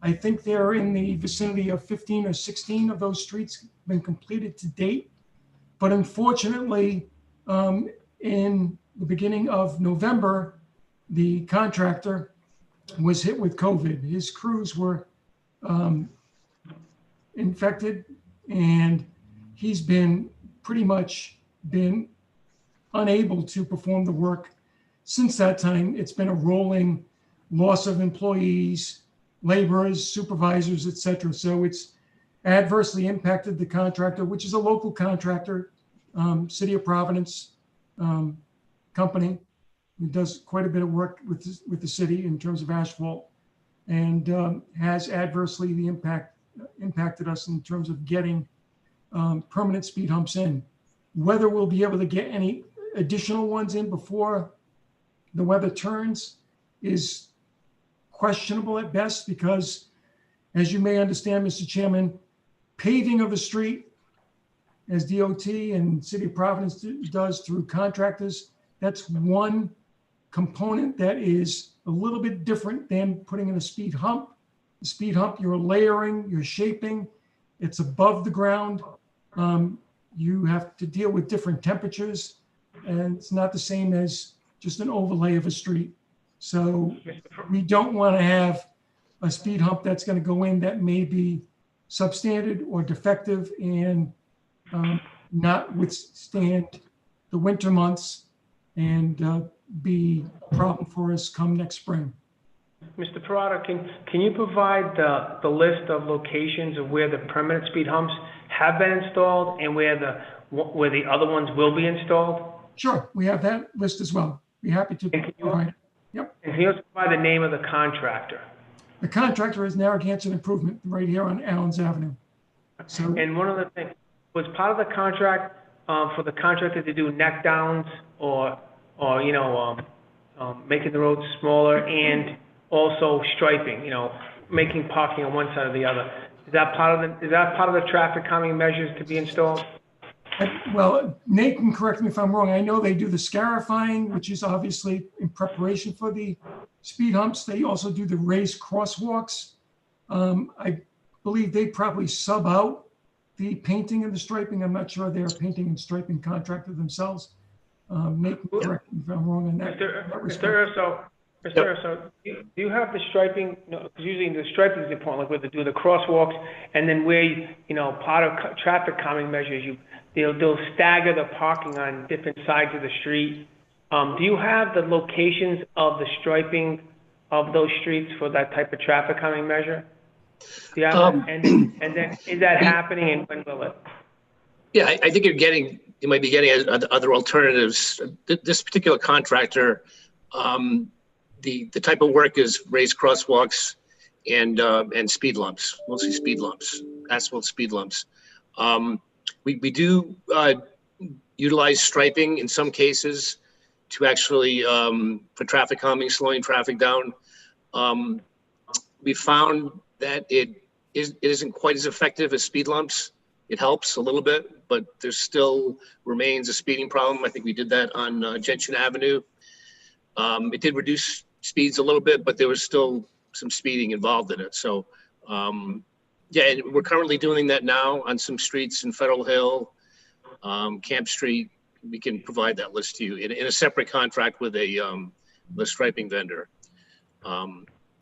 I think they're in the vicinity of 15 or 16 of those streets been completed to date. But unfortunately, in the beginning of November, the contractor was hit with COVID. His crews were infected, and he's been pretty much been unable to perform the work. Since that time, it's been a rolling loss of employees, laborers, supervisors, etc. So it's adversely impacted the contractor, which is a local contractor, City of Providence company, who does quite a bit of work with the city in terms of asphalt, and has adversely impacted us in terms of getting permanent speed humps in. Whether we'll be able to get any additional ones in before the weather turns is questionable at best, because, as you may understand, Mr. Chairman, paving of the street, as DOT and City of Providence does through contractors, that's one component that is a little bit different than putting in a speed hump. The speed hump, you're layering, you're shaping, it's above the ground. You have to deal with different temperatures, and it's not the same as just an overlay of a street. So we don't want to have a speed hump that's going to go in that may be substandard or defective and not withstand the winter months and be a problem for us come next spring.
Mr. Parada, can you provide the list of locations of where the permanent speed humps have been installed and where the other ones will be installed?
Sure, we have that list as well. Be happy to provide it. Yep.
And can you also provide the name of the contractor?
The contractor is Narragansett Improvement right here on Allen's Avenue. So,
and one other thing, was part of the contract for the contractor to do neck downs or you know, making the roads smaller and also striping, you know, making parking on one side or the other. Is that part of the traffic calming measures to be installed?
Well, Nate can correct me if I'm wrong. I know they do the scarifying, which is obviously in preparation for the speed humps. They also do the raised crosswalks. I believe they probably sub out the painting and the striping. I'm not sure they're a painting and striping contractor themselves. Nate can correct me if I'm wrong on that.
Mr. Urso, do you have the striping? Because usually the striping is important, like where they do the crosswalks, and then where you know, part of traffic calming measures, they'll stagger the parking on different sides of the street. Do you have the locations of the striping of those streets for that type of traffic calming measure? Do you have and then is that happening, and when will it?
Yeah, I think you might be getting other alternatives. This particular contractor, the type of work is raised crosswalks and speed lumps, mostly speed lumps, asphalt speed lumps. We do utilized striping in some cases to actually, for traffic calming, slowing traffic down. We found that it isn't quite as effective as speed lumps. It helps a little bit, but there still remains a speeding problem. I think we did that on Gentian Avenue. It did reduce speeds a little bit, but there was still some speeding involved in it. So yeah, and we're currently doing that now on some streets in Federal Hill, Camp Street. We can provide that list to you in a separate contract with a striping vendor.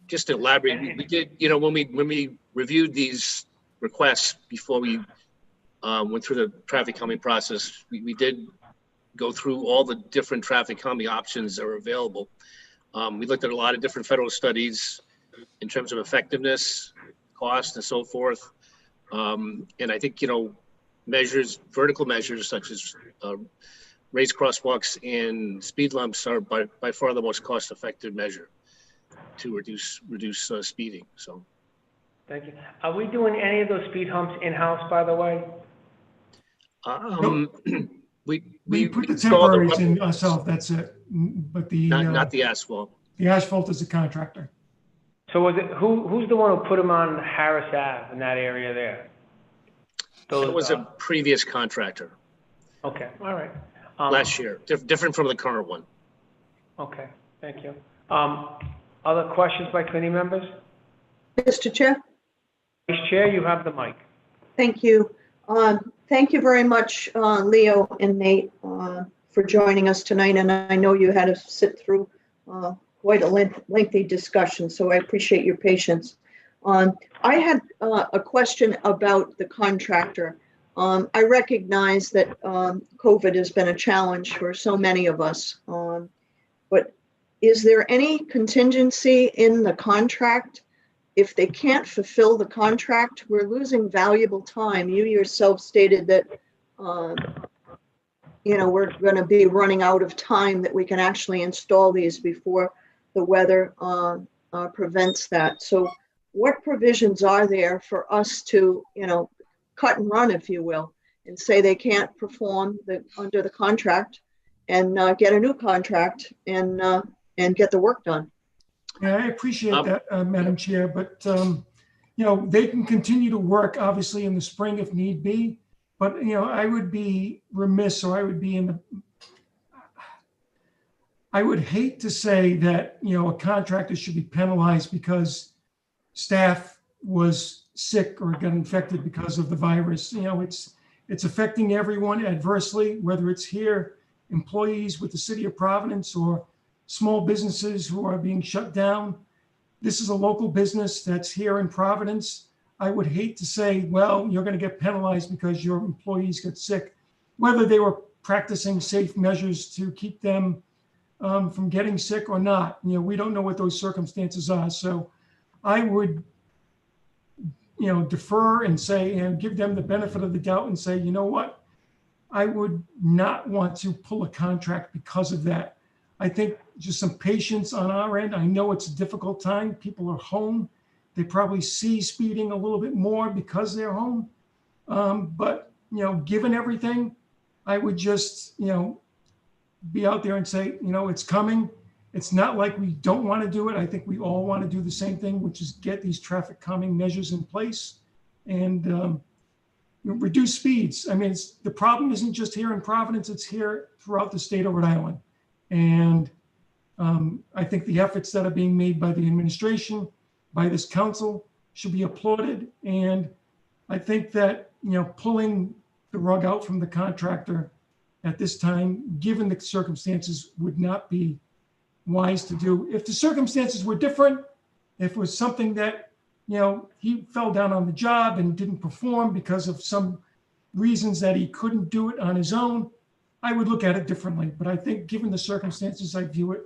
Just to elaborate, we did, you know, when we reviewed these requests before we went through the traffic calming process, we did go through all the different traffic calming options that are available. We looked at a lot of different federal studies in terms of effectiveness, cost, and so forth. And I think, you know, measures, vertical measures such as raised crosswalks and speed lumps are by far the most cost-effective measure to reduce speeding. So,
Thank you. Are we doing any of those speed humps in-house, by the way?
We put the temporaries in ourselves, that's it. But the
not the asphalt.
The asphalt is a contractor.
So was it who's the one who put them on Harris Ave in that area there?
That was a previous contractor.
Okay, all right.
Last year, different from the current one.
Okay, thank you. Other questions by committee members?
Mr. Chair?
Vice Chair, you have the mic.
Thank you. Thank you very much, Leo and Nate, for joining us tonight. And I know you had to sit through quite a lengthy discussion, so I appreciate your patience. I had a question about the contractor. I recognize that COVID has been a challenge for so many of us, but is there any contingency in the contract? If they can't fulfill the contract, we're losing valuable time. You yourself stated that, you know, we're going to be running out of time that we can actually install these before the weather prevents that. So what provisions are there for us to, you know, cut and run, if you will, and say they can't perform under the contract and get a new contract and get the work done?
Yeah, I appreciate that, Madam Chair, but you know, they can continue to work obviously in the spring if need be, but you know, I would be remiss, or I would hate to say that, you know, a contractor should be penalized because staff was sick or got infected because of the virus. You know, it's affecting everyone adversely, whether it's here, employees with the city of Providence, or small businesses who are being shut down. This is a local business that's here in Providence. I would hate to say, well, you're going to get penalized because your employees got sick, whether they were practicing safe measures to keep them from getting sick or not. You know, we don't know what those circumstances are. So I would, you know, defer and say, and give them the benefit of the doubt and say, you know what? I would not want to pull a contract because of that. I think just some patience on our end. I know it's a difficult time. People are home. They probably see speeding a little bit more because they're home. But, you know, given everything, I would just, you know, be out there and say, you know, it's coming. It's not like we don't want to do it. I think we all want to do the same thing, which is get these traffic calming measures in place and reduce speeds. I mean, the problem isn't just here in Providence, it's here throughout the state of Rhode Island. And I think the efforts that are being made by the administration, by this council, should be applauded. And I think that, you know, pulling the rug out from the contractor at this time, given the circumstances, would not be wise to do. If the circumstances were different, if it was something that, you know, he fell down on the job and didn't perform because of some reasons that he couldn't do it on his own, I would look at it differently. But I think given the circumstances, I view it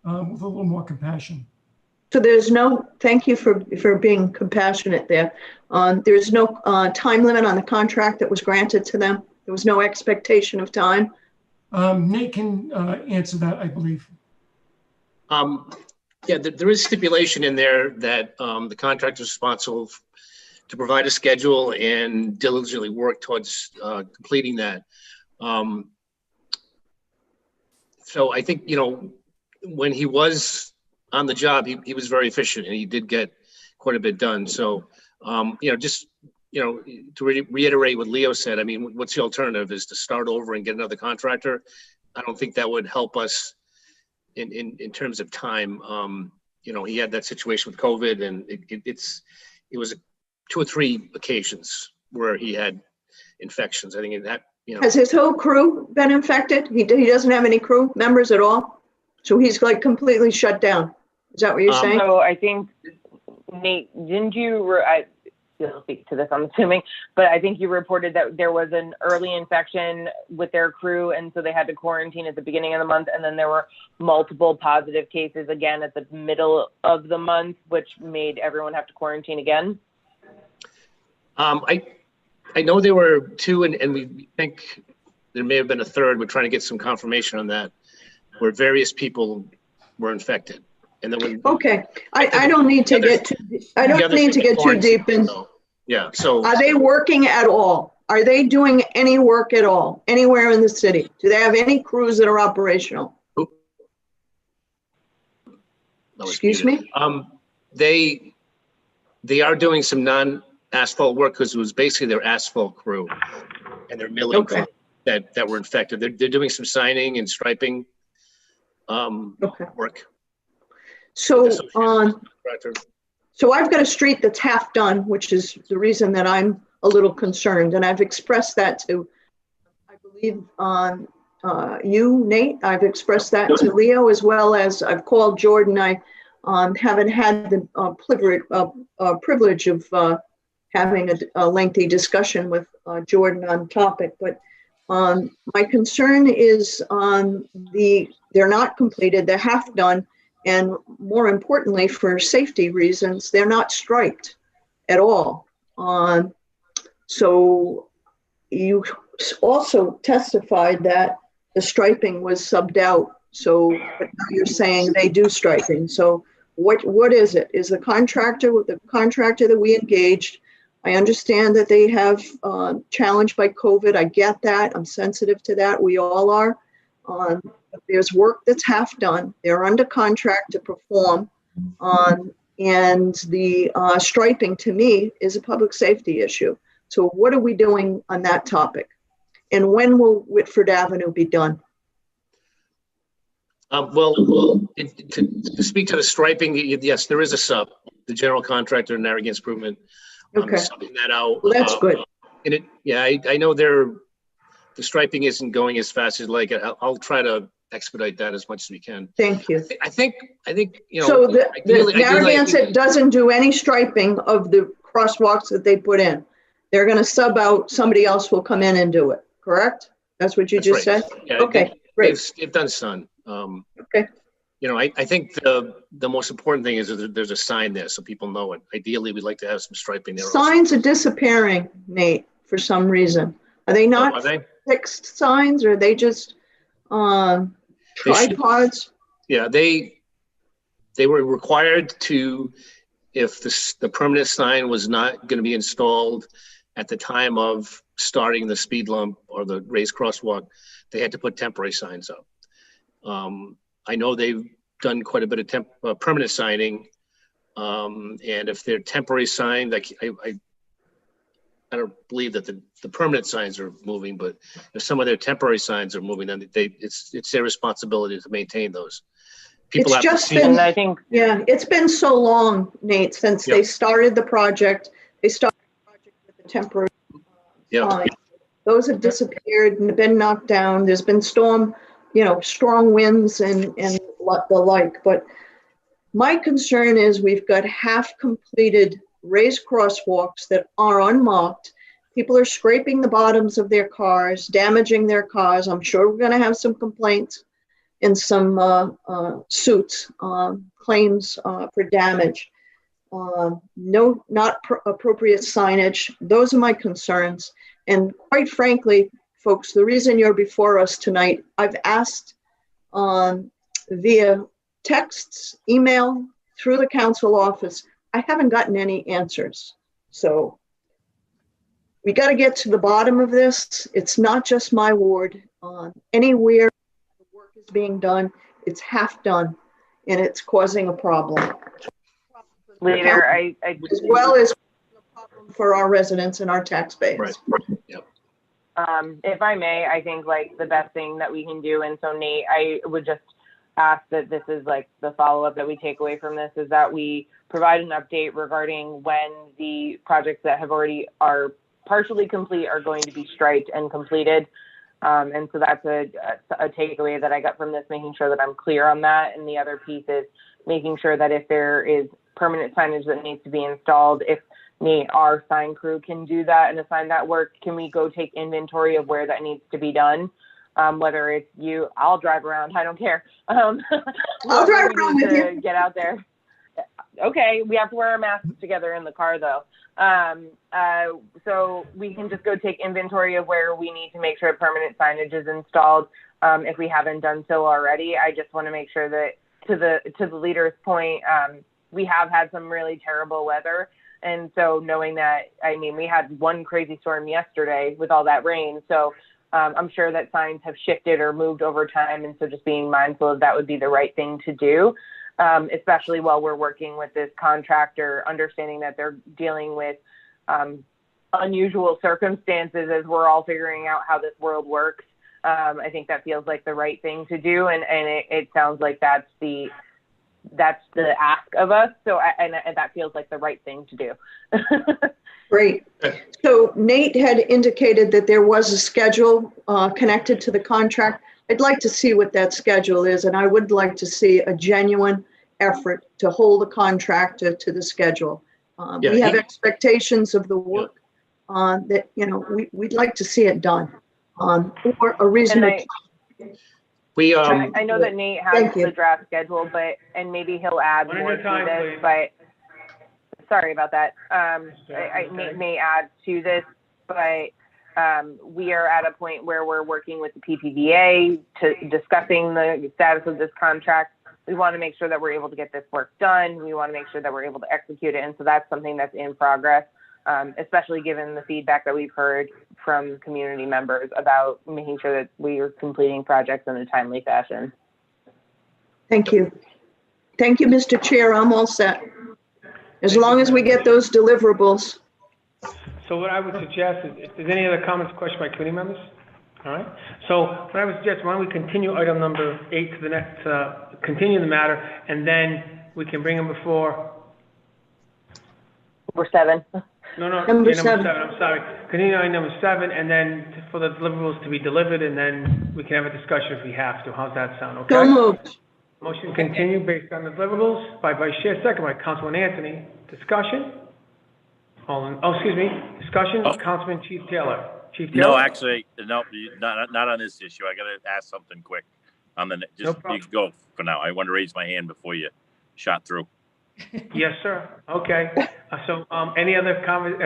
with a little more compassion.
So there's no, thank you for being compassionate there. There's no time limit on the contract that was granted to them. There was no expectation of time.
Nate can answer that, I believe.
Yeah, there is stipulation in there that the contractor is responsible to provide a schedule and diligently work towards completing that. Um, so I think, you know, when he was on the job, he was very efficient and he did get quite a bit done. So, you know, just, you know, to reiterate what Leo said, I mean, what's the alternative is to start over and get another contractor. I don't think that would help us in terms of time. You know, he had that situation with COVID and it was 2 or 3 occasions where he had infections. I think that, you know.
Has his whole crew been infected? He doesn't have any crew members at all? So he's like completely shut down. Is that what you're saying?
So I think, Nate, didn't you, you'll speak to this, I'm assuming, but I think you reported that there was an early infection with their crew, and so they had to quarantine at the beginning of the month, and then there were multiple positive cases again at the middle of the month, which made everyone have to quarantine again?
I know there were 2, and we think there may have been a 3rd. We're trying to get some confirmation on that, where various people were infected. And then when
okay, I don't need to get too deep in.
Yeah. So
are they working at all? Are they doing any work at all anywhere in the city? Do they have any crews that are operational? Excuse me?
They are doing some non-asphalt work because it was basically their asphalt crew and their milling crew that were infected. They're doing some signing and striping work.
So so I've got a street that's half done, which is the reason that I'm a little concerned, and I've expressed that to, I believe, you, Nate. I've expressed that to Leo, as well as I've called Jordan. I haven't had the privilege of having a lengthy discussion with Jordan on topic, but my concern is they're not completed, they're half done, and more importantly, for safety reasons, they're not striped at all. So you also testified that the striping was subbed out. So but now you're saying they do striping. So what is it? Is the contractor that we engaged? I understand that they have challenged by COVID. I get that. I'm sensitive to that. We all are. There's work that's half done. They're under contract to perform. And the striping, to me, is a public safety issue. So what are we doing on that topic? And when will Whitford Avenue be done?
Well, to speak to the striping, yes, there is a sub, the general contractor, Narragansett Improvement. Subbing that out.
Well, that's good.
And I know the striping isn't going as fast as like it. I'll try to expedite that as much as we can.
Thank you.
I think you know.
So the Narragansett doesn't do any striping of the crosswalks that they put in. They're going to sub out. Somebody else will come in and do it. Correct? That's what you just said.
Yeah,
okay, great.
They've done some.
Okay.
You know, I think the most important thing is that there's a sign there so people know it. Ideally, we'd like to have some striping there.
Signs are disappearing, Nate, for some reason. Are they not fixed signs, or are they just tripods?
Yeah, they were required to, if the permanent sign was not going to be installed at the time of starting the speed lump or the raised crosswalk, they had to put temporary signs up. I know they've done quite a bit of permanent signing, and if they're temporary sign, like I don't believe that the permanent signs are moving, but if some of their temporary signs are moving, then it's their responsibility to maintain those. People
it's just been, I think, yeah, it's been so long, Nate, since they started the project. They started the project with the temporary sign. Those have disappeared and been knocked down. There's been strong winds and the like. But my concern is we've got half completed raised crosswalks that are unmarked. People are scraping the bottoms of their cars, damaging their cars. I'm sure we're going to have some complaints and some suits, claims for damage. Not appropriate signage. Those are my concerns. And quite frankly, folks, the reason you're before us tonight, I've asked via texts, email, through the council office. I haven't gotten any answers. So we got to get to the bottom of this. It's not just my ward. Anywhere the work is being done, it's half done, and it's causing a problem.
Later,
as well as a problem for our residents and our taxpayers.
Right. Yep.
If I may, I think like the best thing that we can do, and so Nate, I would just ask that this is like the follow-up that we take away from this, is that we provide an update regarding when the projects that have already are partially complete are going to be striped and completed. And so that's a takeaway that I got from this, making sure that I'm clear on that. And the other piece is making sure that if there is permanent signage that needs to be installed, if Nate, our sign crew, can do that and assign that work, can we go take inventory of where that needs to be done? Whether it's you, I'll drive around, I don't care.
I'll drive around with you.
Get out there. Okay, we have to wear our masks together in the car though. So we can just go take inventory of where we need to make sure permanent signage is installed. If we haven't done so already, I just want to make sure that to the leader's point, we have had some really terrible weather. And so knowing that, I mean, we had one crazy storm yesterday with all that rain. So I'm sure that signs have shifted or moved over time. And so just being mindful of that would be the right thing to do, especially while we're working with this contractor, understanding that they're dealing with unusual circumstances as we're all figuring out how this world works. I think that feels like the right thing to do. And it sounds like that's the ask of us. So, and that feels like the right thing to do.
Great. So Nate had indicated that there was a schedule connected to the contract. I'd like to see what that schedule is, and I would like to see a genuine effort to hold the contractor to the schedule. We have expectations of the work that, you know, we'd like to see it done or a reasonable time.
I know that Nate has the draft schedule, and maybe he'll add more to this, but sorry about that. Nate may add to this, but we are at a point where we're working with the PPVA to discussing the status of this contract. We want to make sure that we're able to get this work done. We want to make sure that we're able to execute it. And so that's something that's in progress, especially given the feedback that we've heard from community members about making sure that we are completing projects in a timely fashion.
Thank you. Thank you, Mr. Chair. I'm all set. As long as we get those deliverables.
So what I would suggest is, if there's any other comments, questions by committee members? All right. So what I would suggest, why don't we continue item number 8 to the next, continue the matter, and then we can bring them before.
Number 7.
No,
number
7. I'm sorry. Continue item number 7, and then for the deliverables to be delivered, and then we can have a discussion if we have to. How's that sound? Okay.
So moved.
Motion continue based on the deliverables by Vice Chair, second by Councilman Anthony. Discussion? Discussion, Councilman Chief Taylor. Chief Taylor?
No, actually, no, not on this issue. I gotta ask something quick. You can go for now. I want to raise my hand before you shot through.
Yes, sir. Okay. So, any other comment,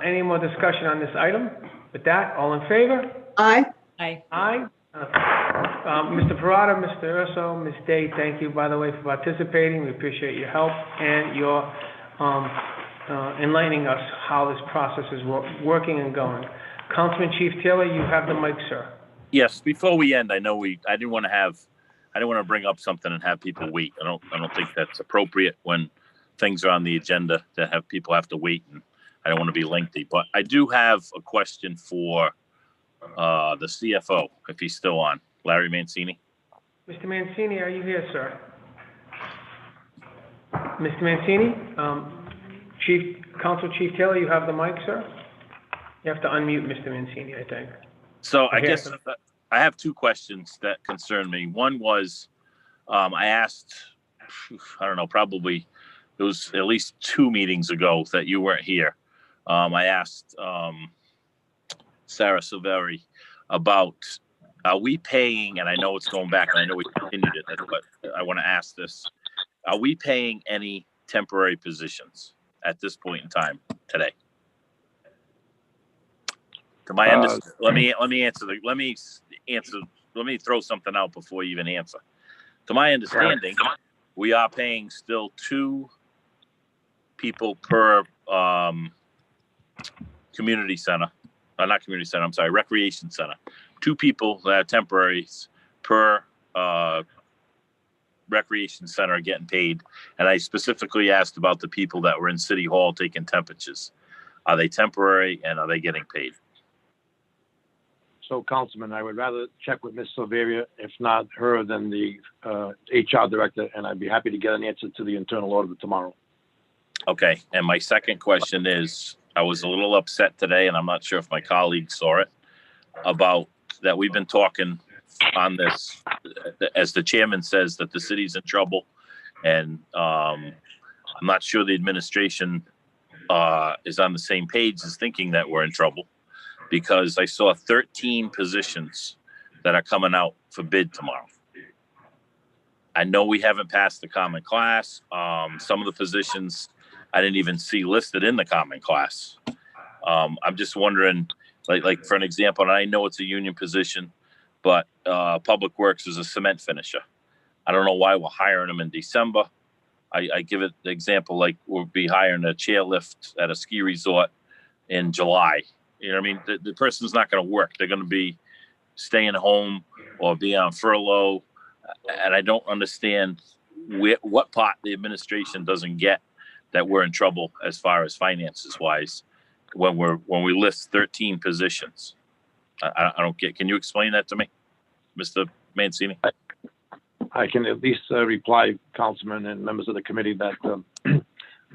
any more discussion on this item? With that, all in favor?
Aye.
Aye.
Aye. Mr. Parada, Mr. Urso, Ms. Day, thank you, by the way, for participating. We appreciate your help and your enlightening us how this process is working and going. Councilman Chief Taylor, you have the mic, sir.
Yes, before we end, I didn't want to bring up something and have people wait. I don't think that's appropriate when things are on the agenda to have people have to wait, and I don't want to be lengthy. But I do have a question for the CFO, if he's still on. Larry Mancini.
Mr. Mancini, are you here, sir? Mr. Mancini, Council Chief Taylor, you have the mic, sir? You have to unmute Mr. Mancini, I think.
So I guess I have 2 questions that concern me. One was, I asked, I don't know, probably it was at least 2 meetings ago that you weren't here. I asked Sarah Silveri about, are we paying, and I know it's going back, and I know we continued it, but I want to ask this. Are we paying any temporary positions at this point in time today? To my let me throw something out before you even answer. To my understanding, we are paying still 2 people per community center, not community center, I'm sorry, recreation center. 2 people that are temporaries per recreation center are getting paid. And I specifically asked about the people that were in City Hall taking temperatures. Are they temporary and are they getting paid?
So, Councilman, I would rather check with Ms. Silveria, if not her, then the HR director, and I'd be happy to get an answer to the internal auditor tomorrow.
Okay. And my second question is, I was a little upset today, and I'm not sure if my colleagues saw it, about that we've been talking on this, as the chairman says, that the city's in trouble. And I'm not sure the administration is on the same page as thinking that we're in trouble, because I saw 13 positions that are coming out for bid tomorrow. I know we haven't passed the common class. Some of the positions I didn't even see listed in the common class. I'm just wondering, like for an example, and I know it's a union position, but Public Works is a cement finisher. I don't know why we're hiring them in December. I give it the example, like we'll be hiring a chairlift at a ski resort in July. You know what I mean? The person's not going to work. They're going to be staying home or be on furlough. And I don't understand what part the administration doesn't get that we're in trouble as far as finances wise when we list 13 positions. I don't get. Can you explain that to me, Mr. Mancini?
I can at least reply, Councilman and members of the committee, that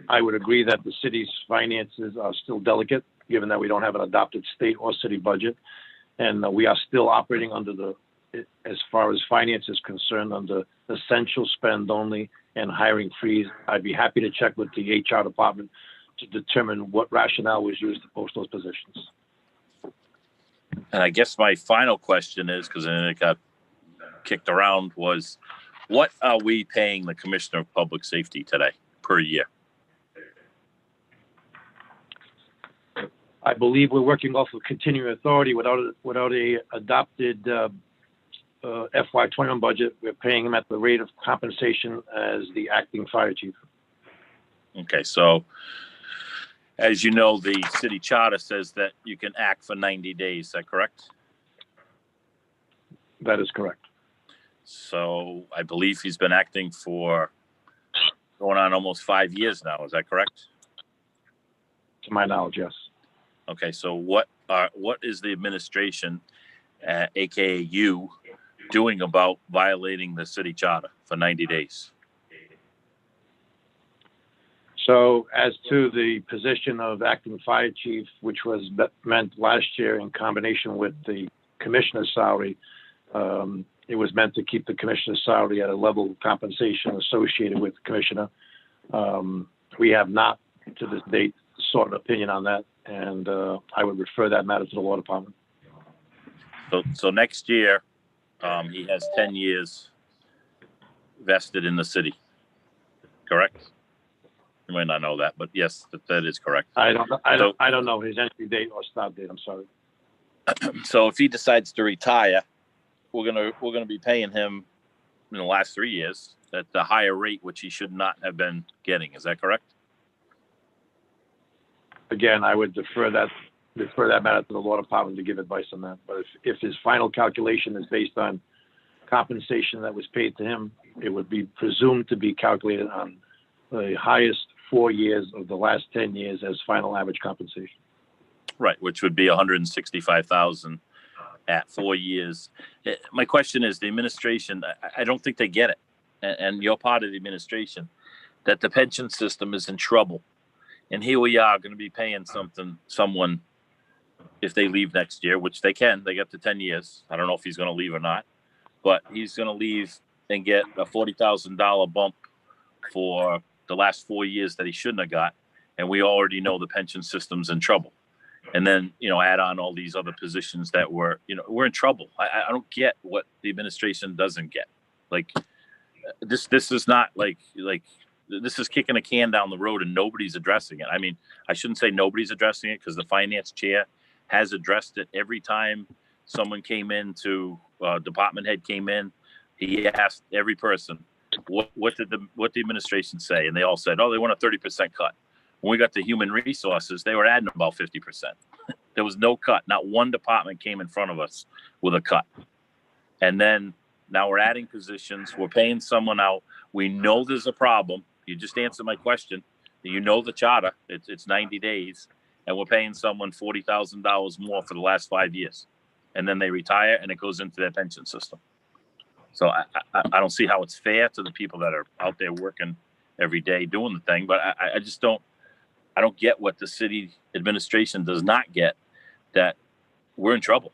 I would agree that the city's finances are still delicate, given that we don't have an adopted state or city budget. And we are still operating under as far as finance is concerned, under essential spend only and hiring freeze. I'd be happy to check with the HR department to determine what rationale was used to post those positions.
And I guess my final question is, because then it got kicked around, was what are we paying the Commissioner of Public Safety today per year?
I believe we're working off of continuing authority without a adopted FY21 budget. We're paying him at the rate of compensation as the acting fire chief.
Okay, so as you know, the city charter says that you can act for 90 days. Is that correct?
That is correct.
So I believe he's been acting for going on almost 5 years now. Is that correct?
To my knowledge, yes.
Okay, so what is the administration, aka you, doing about violating the city charter for 90 days?
So as to the position of acting fire chief, which was meant last year in combination with the commissioner's salary, it was meant to keep the commissioner's salary at a level of compensation associated with the commissioner. We have not, to this date, sought an opinion on that, and I would refer that matter to the law department.
So next year, he has 10 years vested in the city, correct? You might not know that, but yes, that is correct.
I don't know his entry date or start date. I'm sorry.
So if he decides to retire, we're gonna be paying him in the last 3 years at the higher rate, which he should not have been getting. Is that correct?
Again, I would defer that matter to the law department to give advice on that. But if his final calculation is based on compensation that was paid to him, it would be presumed to be calculated on the highest 4 years of the last 10 years as final average compensation.
Right, which would be 165,000 at 4 years. My question is, the administration, I don't think they get it, and you're part of the administration, that the pension system is in trouble. And here we are going to be paying someone if they leave next year, which they can. They get to 10 years. I don't know if he's going to leave or not, but he's going to leave and get a $40,000 bump for the last 4 years that he shouldn't have got. And we already know the pension system's in trouble. And then, add on all these other positions that we're in trouble. I don't get what the administration doesn't get. Like this is not like this is kicking a can down the road and nobody's addressing it. I mean, I shouldn't say nobody's addressing it, because the finance chair has addressed it every time someone came in department head came in. He asked every person, what did the administration say? And they all said, oh, they want a 30% cut. when we got to human resources, they were adding about 50%. There was no cut. Not one department came in front of us with a cut. And then now we're adding positions. We're paying someone out. We know there's a problem. You just answered my question. You know the charter. It's 90 days. And we're paying someone $40,000 more for the last 5 years. And then they retire and it goes into their pension system. So I don't see how it's fair to the people that are out there working every day doing the thing. But I just don't get what the city administration does not get, that we're in trouble.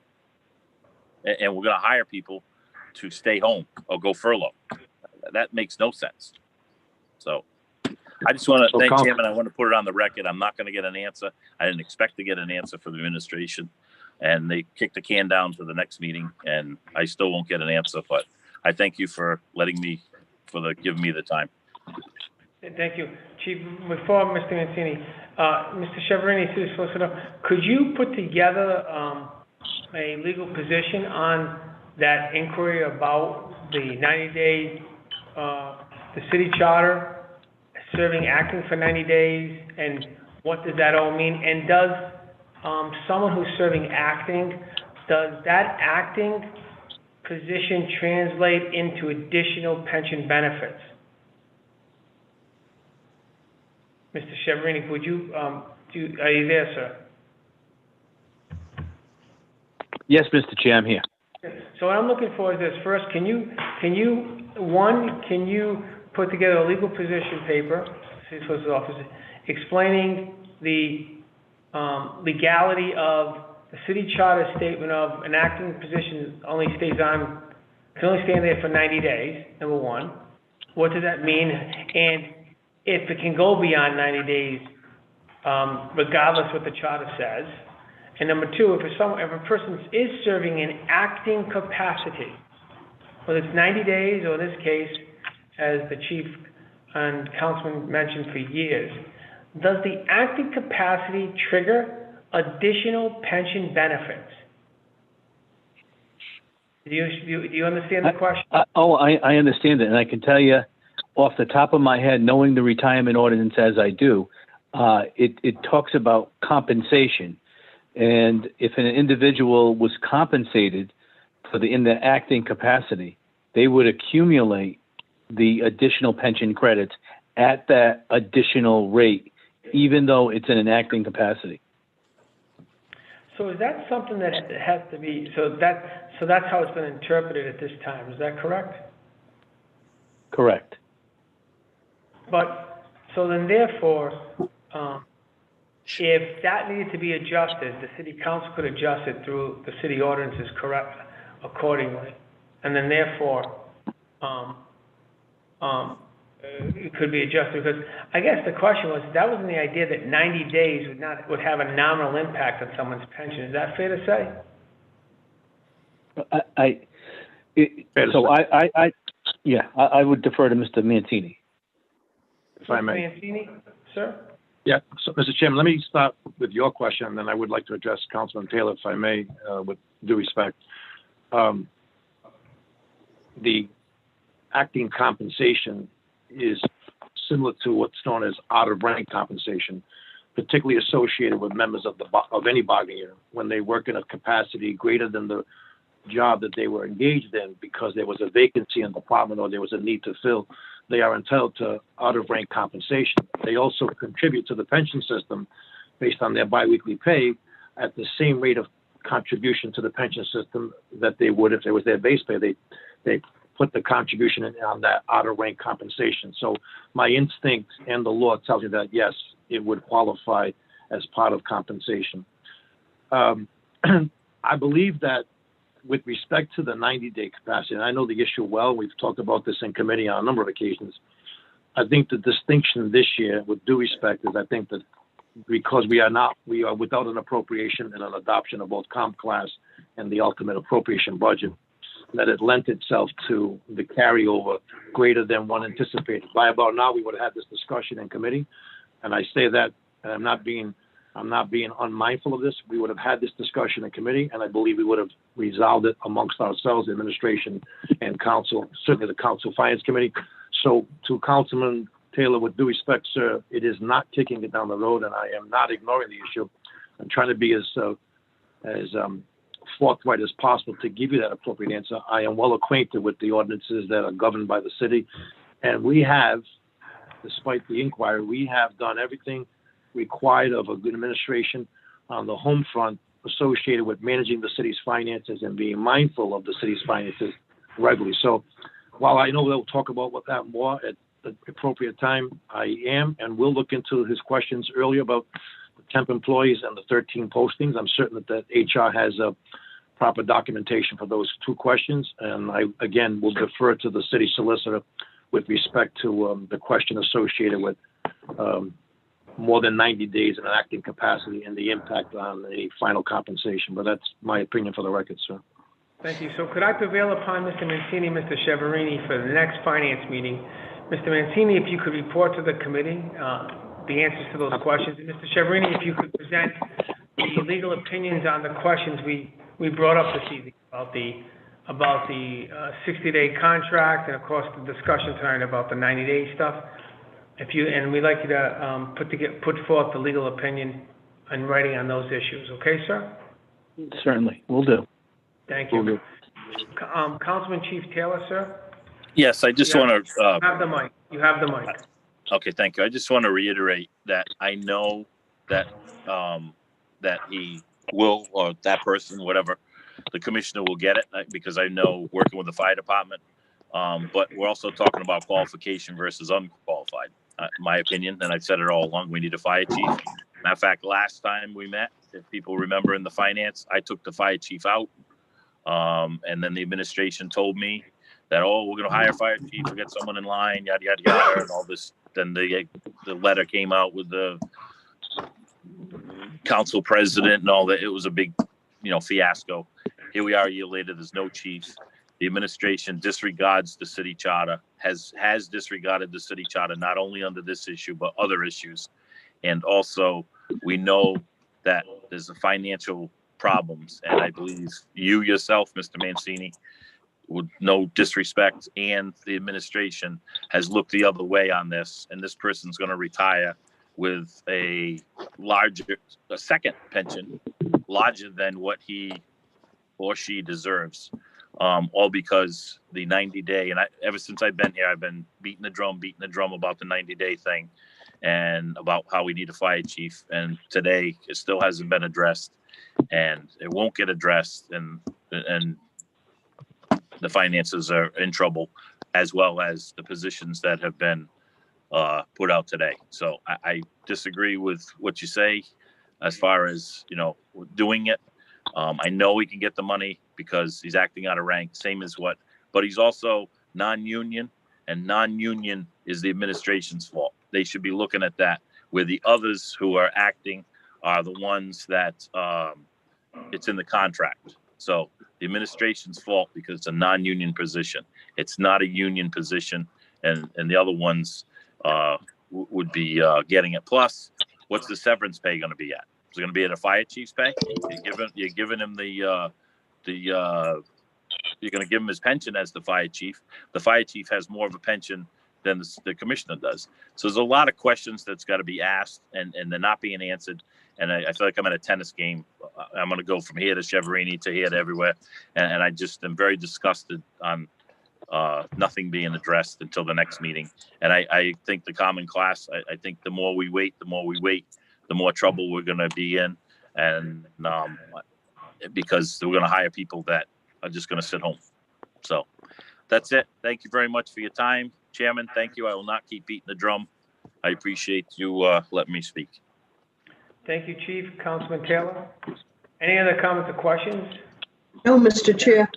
And we're going to hire people to stay home or go furlough. That makes no sense. So I just want to thank Chairman. I want to put it on the record. I'm not going to get an answer. I didn't expect to get an answer from the administration. And they kicked the can down to the next meeting, and I still won't get an answer. But I thank you for giving me the time.
Thank you. Chief, before Mr. Mancini, Mr. Cheverini, City Solicitor, could you put together a legal position on that inquiry about the 90-day, the city charter serving acting for 90 days, and what does that all mean? And does someone who's serving acting, does that acting position translate into additional pension benefits? Mr. Cheverini, would you, are you there, sir?
Yes, Mr. Chair, I'm here.
So what I'm looking for is this. First, can you put together a legal position paper, City Solicitor's Office, explaining the legality of the city charter statement of an acting position can only stay there for 90 days, number one. What does that mean? And if it can go beyond 90 days, regardless what the charter says. And number two, if a person is serving in acting capacity, whether it's 90 days or in this case, as the chief and councilman mentioned for years, does the acting capacity trigger additional pension benefits? Do you understand the question?
I understand it, and I can tell you off the top of my head, knowing the retirement ordinance as I do, it talks about compensation. And if an individual was compensated in the acting capacity, they would accumulate the additional pension credits at that additional rate, even though it's in an acting capacity.
So is that something that has to be, so that's how it's been interpreted at this time, is that correct?
Correct.
But, so then therefore, if that needed to be adjusted, the city council could adjust it through the city ordinances correct accordingly. And then therefore, it could be adjusted, because I guess the question was, that wasn't the idea that 90 days would have a nominal impact on someone's pension. Is that fair to say?
I would defer to Mr. Mancini.
If I may.
Mancini, sir?
Yeah, so Mr. Chairman, let me start with your question, and then I would like to address Councilman Taylor, if I may, with due respect. The acting compensation is similar to what's known as out-of-rank compensation, particularly associated with members of any bargaining unit when they work in a capacity greater than the job that they were engaged in because there was a vacancy in the department or there was a need to fill. They are entitled to out-of-rank compensation. They also contribute to the pension system based on their biweekly pay at the same rate of contribution to the pension system that they would if it was their base pay. They put the contribution on that out-of-rank compensation. So my instinct and the law tells you that, yes, it would qualify as part of compensation. I believe that with respect to the 90-day capacity, and I know the issue well, we've talked about this in committee on a number of occasions. I think the distinction this year, with due respect, is I think that because we are without an appropriation and an adoption of both comp class and the ultimate appropriation budget, that it lent itself to the carryover greater than one anticipated. By about now, we would have had this discussion in committee, and I say that, and I'm not being unmindful of this. We would have had this discussion in committee, and I believe we would have resolved it amongst ourselves, the administration and council, certainly the Council Finance Committee. So to Councilman Taylor, with due respect, sir, it is not kicking it down the road, and I am not ignoring the issue. I'm trying to be as forthright as possible to give you that appropriate answer. I am well acquainted with the ordinances that are governed by the city, and we have, despite the inquiry, we have done everything required of a good administration on the home front associated with managing the city's finances and being mindful of the city's finances regularly. So while I know they'll talk about that more at the appropriate time, I am and will look into his questions earlier about the temp employees and the 13 postings. I'm certain that HR has a proper documentation for those 2 questions. And I, again, will defer to the city solicitor with respect to the question associated with more than 90 days in an acting capacity and the impact on the final compensation. But that's my opinion for the record, sir.
Thank you. So could I prevail upon Mr. Mancini, Mr. Cheverini for the next finance meeting? Mr. Mancini, if you could report to the committee the answers to those questions. And Mr. Cheverini, if you could present the legal opinions on the questions we brought up this evening about the 60-day contract and, of course, the discussion tonight about the 90-day stuff. And we'd like you to put forth the legal opinion in writing on those issues. Okay, sir?
Certainly, will do.
Thank you. Councilman Chief Taylor, sir?
Yes, I just want to.
You have the mic. You have the mic.
Okay, thank you. I just want to reiterate that I know that that he will, or that person, whatever, the commissioner will get it, because I know working with the fire department. But we're also talking about qualification versus unqualified. My opinion, and I've said it all along, we need a fire chief. Matter of fact, last time we met, if people remember in the finance, I took the fire chief out. And then the administration told me that, oh, we're going to hire a fire chief, we'll get someone in line, yada, yada, yada, and all this. Then the letter came out with the council president and all that. It was a big, fiasco. Here we are a year later, there's no chief. The administration disregards the city charter, has disregarded the city charter, not only under this issue, but other issues. And also, we know that there's a financial problems. And I believe you yourself, Mr. Mancini, with no disrespect, and the administration has looked the other way on this. And this person's going to retire with a second pension, larger than what he or she deserves. All because the 90-day, and ever since I've been here, I've been beating the drum about the 90-day thing and about how we need a fire chief. And today it still hasn't been addressed, and it won't get addressed. And the finances are in trouble, as well as the positions that have been put out today. So I disagree with what you say as far as, doing it. I know he can get the money because he's acting out of rank, but he's also non-union, and non-union is the administration's fault. They should be looking at that, where the others who are acting are the ones that it's in the contract. So the administration's fault because it's a non-union position. It's not a union position, and the other ones would be getting it. Plus, what's the severance pay going to be at? Is it going to be at a fire chief's pay? You're giving him you're going to give him his pension as the fire chief. The fire chief has more of a pension than the commissioner does. So there's a lot of questions that's got to be asked, and they're not being answered. And I feel like I'm at a tennis game. I'm going to go from here to Cheverini to here to everywhere. And I just am very disgusted on nothing being addressed until the next meeting. And I think the common class, I think the more we wait, the more trouble we're going to be in. And because we're going to hire people that are just going to sit home. So that's it. Thank you very much for your time, Chairman. Thank you. I will not keep beating the drum. I appreciate you letting me speak.
Thank you, Chief. Councilman Taylor. Any other comments or questions?
No, Mr. Chair.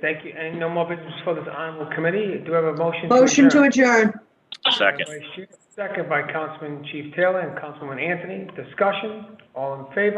Thank you. And no more business for this honorable committee. Do I have a motion?
Motion to adjourn.
Second.
Second by Councilman Chief Taylor and Councilman Anthony. Discussion. All in favor?